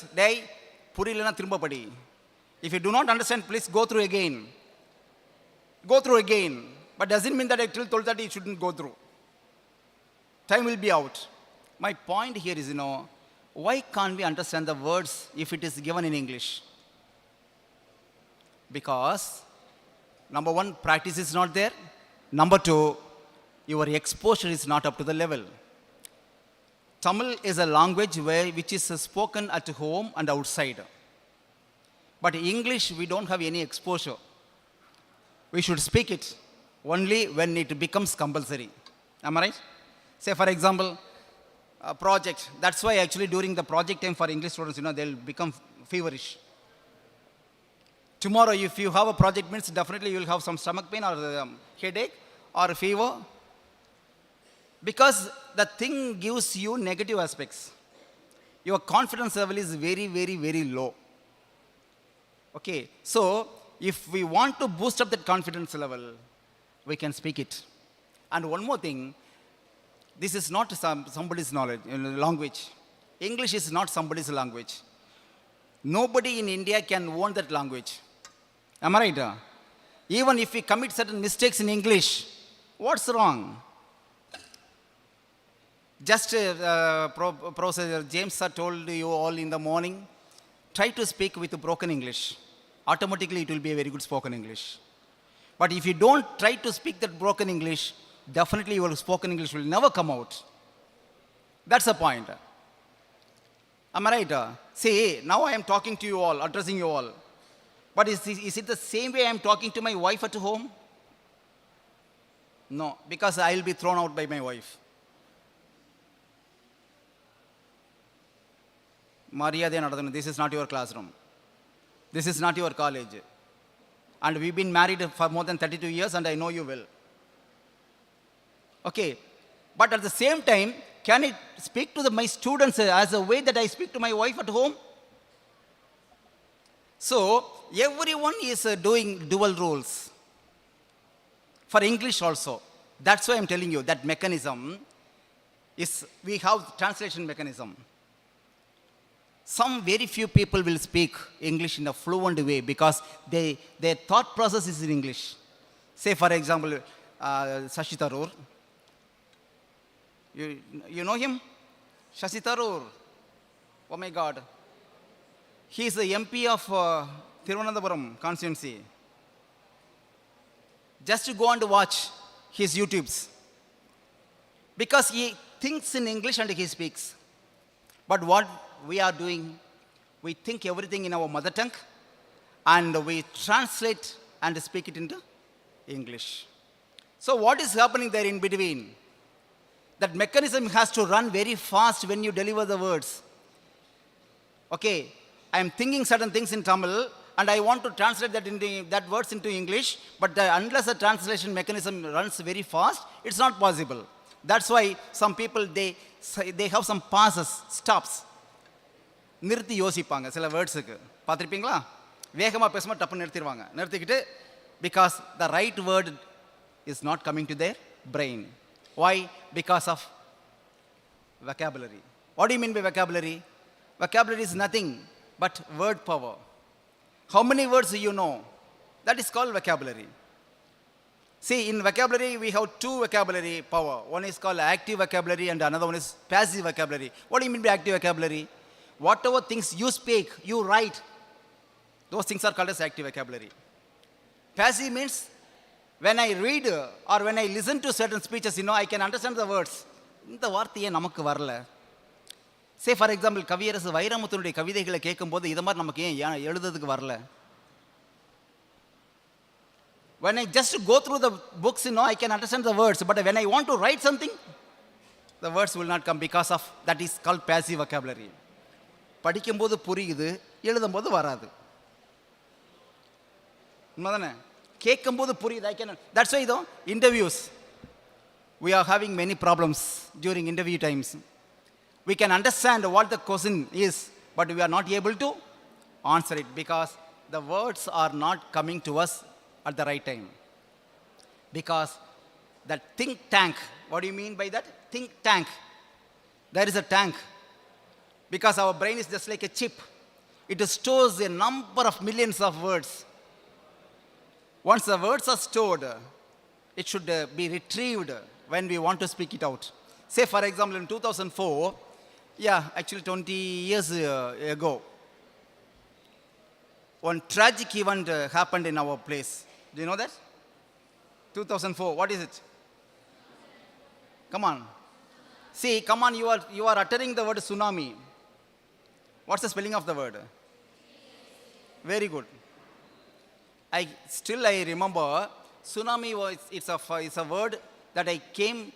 puriyalana thirumba padi. If you do not understand, please go through again. Go through again. But doesn't mean that I told that you shouldn't go through. Time will be out. My point here is, why can't we understand the words if it is given in English? Because, number 1, practice is not there. Number 2, your exposure is not up to the level. Tamil is a language which is spoken at home and outside. But English, we don't have any exposure. We should speak it only when it becomes compulsory. Am I right? Say, for example, a project. That's why actually during the project time for English students, they'll become feverish. Tomorrow, if you have a project, means definitely you will have some stomach pain or headache or fever. Because the thing gives you negative aspects. Your confidence level is very, very, very low. Okay, so if we want to boost up that confidence level, we can speak it. And one more thing, this is not somebody's language. English is not somebody's language. Nobody in India can own that language. Am I right? Even if we commit certain mistakes in English, what's wrong? Just Professor James sir told you all in the morning, try to speak with broken English. Automatically it will be a very good spoken English. But if you don't try to speak that broken English, definitely your spoken English will never come out. That's the point. Am I right? See, now I am talking to you all, addressing you all. But is it the same way I am talking to my wife at home? No, because I will be thrown out by my wife. Maria, this is not your classroom. This is not your college. And we've been married for more than 32 years and I know you well. Okay. But at the same time, can I speak to my students as a way that I speak to my wife at home? So, everyone is doing dual roles. For English also. That's why I'm telling you that mechanism is, we have translation mechanism. Some very few people will speak English in a fluent way because their thought process is in English. Say, for example, Shashi Tharoor. You know him? Shashi Tharoor. Oh my God. He is the MP of Thiruvananthapuram constituency. Just to go and watch his YouTubes. Because he thinks in English and he speaks. But what we are doing, we think everything in our mother tongue and we translate and speak it into English. So what is happening there in between? That mechanism has to run very fast when you deliver the words. Okay, I am thinking certain things in Tamil and I want to translate that words into English, but unless the translation mechanism runs very fast, it's not possible. That's why some people, they have some pauses, stops. நிறுத்தி யோசிப்பாங்க சில வேர்ட்ஸுக்கு பார்த்துருப்பீங்களா? வேகமாக பேசும்போது டப்புன்னு நிறுத்திடுவாங்க. நிறுத்திக்கிட்டு because the right word is not coming to their brain. Why? Because of vocabulary. What do you mean by vocabulary? Vocabulary is nothing but word power. How many words do you know? That is called vocabulary. See, in vocabulary, we have two vocabulary power. One is called active vocabulary and another one is passive vocabulary. What do you mean by active vocabulary? Whatever things you speak, you write, those things are called as active vocabulary. Passive means when I read or when I listen to certain speeches, I can understand the words. இந்த வார்த்தையே நமக்கு வரல. Say for example, கவியரசு வைரமுத்துனுடைய கவிதைகளை கேட்கும்போது இதை மாதிரி நமக்கு ஏன் எழுதுறதுக்கு வரல? When I just go through the books, I can understand the words. But when I want to write something, the words will not come because of that is called passive vocabulary. படிக்கும்போது புரியுது, எழுதும்போது வராது. உண்மைதானே? கேட்கும்போது புரியுது. That's why though, interviews, we are having many problems during interview times. We can understand what the question is, but we are not able to answer it because the words are not coming to us at the right time. Because that think tank, what do you mean by that? Think tank. There is a tank. Because our brain is just like a chip. It stores a number of millions of words. Once the words are stored, it should be retrieved when we want to speak it out. Say for example in 2004, actually 20 years ago, one tragic event happened in our place. Do you know that? 2004, what is it? Come on. See, come on, you are uttering the word tsunami. What's the spelling of the word? Very good. I remember tsunami it's a word that I came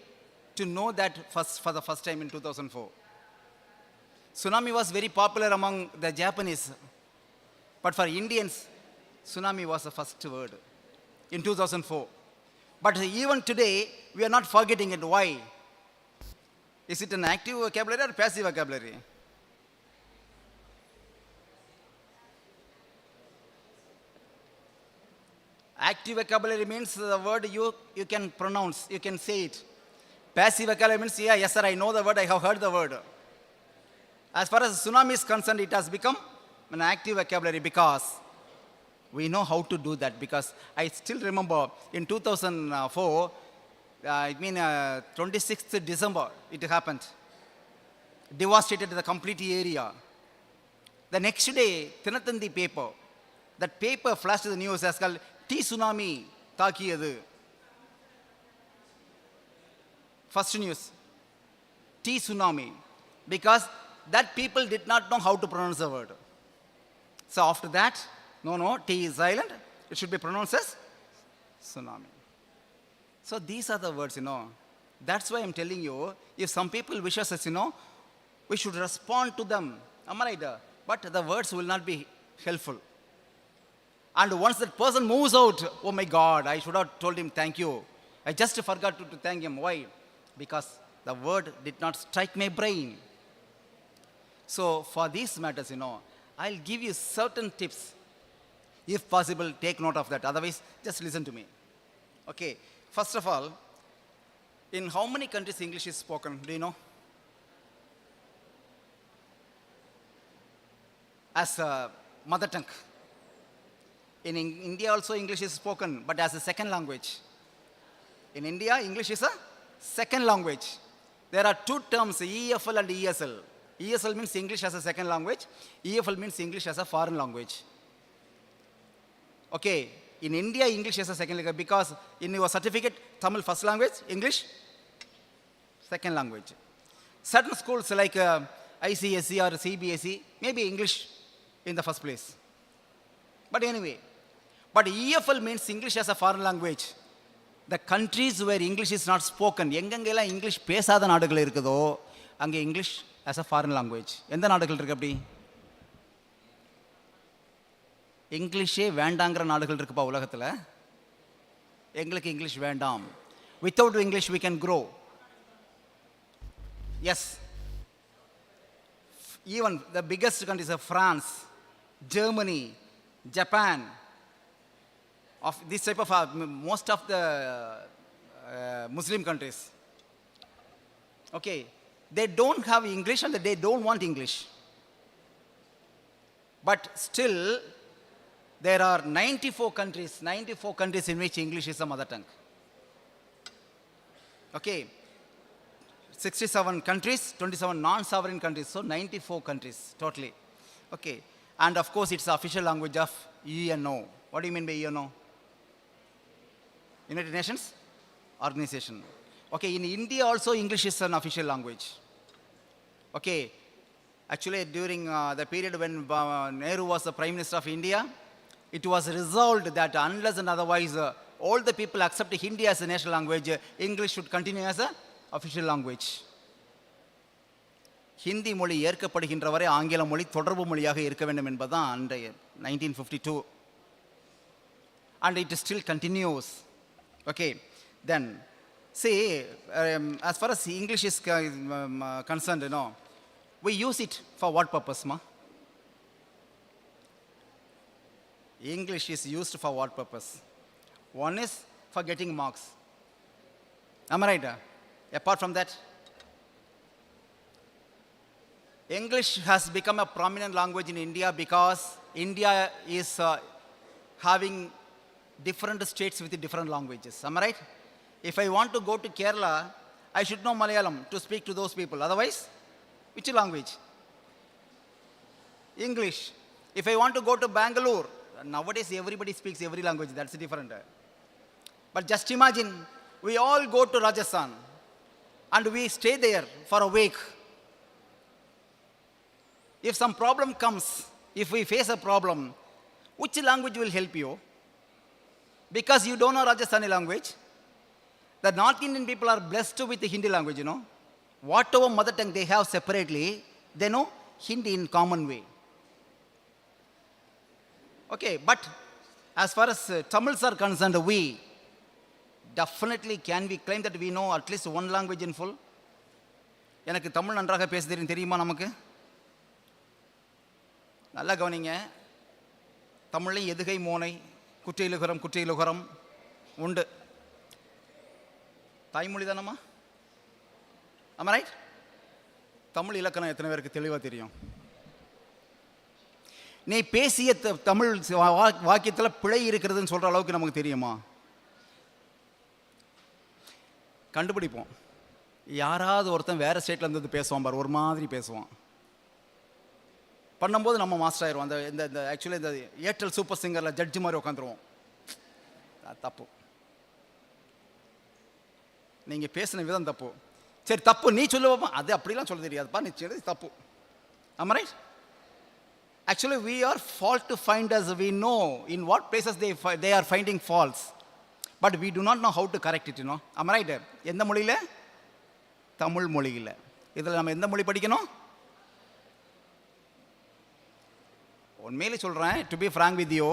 to know that for the first time in 2004. Tsunami was very popular among the Japanese, but for Indians, tsunami was the first word in 2004. But even today, we are not forgetting it. Why? Is it an active vocabulary or passive vocabulary? Active vocabulary means the word you can pronounce, you can say it. Passive vocabulary means, yes sir, I know the word, I have heard the word. As far as tsunami is concerned, it has become an active vocabulary because we know how to do that. Because I still remember in 2004, 26th December, it happened. Devastated the complete area. The next day, Tinatandi paper, that paper flashed the news as called tsunami தாக்கியது. First news, tsunami, because that people did not know how to pronounce the word. So after that, no, T is silent, it should be pronounced as tsunami. So these are the words, That's why I'm telling you, if some people wish us, we should respond to them. Am I right? But the words will not be helpful. And once that person moves out, oh my God, I should have told him thank you. I just forgot to thank him. Why? Because the word did not strike my brain. So for these matters, I'll give you certain tips. If possible, take note of that. Otherwise, just listen to me. Okay. First of all, in how many countries English is spoken? Do you know? As a mother tongue. In India also English is spoken, but as a second language. In India, English is a second language. There are two terms, EFL and ESL. ESL means English as a second language. EFL means English as a foreign language. Okay, in India, English is a second language because in your certificate, Tamil first language, English second language. Certain schools like ICSE or CBSE, maybe English in the first place. But anyway, but EFL means English as a foreign language. The countries where English is not spoken, எங்கெங்கெல்லாம் English பேசாத நாடுகள் இருக்குதோ அங்கே English as a foreign language. எந்த நாடுகள் இருக்கு அப்படி? இங்கிலீஷே வேண்டாங்கிற நாடுகள் இருக்குப்பா உலகத்தில். எங்களுக்கு இங்கிலீஷ் வேண்டாம். Without English we can grow. Yes. Even the biggest countries of France, Germany, Japan, of this type of most of the Muslim countries. Okay, they don't have English and they don't want English. But still, there are 94 countries in which English is a mother tongue. Okay, 67 countries, 27 non-sovereign countries, so 94 countries totally. Okay, and of course it's the official language of UNO. What do you mean by UNO? United Nations Organization. Okay, in India also English is an official language. Okay, actually during the period when Nehru was the Prime Minister of India, it was resolved that unless and otherwise all the people accept Hindi as a national language, English should continue as a official language. Hindi மொழி ஏற்கப்படுகின்ற வரை ஆங்கில மொழி தொடர்பு மொழியாக இருக்க வேண்டும் என்பதுதான் 1952. And it still continues. Okay, then see, as far as English is concerned, we use it for what purpose, ma? English is used for what purpose? One is for getting marks. Am I right? Apart from that, English has become a prominent language in India because India is having different states with different languages. Am I right? If I want to go to Kerala, I should know Malayalam to speak to those people. Otherwise, which language? English. If I want to go to Bangalore, nowadays everybody speaks every language. That's different. But just imagine, we all go to Rajasthan and we stay there for a week. If some problem comes, if we face a problem, which language will help you? Because you don't know Rajasthani language. The North Indian people are blessed with the Hindi language, Whatever mother tongue they have separately, they know Hindi in common way. Okay, but as far as Tamils are concerned, we definitely can we claim that we know at least one language in full? எனக்கு தமிழ் நன்றாக பேச தெரியுமா நமக்கு? நல்லா கவனிங்க. தமிழில் எதுகை மோனை குற்றியலுகரம் உண்டு. தாய்மொழி தானம்மா? Am I right? தமிழ் இலக்கணம் எத்தனை பேருக்கு தெளிவாக தெரியும்? நீ பேசிய தமிழ் வாக்கியத்தில் பிழை இருக்கிறதுன்னு சொல்கிற அளவுக்கு நமக்கு தெரியுமா? கண்டுபிடிப்போம். யாராவது ஒருத்தன் வேறு ஸ்டேட்டில் இருந்து பேசுவான் பார், ஒரு மாதிரி பேசுவான். பண்ணும்போது நம்ம மாஸ்டர் ஆயிடுவோம். அந்த இந்த ஆக்சுவலி இந்த ஏர்டெல் சூப்பர் சிங்கரில் ஜட்ஜு மாதிரி உட்காந்துருவோம். தப்பு. நீங்கள் பேசின விதம் தப்பு. சரி தப்பு நீ சொல்லுவோமா? அது அப்படிலாம் சொல்ல தெரியாதுப்பா, நீ சொல்லுது தப்பு. Am I right? Actually, we are fault to find as we know in what places they are finding faults. But we do not know how to correct it, Am I right? எந்த மொழியில்? தமிழ் மொழியில். இதில் நம்ம எந்த மொழி படிக்கணும்? உண்மையிலே சொல்கிறேன், to be frank with you,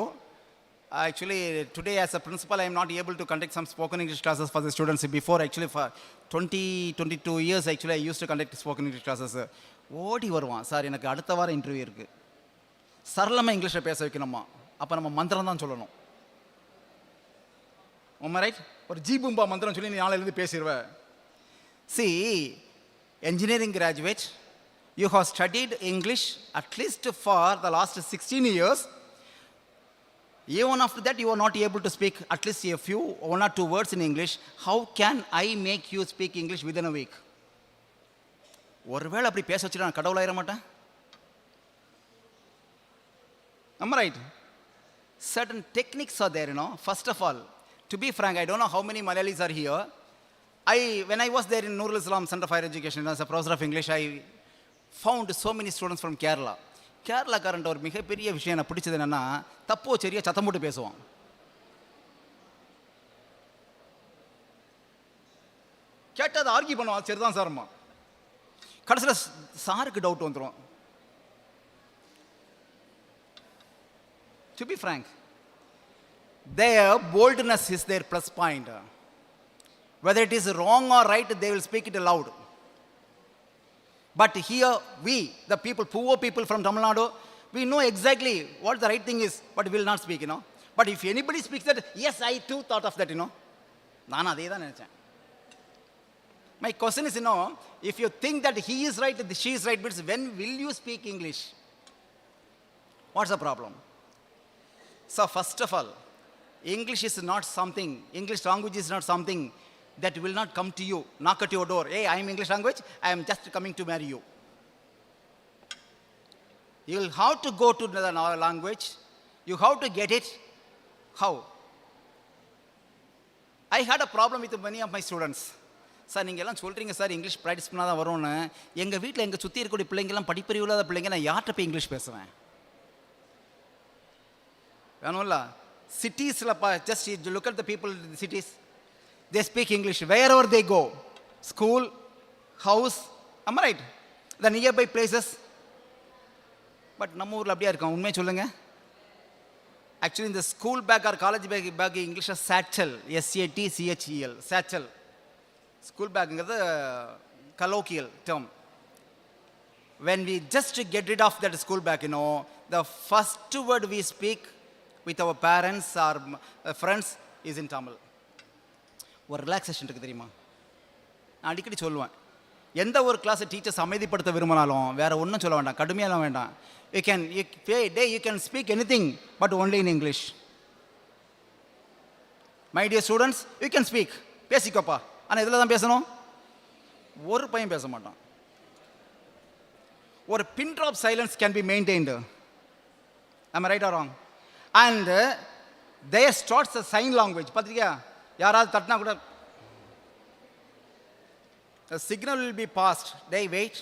actually today as a principal I am not able to conduct some spoken English classes for the students. Before actually for 22 years actually I used to conduct spoken English classes. ஓடி வருவான், sir எனக்கு அடுத்த வாரம் interview இருக்குது, சரளமாக இங்கிலீஷில் பேச வைக்கணுமா? அப்போ நம்ம மந்திரம் தான் சொல்லணும். Am I right? ஒரு ஜீபும்பா மந்திரம் சொல்லி நீ நாளையிலேருந்து பேசிடுவ. See, engineering graduate, you have studied English at least for the last 16 years. Even after that, you are not able to speak at least a few, one or two words in English. How can I make you speak English within a week? ஒருவேளை அப்படி பேச வச்சுட்டு நான் கடவுளாயிர மாட்டேன். Am I right? Certain techniques are there, First of all, to be frank, I don't know how many Malayalis are here. When I was there in Nurul Islam Center for Higher Education as a professor of English, I found so many students from Kerala. கேரளாக்காரன்ட்ட ஒரு மிகப்பெரிய விஷயம் எனக்கு பிடிச்சது என்னன்னா, தப்போ சரியா சத்தம் போட்டு பேசுவான். கேட்டதை ஆர்கியூ பண்ணுவான், சரிதான் சார்மா. கடைசியில் சாருக்கு டவுட் வந்துடும். To be frank, their boldness is their plus point. Whether it is wrong or right, they will speak it loud. But here we, the people, poor people from Tamil Nadu, we know exactly what the right thing is, but we will not speak, But if anybody speaks that, yes, I too thought of that, நான் அதே தான் நினைச்சேன். My question is, if you think that he is right, she is right, but when will you speak English? What's the problem? So first of all, English is not something, English language is not something that will not come to you, knock at your door. Hey, I am English language, I am just coming to marry you. You will have to go to the language, you have to get it. How? I had a problem with many of my students. Sir நீங்கள் எல்லாம் சொல்கிறீங்க sir English practice பண்ணால் தான் வரும்னு. எங்கள் வீட்டில் எங்கள் சுற்றி இருக்கக்கூடிய பிள்ளைங்கெல்லாம் படிப்பறிவு இல்லாத பிள்ளைங்க, நான் யார்கிட்ட போய் இங்கிலீஷ் பேசுவேன்? வேணும்ல. சிட்டிஸில் just look at the people in the cities. They speak English wherever they go. School, house, am I right? The nearby places. But நம்ம ஊரில் அப்படியே இருக்கோம், உண்மையை சொல்லுங்க. Actually, in the school bag or college bag English is satchel, SATCHEL, satchel. School bag is the colloquial term. When we just get rid of that school bag, the first word we speak with our parents or friends is in Tamil. ஒரு relaxation இருக்குது தெரியுமா? நான் அடிக்கடி சொல்லுவேன், எந்த ஒரு கிளாஸை teachers அமைதிப்படுத்த விரும்பினாலும் வேறு ஒன்றும் சொல்ல வேண்டாம், கடுமையெல்லாம் வேண்டாம். You can speak anything but only in English. My dear students, you can speak, பேசிக்கோப்பா. ஆனால் இதில் தான் பேசணும். ஒரு பையன் பேச மாட்டான். ஒரு pin drop silence can be maintained. Am I right or wrong? And there starts a sign language. பார்த்திருக்கியா? யாராவது தட்டினா கூட a signal will be passed. They wait,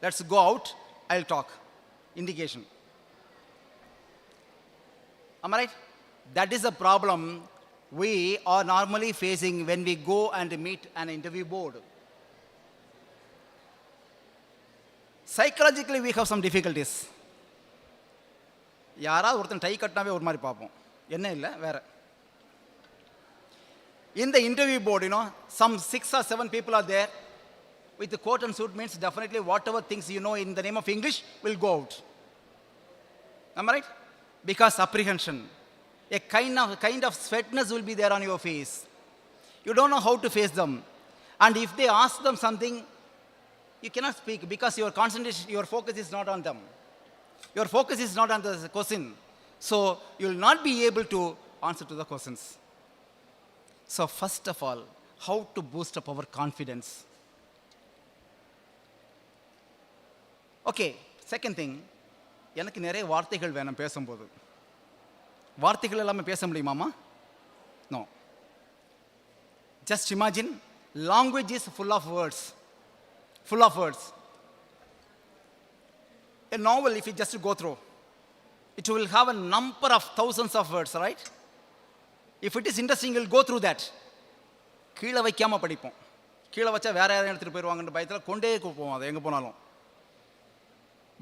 let's go out, I'll talk. Indication. Am I right? That is a problem we are normally facing when we go and meet an interview board. Psychologically we have some difficulties. யாராவது ஒருத்தன் tie கட்டினாவே ஒரு மாதிரி பார்ப்போம், என்ன இல்லை வேற. In the interview board, some 6 or 7 people are there with the coat and suit, means definitely whatever things in the name of English will go out. Am I right? Because apprehension, a kind of sweatness will be there on your face. You don't know how to face them. And if they ask them something, you cannot speak because your concentration, your focus is not on them. Your focus is not on the question. So you will not be able to answer to the questions. So first of all, how to boost up our confidence? Okay, second thing, எனக்கு நிறைய வார்த்தைகள் வேணும் பேசும்போது. வார்த்தைகள் எல்லாமே பேச முடியுமாமா? No. Just imagine, language is full of words. Full of words. A novel, if you just go through, it will have a number of thousands of words, right? If it is interesting, you'll go through that. கீழே வைக்காமல் படிப்போம். கீழே வச்சா வேற யாரும் எடுத்துகிட்டு போயிடுவாங்கன்ற பயத்தில் கொண்டே போவோம் அதை எங்கே போனாலும்.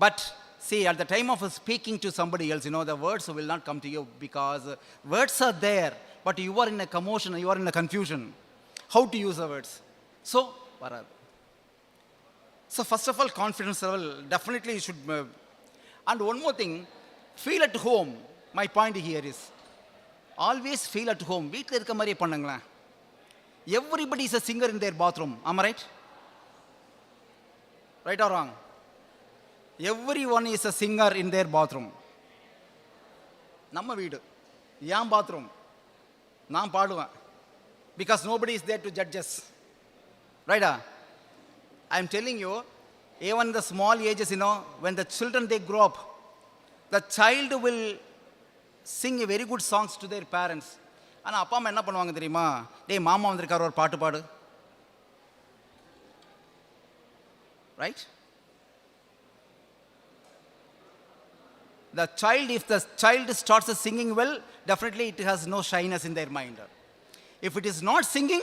But see, at the time of speaking to somebody else, the words will not come to you because words are there, but you are in a commotion, you are in a confusion. How to use the words? So, varad. So first of all, confidence level definitely you should. And one more thing, feel at home. My point here is, always feel at home. வீட்டில் இருக்க மாதிரியே பண்ணுங்களேன். Everybody is a singer in their bathroom. Am I right? Right or wrong? Everyone is a singer in their bathroom. நம்ம வீடு ஏன் bathroom நான் பாடுவேன் because nobody is there to judge us. Right? I am telling you, even in the small ages, when the children they grow up, the child will sing a very good songs to their parents. ஆனால் அப்பா அம்மா என்ன பண்ணுவாங்க தெரியுமா? டேய் மாமா வந்திருக்காரு ஒரு பாட்டு பாடு. Right? The child, if the child starts singing well, definitely it has no shyness in their mind. If it is not singing,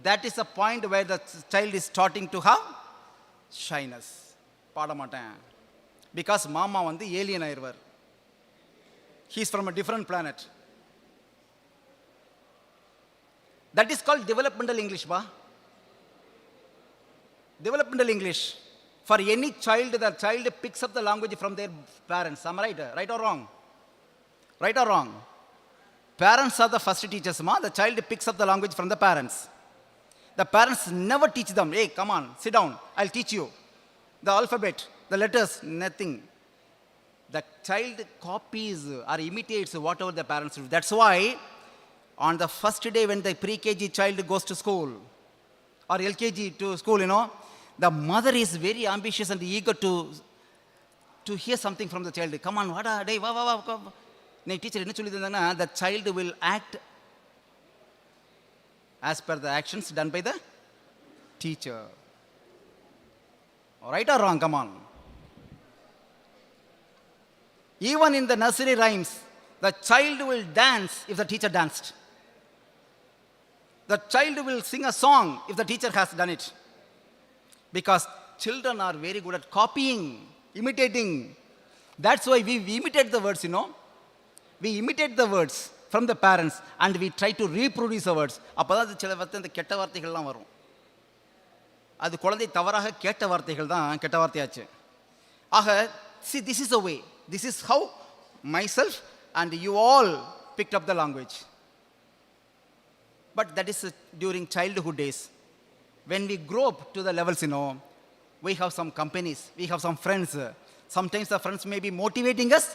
that is a point where the child is starting to have shyness. பாட மாட்டேன் because மாமா வந்து alien ஆயிருவார். He is from a different planet. That is called developmental English, ba. Developmental English. For any child, the child picks up the language from their parents. Am I right? Right or wrong? Right or wrong? Parents are the first teachers, ma. The child picks up the language from the parents. The parents never teach them, hey, come on, sit down, I'll teach you. The alphabet, the letters, nothing. The child copies or imitates whatever the parents do. That's why on the first day when the pre-KG child goes to school or LKG to school, the mother is very ambitious and eager to hear something from the child. Come on, what are they? Teacher, the child will act as per the actions done by the teacher. Right or wrong? Come on. Even in the nursery rhymes, the child will dance if the teacher danced. The child will sing a song if the teacher has done it. Because children are very good at copying, imitating. That's why we imitate the words, We imitate the words from the parents and we try to reproduce the words. அப்பதான் சில வார்த்தை இந்த கெட்ட வார்த்தைகள்லாம் வரும். அது குழந்தை தவறாக கேட்ட வார்த்தைகள் தான் கெட்ட வார்த்தையாச்சு. ஆக, see, this is the way. This is how myself and you all picked up the language. But that is during childhood days. When we grow up to the levels, we have some companies, we have some friends. Sometimes the friends may be motivating us,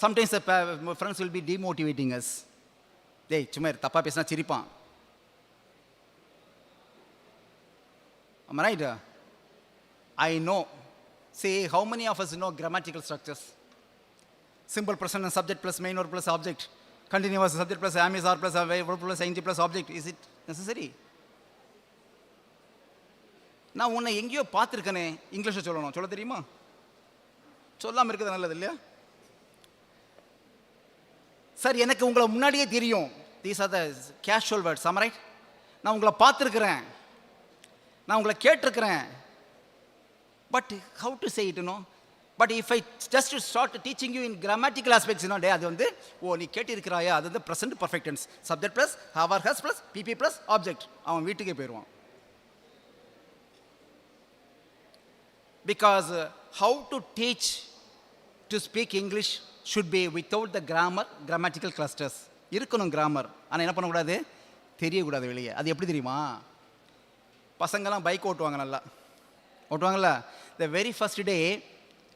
sometimes the friends will be demotivating us. Hey, சும்மா தப்பா பேசினா சிரிப்பான். Am I right? I know. See, how many of us know grammatical structures? Simple present and subject plus main verb plus object. Continuous subject plus am is or plus verb plus ing plus object. Is it necessary? நான் உன்னை எங்கேயோ பார்த்துருக்கனே இங்கிலீஷில் சொல்லணும், சொல்ல தெரியுமா? சொல்லாமல் இருக்கிறது நல்லது இல்லையா? சார் எனக்கு உங்களை முன்னாடியே தெரியும். These are the casual words. Am right? நான் உங்களை பார்த்துருக்குறேன், நான் உங்களை கேட்டிருக்கிறேன். But how to say it? But if I just start teaching you in grammatical aspects, டே அது வந்து நீ கேட்டிருக்கிறாயா, அது வந்து present perfect tense, subject plus have or has plus PP plus object. அவன் வீட்டுக்கே போயிடுவான். Because how to teach to speak English should be without the grammar, grammatical clusters. இருக்கணும் கிராமர், ஆனால் என்ன பண்ணக்கூடாது, தெரியக்கூடாது வெளியே. அது எப்படி தெரியுமா? பசங்கள்லாம் பைக் ஓட்டுவாங்க, நல்லா ஓட்டுவாங்கல்ல. The very first day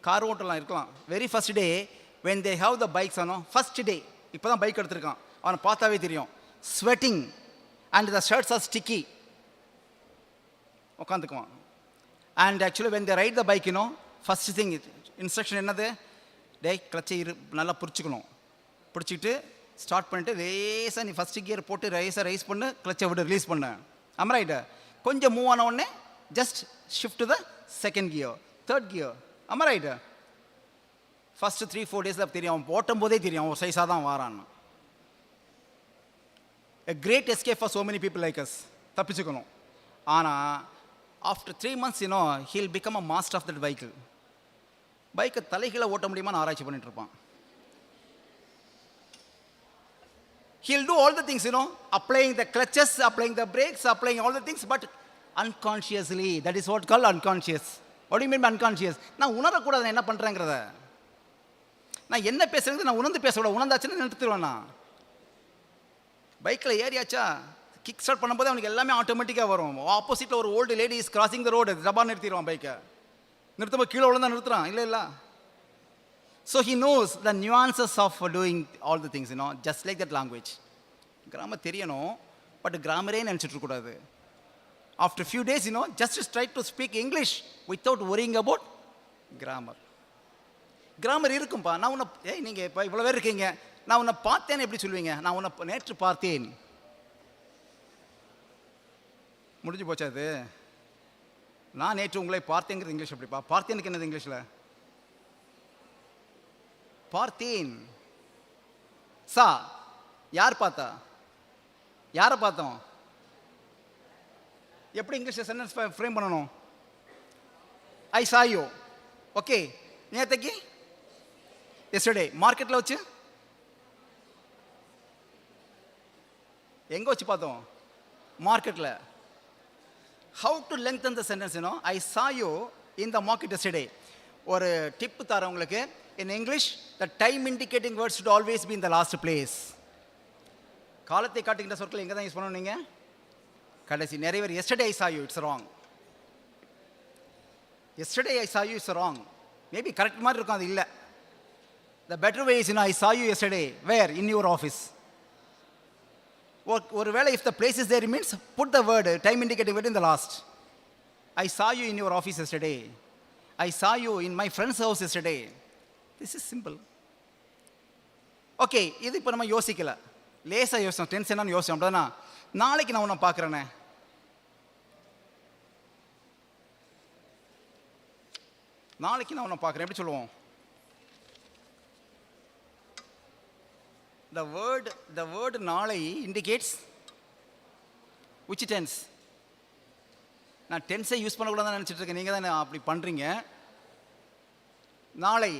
car ஓட்டலாம் இருக்கலாம். Very first day when they have the bikes first day இப்போ தான் பைக் எடுத்திருக்கான், அவனை பார்த்தாவே தெரியும். Sweating and the shirts are sticky. உட்காந்துக்குவான். And actually when they ride the bike, first thing instruction என்னது, டே கிளச்சை நல்லா பிடிச்சிக்கணும், பிடிச்சிக்கிட்டு ஸ்டார்ட் பண்ணிட்டு ரேஸாக நீ ஃபஸ்ட்டு கியர் போட்டு ரேஸாக ரைஸ் பண்ணு, கிளச்சை விட்டு ரிலீஸ் பண்ணு. ஆமாம் ரைட்டு. கொஞ்சம் மூவ் ஆன உடனே just shift to the second gear, third gear. ஆமாம் ரைட்டு. ஃபஸ்ட்டு 3-4 டேஸில் தெரியும், அவன் ஓட்டும் போதே தெரியும் அவன் சைஸாக தான் வாரான்னு. A great escape for so many people like us. தப்பிச்சுக்கணும். ஆனால் after 3 months, he'll become a master of that vehicle. பைக்கை தலைகீழ ஓட்ட முடியுமா ஆராய்ச்சி பண்ணிட்டு இருப்பான். He'll do all the things, applying the clutches, applying the brakes, applying all the things, but unconsciously. That is what called unconscious. What do you mean by unconscious? நான் உணரக்கூடாது நான் என்ன பண்ணுறேங்கிறத. நான் என்ன பேசுறது நான் உணர்ந்து பேசக்கூடாது. உணர்ந்தாச்சுன்னா நிறுத்திடுவேன். நான் பைக்கில் ஏறியாச்சா கிக் ஸ்டார்ட் பண்ணும்போது அவனுக்கு எல்லாமே ஆட்டோமேட்டிக்காக வரும். ஆப்போசிட்டில் ஒரு old lady is crossing the road, டபா நிறுத்திடுவான் பைக்கை. நிறுத்தும்போது கீழே விழுந்தா நிறுத்துறான், இல்லை இல்லை. So he knows the nuances of doing all the things, just like that language. Grammar தெரியணும், பட் கிராமரே நினச்சிட்டு இருக்கக்கூடாது. After few days just try to speak English without worrying about grammar. Grammar இருக்கும்பா. நான் உன்னை நீங்கள் இப்போ இவ்வளோ பேர் இருக்கீங்க, நான் உன்னை பார்த்தேன்னு எப்படி சொல்லுவீங்க? நான் உன்னை நேற்று பார்த்தேன். முடிஞ்சு போச்சா அது? நான் நேற்று உங்களை பார்த்தேங்கிறது இங்கிலீஷ் எப்படிப்பா? பார்த்தேனுக்கு என்னது இங்கிலீஷில்? பார்த்தேன். சா யார் பார்த்தா? யாரை பார்த்தோம்? எப்படி இங்கிலீஷில் சென்டென்ஸ் ஃப்ரேம் பண்ணணும்? ஐ சா யூ. ஓகே, நேற்றுக்கு எஸ்டர்டே மார்க்கெட்டில் வச்சு எங்கே வச்சு பார்த்தோம்? மார்க்கெட்டில். How to lengthen the sentence? I saw you in the market yesterday. ஒரு டிப்பு தரேன் உங்களுக்கு. In English the time indicating words should always be in the last place. காலத்தை காட்டுகின்ற சொற்கள் எங்கே தான் யூஸ் பண்ணணும் நீங்கள்? கடைசி. நிறைய பேர் yesterday I saw you, it's wrong. Yesterday I saw you it's wrong. Maybe correct மாதிரி இருக்கும், அது இல்லை. The better way is I saw you yesterday where in your office. ஒருவேளை if the place is there means put the word time indicating word in the last. I saw you in your office yesterday. I saw you in my friend's house yesterday. This is simple. Okay, இது இப்போ நம்ம யோசிக்கல, லேசாக யோசிச்சோம், டென்ஷனாக யோசிச்சோம். அப்படின்னா நாளைக்கு நான் உன்னை பார்க்குறேனே, நாளைக்கு நான் உன்னை பார்க்குறேன் எப்படி சொல்லுவோம்? The word நாளை indicates which tense? நான் டென்ஸை யூஸ் பண்ணக்கூடாதுன்னு நினச்சிட்டு இருக்கேன், நீங்கள் தான் அப்படி பண்ணுறீங்க. நாளை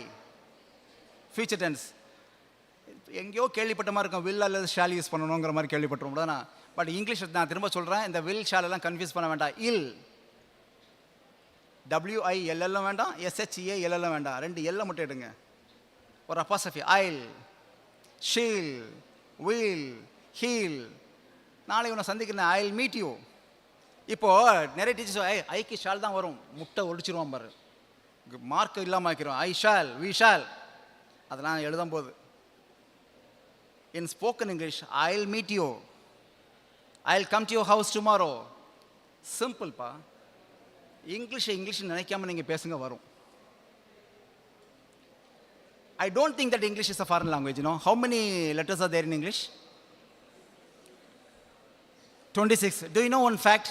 ஃபியூச்சர் டென்ஸ். எங்கேயோ கேள்விப்பட்ட மாதிரி இருக்கும், வில் அல்லது ஷால் யூஸ் பண்ணணுங்கிற மாதிரி கேள்விப்பட்டிருக்கோம் தானே. பட் இங்கிலீஷ் நான் திரும்ப சொல்கிறேன், இந்த வில் ஷால் எல்லாம் கன்ஃபியூஸ் பண்ண வேண்டாம். இல் WILL வேண்டாம், SHEAL வேண்டாம், 2 L மட்டும் எடுங்க. ஒரு அப்பாசஃபி. ஐல், ஷீல், வீல், ஹீல். நாளை உன்னை சந்திக்கிறேன், ஐ வில் மீட் யூ. இப்போது நிறைய டீச்சர்ஸ் ஐக்கு ஷால் தான் வரும், முட்டை ஒழிச்சிருவான் பாரு, மார்க் இல்லாமல் ஆக்கிறோம். ஐ ஷால், வி ஷால், அதெல்லாம் எழுதும் போது. In spoken English I will meet you, I will come to your house tomorrow. சிம்பிள்ப்பா. இங்கிலீஷ் நினைக்காம நீங்கள் பேசுங்க, வரும். I don't think that English is a foreign language. How many letters are there in English? 26. Do you know one fact?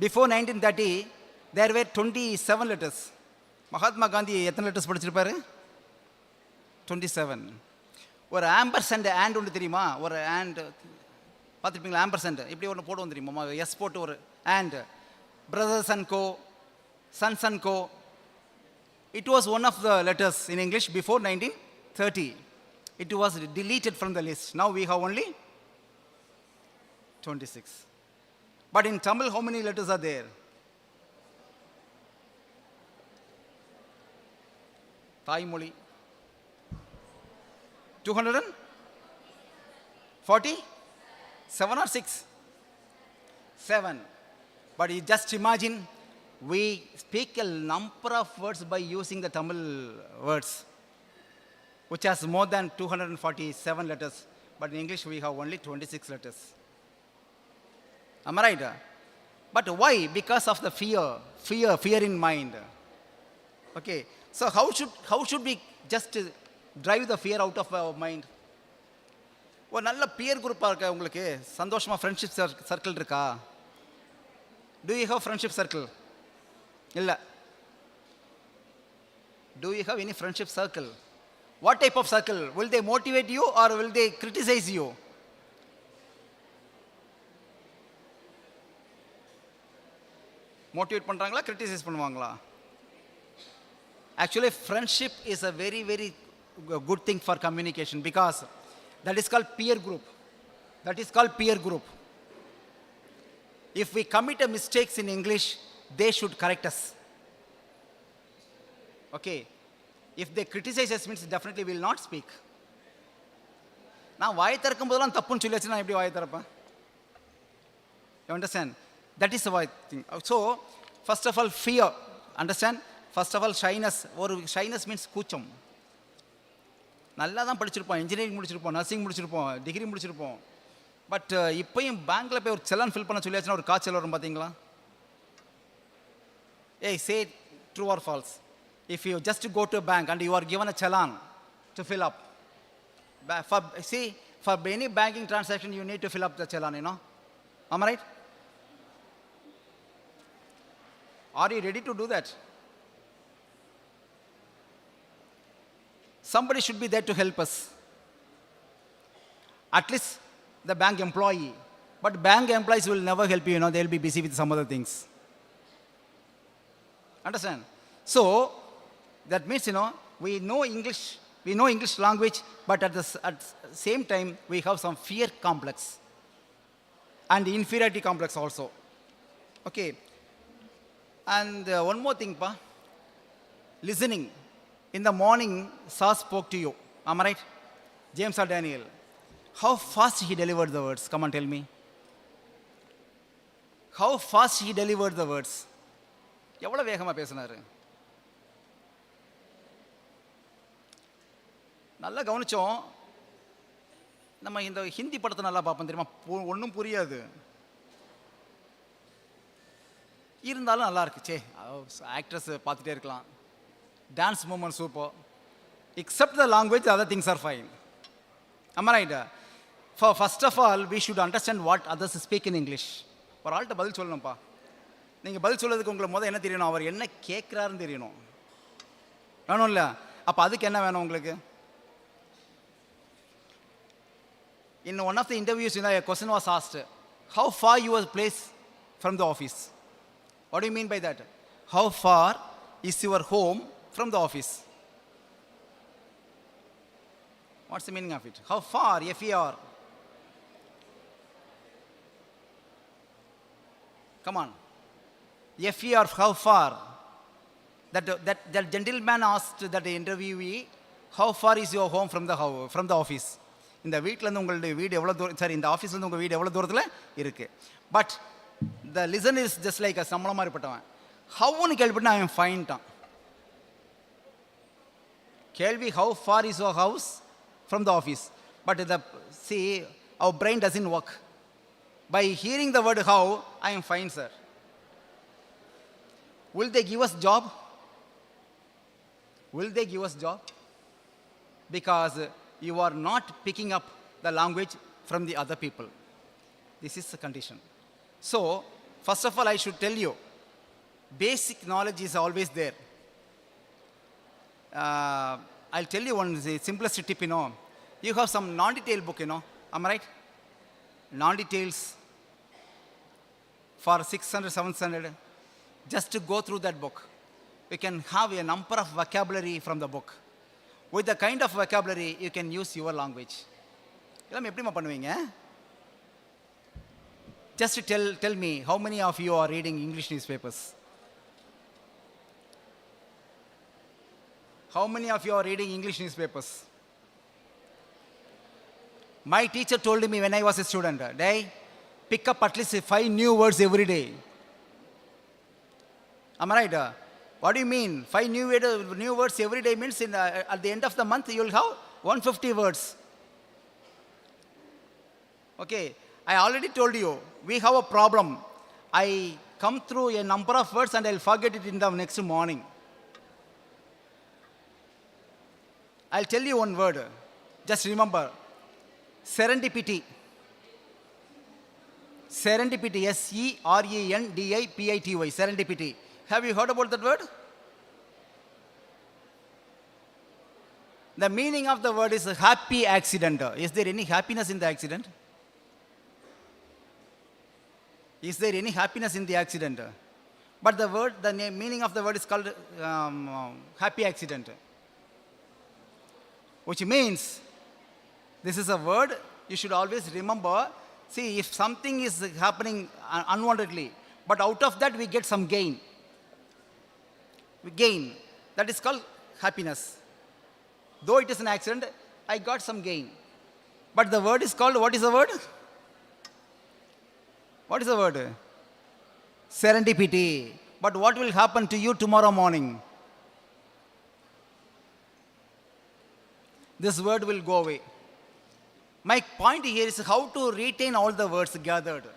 Before 1930, there were 27 letters. Mahatma Gandhi எத்தனை letters படிச்சிருப்பாரு? 27. ஒரு ampersand and ஒன்று தெரியுமா? ஒரு and பார்த்துருப்பீங்களா? Ampersand இப்படி ஒன்று போடுவோம் தெரியுமா? S போட்டு ஒரு and. Brothers and co, sons and co. It was one of the letters in English before 1930. It was deleted from the list. Now we have only 26. But in Tamil, how many letters are there? Thaimoli. 247 or 6? 7. But you just imagine, we speak a number of words by using the Tamil words, which has more than 247 letters. But in English, we have only 26 letters. Am I right? But why? Because of the fear in mind. Okay. So how should we just drive the fear out of our mind? ஒரு நல்ல pier குரூப்பாக இருக்கா உங்களுக்கு? சந்தோஷமாக friendship circle இருக்கா? Do you have friendship circle? Illa. Do you have any friendship circle? What type of circle? Will they motivate you or will they criticize you? Motivate பண்றாங்களா, criticize பண்ணுவாங்களா? Actually, friendship is a very, very good thing for communication, because that is called peer group. That is called peer group. If we commit a mistakes in English, they should correct us. Okay. If they criticize us, means definitely we will not speak. நான் வாய் திறக்கும் போதெல்லாம் தப்புன்னு சொல்லியாச்சு, நான் எப்படி வாய் திறப்பேன்? You understand? That is why thing. So, first of all, fear. Understand? First of all, shyness. Or shyness means கூச்சம். நல்லா தான் படிச்சிருப்போம், இன்ஜினியரிங் முடிச்சிருப்போம், நர்சிங் முடிச்சிருப்போம், டிகிரி முடிச்சிருப்போம். பட் இப்போயும் பேங்க்கில் போய் ஒரு செலான் ஃபில் பண்ண சொல்லியாச்சுன்னா ஒரு காய்ச்சல் வரும் பார்த்தீங்களா? ஏய், சே true or false. If you just go to a bank and you are given a challan to fill up, for any banking transaction you need to fill up the challan, you know. Am I right? Are you ready to do that? Somebody should be there to help us. At least the bank employee. But bank employees will never help you, you know, they'll be busy with some other things. Understand? So, that means, you know, we know English language, but at the same time, we have some fear complex and inferiority complex also. Okay. And one more thing, pa. Listening. In the morning, Sir spoke to you. Am I right? James or Daniel. How fast he delivered the words? Come on, tell me. How fast he delivered the words? எவ்வளோ வேகமாக பேசினார்? நல்லா கவனிச்சோம். நம்ம இந்த ஹிந்தி படத்தை நல்லா பார்ப்போம் தெரியுமா? ஒன்றும் புரியாது, இருந்தாலும் நல்லா இருக்கு. சே, ஆக்ட்ரஸ் பார்த்துட்டே இருக்கலாம். Dance movement super. Except the language, the other things are fine. Am I right? First of all, we should understand what others speak in English. ஒரு ஆள்கிட்ட பதில் சொல்லணும்ப்பா. நீங்கள் பதில் சொல்கிறதுக்கு உங்களுக்கு முதல் என்ன தெரியணும்? அவர் என்ன கேட்குறாருன்னு தெரியணும். வேணும் இல்லை? அப்போ அதுக்கு என்ன வேணும் உங்களுக்கு? In one of the interviews, you know, a question was asked, how far you were placed from the office? What do you mean by that? How far is your home from the office? What's the meaning of it? How far? F-E-R. Come on. F-E-R, how far? That gentleman asked that interviewee, how far is your home from the office? இந்த வீட்டிலேருந்து உங்களுடைய வீடு எவ்வளோ தூரம், sorry, இந்த ஆஃபீஸ்லேருந்து உங்கள் வீடு எவ்வளோ தூரத்தில் இருக்குது? But the listen is just like நம்மள மாதிரிப்பட்டவன். ஹவுன்னு கேள்விப்பட்டு அவன் ஃபைன்ட்டான். கேள்வி how far is your house from the office? But our brain doesn't work. By hearing the word how, I am fine, sir. Will they give us job? Will they give us job? Because you are not picking up the language from the other people. This is the condition. So, first of all, I should tell you, basic knowledge is always there. I'll tell you one simplest tip, you know. You have some non-detail book, you know. Am I right? Non-details for 600, 700. Just to go through that book, we can have a number of vocabulary from the book. With the kind of vocabulary, you can use your language. எல்லாம் எப்படிமா பண்ணுவீங்க? Just tell me, how many of you are reading English newspapers? How many of you are reading English newspapers? My teacher told me when I was a student, "Day, pick up at least 5 new words every day." Am I right? What do you mean? 5 new words every day means at the end of the month you will have 150 words. Okay, I already told you, we have a problem. I come through a number of words and I'll forget it in the next morning. I'll tell you one word. Just remember, serendipity. Serendipity, S-E-R-E-N-D-I-P-I-T-Y, serendipity. Have you heard about that word? The meaning of the word is a happy accident. Is there any happiness in the accident? Is there any happiness in the accident? But the meaning of the word is called happy accident. Which means, this is a word you should always remember. See, if something is happening unwantedly, but out of that we get some gain. We gain. That is called happiness. Though it is an accident, I got some gain. But the word is called, what is the word? What is the word? Serendipity. But what will happen to you tomorrow morning? This word will go away. My point here is how to retain all the words gathered.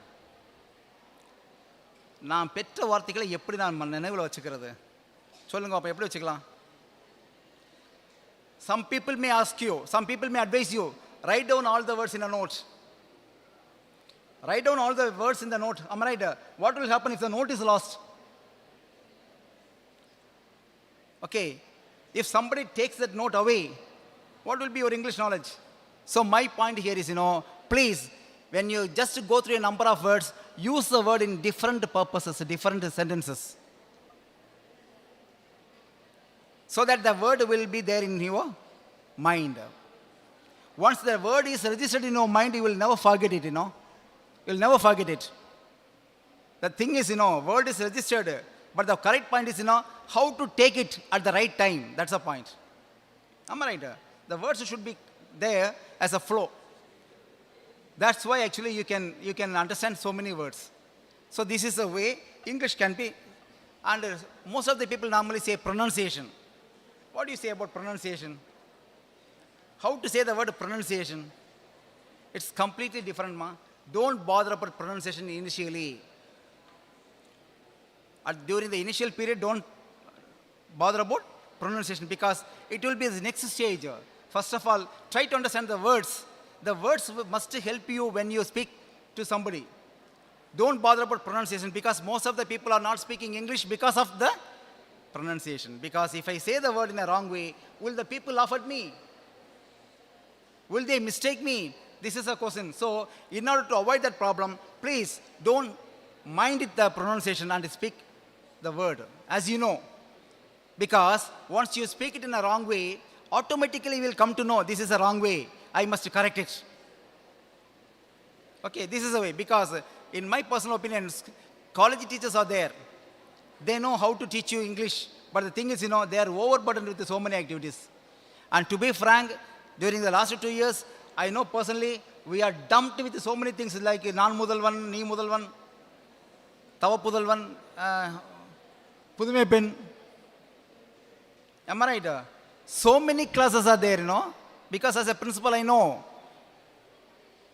நான் பெற்ற வார்த்தைகளை எப்படி நான் நினைவில் வச்சுக்கிறது சொல்லுங்க அப்போ எப்படி வச்சுக்கலாம்? Some people may ask you, some people may advise you, write down all the words in a note. Write down all the words in the note. Am I right? What will happen if the note is lost? Okay, if somebody takes that note away, what will be your English knowledge? So my point here is, please, when you just go through a number of words, use the word in different purposes, different sentences. So that the word will be there in your mind. Once the word is registered in your mind, you will never forget it, You'll never forget it. The thing is, word is registered, but the correct point is, how to take it at the right time. That's the point. Am I right? The words should be there as a flow. That's why actually you can understand so many words. So this is the way English can be. And most of the people normally say pronunciation. What do you say about pronunciation? How to say the word pronunciation? It's completely different, ma. Don't bother about pronunciation initially. During the initial period, don't bother about pronunciation because it will be the next stage. First of all, try to understand the words. The words must help you when you speak to somebody. Don't bother about pronunciation because most of the people are not speaking English because of the pronunciation. Because if I say the word in a wrong way, will the people laugh at me? Will they mistake me? This is a question. So, in order to avoid that problem, please don't mind the pronunciation and speak the word, as you know. Because once you speak it in a wrong way, automatically you will come to know this is a wrong way. I must correct it. Okay, this is the way. Because in my personal opinion, college teachers are there. They know how to teach you English. But the thing is, they are overburdened with so many activities. And to be frank, during the last 2 years, I know personally, we are dumped with so many things like Nan Mudalvan, Ni Mudalvan, Tava Pudalvan, Pudume Pen. Am I right? So many classes are there, because as a principal, I know.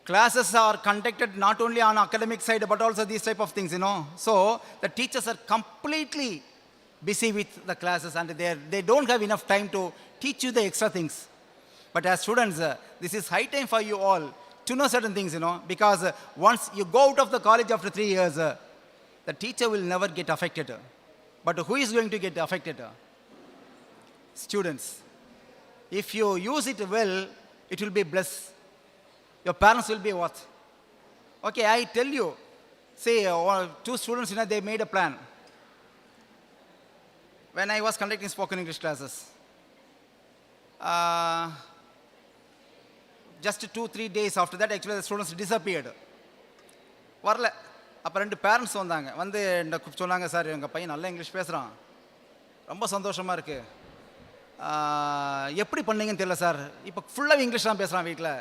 Classes are conducted not only on academic side, but also these type of things, So, the teachers are completely busy with the classes and they don't have enough time to teach you the extra things. But as students, this is high time for you all to know certain things, because once you go out of the college after 3 years, the teacher will never get affected. But who is going to get affected? Students. If you use it well, it will be blessed. Your parents will be what? Okay, I tell you, say 2 students, they made a plan. When I was conducting spoken English classes, just 2-3 days after that, actually the students disappeared. வரல அப்போ 2 parents வந்தாங்க வந்து சொன்னாங்க sir எங்கள் பையன் நல்லா English பேசுகிறான் ரொம்ப சந்தோஷமாக இருக்குது எப்படி பண்ணீங்கன்னு தெரியல சார் இப்போ ஃபுல்லாக இங்கிலீஷ் தான் பேசுகிறான் வீட்டில்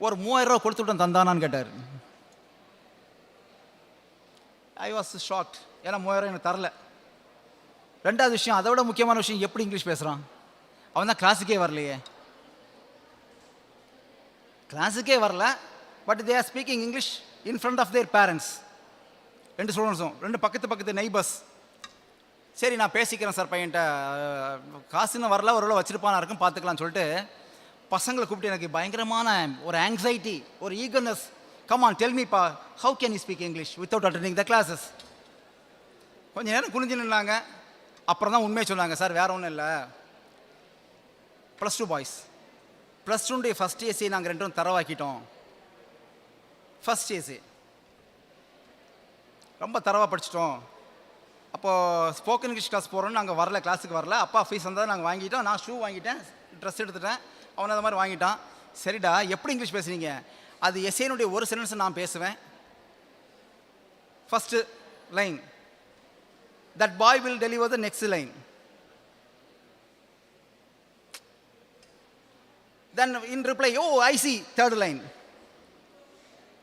ஒரு 3000 ரூபா கொடுத்துட்டோம் தந்தானான்னு கேட்டார் ஐ வாஸ் ஷாக்ட் ஏன்னா 3000 எனக்கு தரல ரெண்டாவது விஷயம் அதை விட முக்கியமான விஷயம் எப்படி இங்கிலீஷ் பேசுகிறான் அவன் தான் கிளாஸுக்கே வரலையே கிளாஸுக்கே வரல but they are speaking English in front of their parents 2 ஸ்டூடெண்ட்ஸும் 2 பக்கத்து நெய்பர்ஸ் சரி நான் பேசிக்கிறேன் சார் பையன்ட்ட காசுன்னு வரல ஒரு வேளை வச்சுருப்பானா இருக்கும் பார்த்துக்கலாம்னு சொல்லிட்டு பசங்களை கூப்பிட்டு எனக்கு பயங்கரமான ஒரு ஆங்ஸைட்டி ஒரு ஈகர்னஸ் கம் ஆன் டெல் மீப்பா how can you speak English without attending the classes கொஞ்சம் நேரம் குனிஞ்சு நின்னாங்க அப்புறம் தான் உண்மையை சொன்னாங்க சார் வேறு ஒன்றும் இல்லை +2 பாய்ஸ் +2 ஃபஸ்ட் ஏசி நாங்கள் 2 தரவாக்கிட்டோம் ஃபஸ்ட் ஏசி ரொம்ப தரவாக படிச்சிட்டோம் அப்போது ஸ்போக்கன் இங்கிலீஷ் கிளாஸ் போகிறோன்னு நாங்கள் வரல கிளாஸுக்கு வரல அப்பா ஃபீஸ் வந்தால் நாங்கள் வாங்கிட்டோம் நான் ஷூ வாங்கிட்டேன் ட்ரெஸ் எடுத்துட்டேன் அவனை அது மாதிரி வாங்கிட்டான் சரிடா எப்படி இங்கிலீஷ் பேசுனீங்க அது எஸ்ஏனுடைய ஒரு சென்டென்ஸ் நான் பேசுவேன் first line that boy will deliver the next line then in reply oh I see third line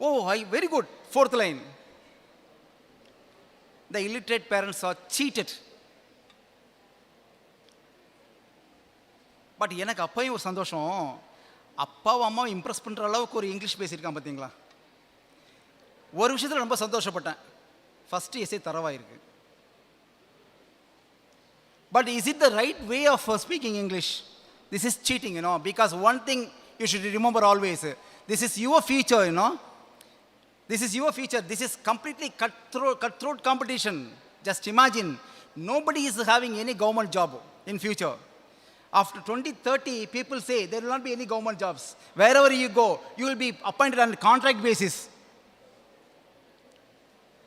oh I very good fourth line the illiterate parents are cheated. But எனக்கு அப்பையும் ஒரு சந்தோஷம், அப்பாவும் அம்மாவும் இம்ப்ரெஸ் பண்ணுற அளவுக்கு ஒரு இங்கிலீஷ் பேசியிருக்கான் பார்த்தீங்களா. ஒரு விஷயத்தில் ரொம்ப சந்தோஷப்பட்டேன், ஃபஸ்ட்டு எஸ்ஏ தரவாயிருக்கு. But is it the right way of speaking English? This is cheating, because one thing you should remember always, this is your future, This is your future. This is completely cutthroat competition. Just imagine, nobody is having any government job in future. After 2030, people say there will not be any government jobs. Wherever you go, you will be appointed on contract basis.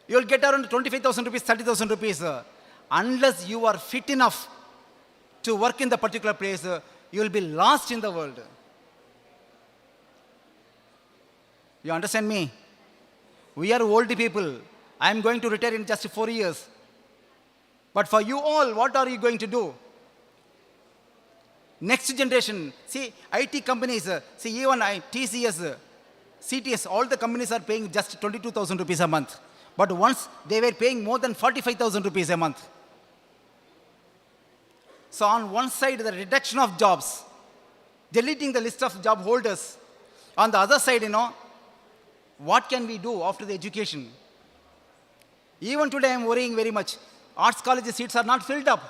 You will get around 25,000 rupees, 30,000 rupees. Unless you are fit enough to work in the particular place, you will be lost in the world. You understand me? We are old people. I am going to retire in just 4 years. But for you all, what are you going to do? Next generation, see, IT companies, see, even TCS, CTS, all the companies are paying just 22,000 rupees a month. But once they were paying more than 45,000 rupees a month. So on one side, the reduction of jobs, deleting the list of job holders. On the other side, what can we do after the education? Even today, I am worrying very much. Arts college seats are not filled up.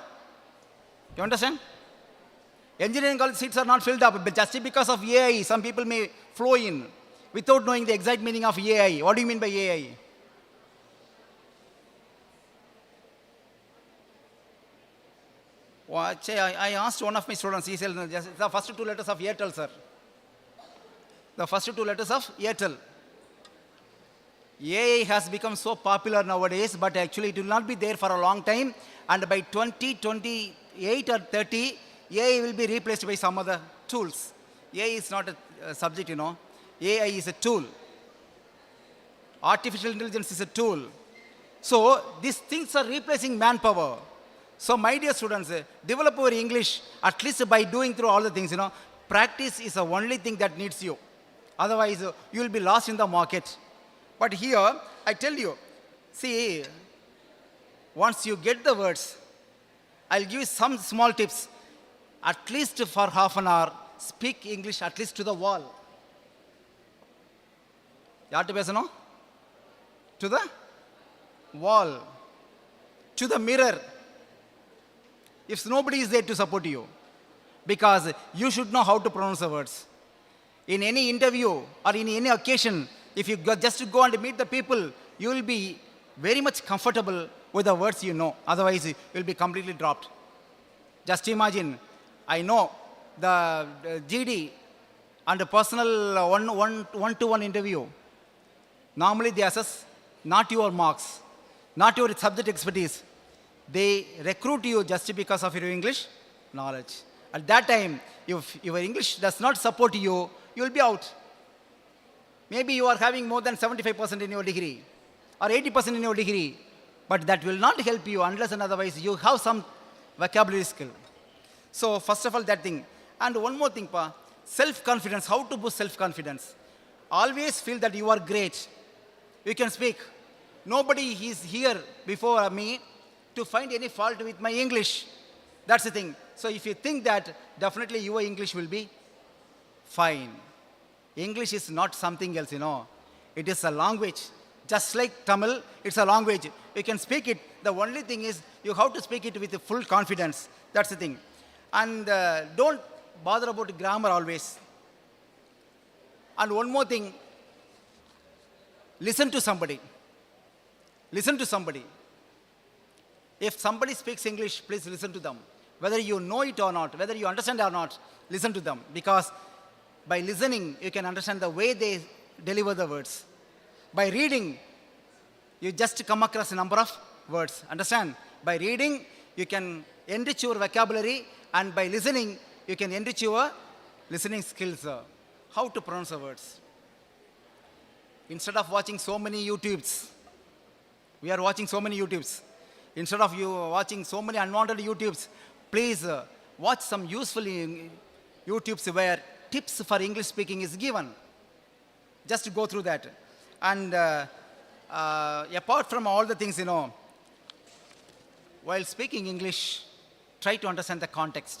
You understand? Engineering college seats are not filled up. But just because of AI, some people may flow in without knowing the exact meaning of AI. What do you mean by AI? I asked one of my students, he said, the first 2 letters of Airtel, sir. The first 2 letters of Airtel. AI has become so popular nowadays, but actually it will not be there for a long time. And by 2028 or 30, AI will be replaced by some other tools. AI is not a subject, AI is a tool. Artificial intelligence is a tool. So these things are replacing manpower. So my dear students, develop your English at least by doing through all the things, Practice is the only thing that needs you. Otherwise, you will be lost in the market. But here, I tell you, see, once you get the words, I'll give you some small tips. At least for half an hour, speak English at least to the wall. யார்கிட்ட பேசணும்? To the wall. To the mirror. If nobody is there to support you. Because you should know how to pronounce the words. In any interview or in any occasion, if you just go and meet the people, you will be very much comfortable with the words you know. Otherwise, you will be completely dropped. Just imagine, I know the GD and a personal one-to-one interview. Normally, they assess not your marks, not your subject expertise. They recruit you just because of your English knowledge. At that time, if your English does not support you, you will be out. Maybe you are having more than 75% in your degree or 80% in your degree, but that will not help you unless and otherwise you have some vocabulary skill. So first of all, that thing. And one more thing, self-confidence. How to boost self-confidence? Always feel that you are great. You can speak. Nobody is here before me to find any fault with my English. That's the thing. So if you think that, definitely your English will be fine. English is not something else, It is a language. Just like Tamil, it's a language. You can speak it. The only thing is you have to speak it with full confidence. That's the thing. And don't bother about grammar always. And one more thing, listen to somebody. Listen to somebody. If somebody speaks English, please listen to them. Whether you know it or not, whether you understand or not, listen to them. Because by listening, you can understand the way they deliver the words. By reading, you just come across a number of words. Understand? By reading, you can enrich your vocabulary, and by listening, you can enrich your listening skills. How to pronounce the words. Instead of watching so many YouTubes, we are watching so many YouTubes. Instead of you watching so many unwanted YouTubes, please watch some useful YouTubes where tips for English speaking is given. Just go through that. And apart from all the things, while speaking English, try to understand the context.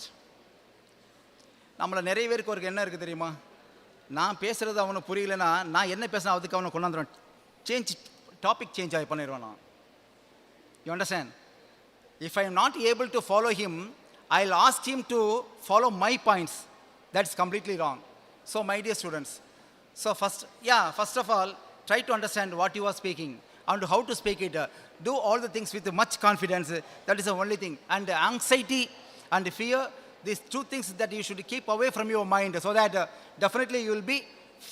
நம்மள நிறைய பேருக்கு ஒரு என்ன இருக்குது தெரியுமா, நான் பேசுகிறது அவனுக்கு புரியலன்னா நான் என்ன பேசுகிறேன் அதுக்கு அவனை கொண்டாந்துருவேன், டாபிக் சேஞ்ச் ஆகி பண்ணிடுவேன் நான். You understand? If I am not able to follow him, I'll ask him to follow my points. That's completely wrong. So my dear students, so first of all, try to understand what you are speaking and how to speak it. Do all the things with much confidence. That is the only thing. And anxiety and fear, these two things that you should keep away from your mind, so that definitely you will be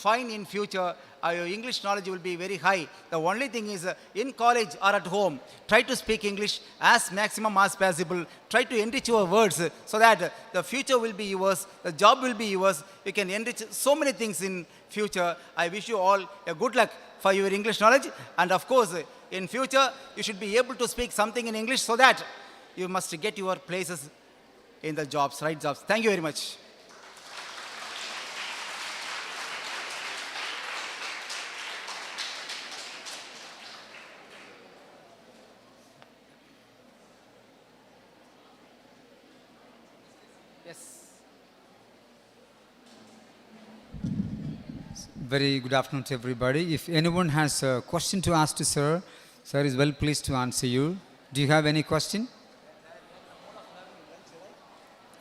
fine in future. Your English knowledge will be very high. The only thing is, in college or at home, try to speak English as maximum as possible. Try to enrich your words so that the future will be yours, the job will be yours. You can enrich so many things in future. I wish you all a good luck for your English knowledge. And of course, in future, you should be able to speak something in English so that you must get your places in the jobs, right jobs. Thank you very much. Very good afternoon to everybody. If anyone has a question to ask to sir, sir is well pleased to answer you. Do you have any question?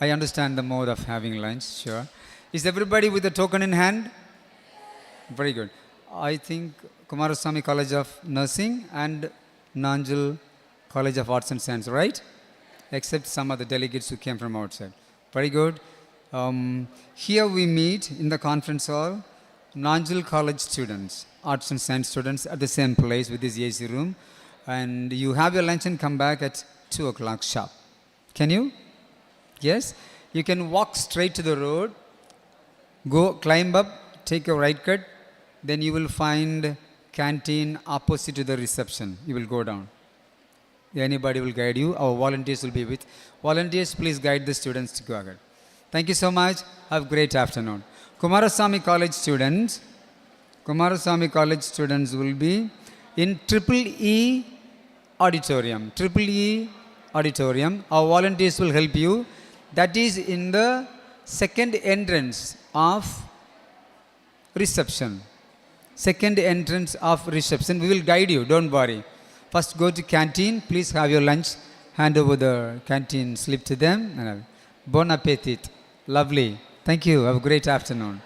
I understand the mode of having lunch, sure. Is everybody with the token in hand? Very good. I think Kumaraswamy College of Nursing and Nanjal College of Arts and Science, right? Except some of the delegates who came from outside. Very good. Here we meet in the conference hall, Nanjal College students, Arts and Science students at the same place with this AC room. And you have your lunch and come back at 2 o'clock sharp. Can you? Yes? You can walk straight to the road, go climb up, take a right cut, then you will find canteen opposite to the reception. You will go down. Anybody will guide you. Our volunteers will be with. Volunteers, please guide the students to go ahead. Thank you so much. Have a great afternoon. Kumaraswamy College students will be in Triple E auditorium. Triple E auditorium. Our volunteers will help you. That is in the second entrance of reception. Second entrance of reception. We will guide you. Don't worry. First go to canteen. Please have your lunch. Hand over the canteen slip to them. Bon appetit. Lovely. Thank you. Have a great afternoon.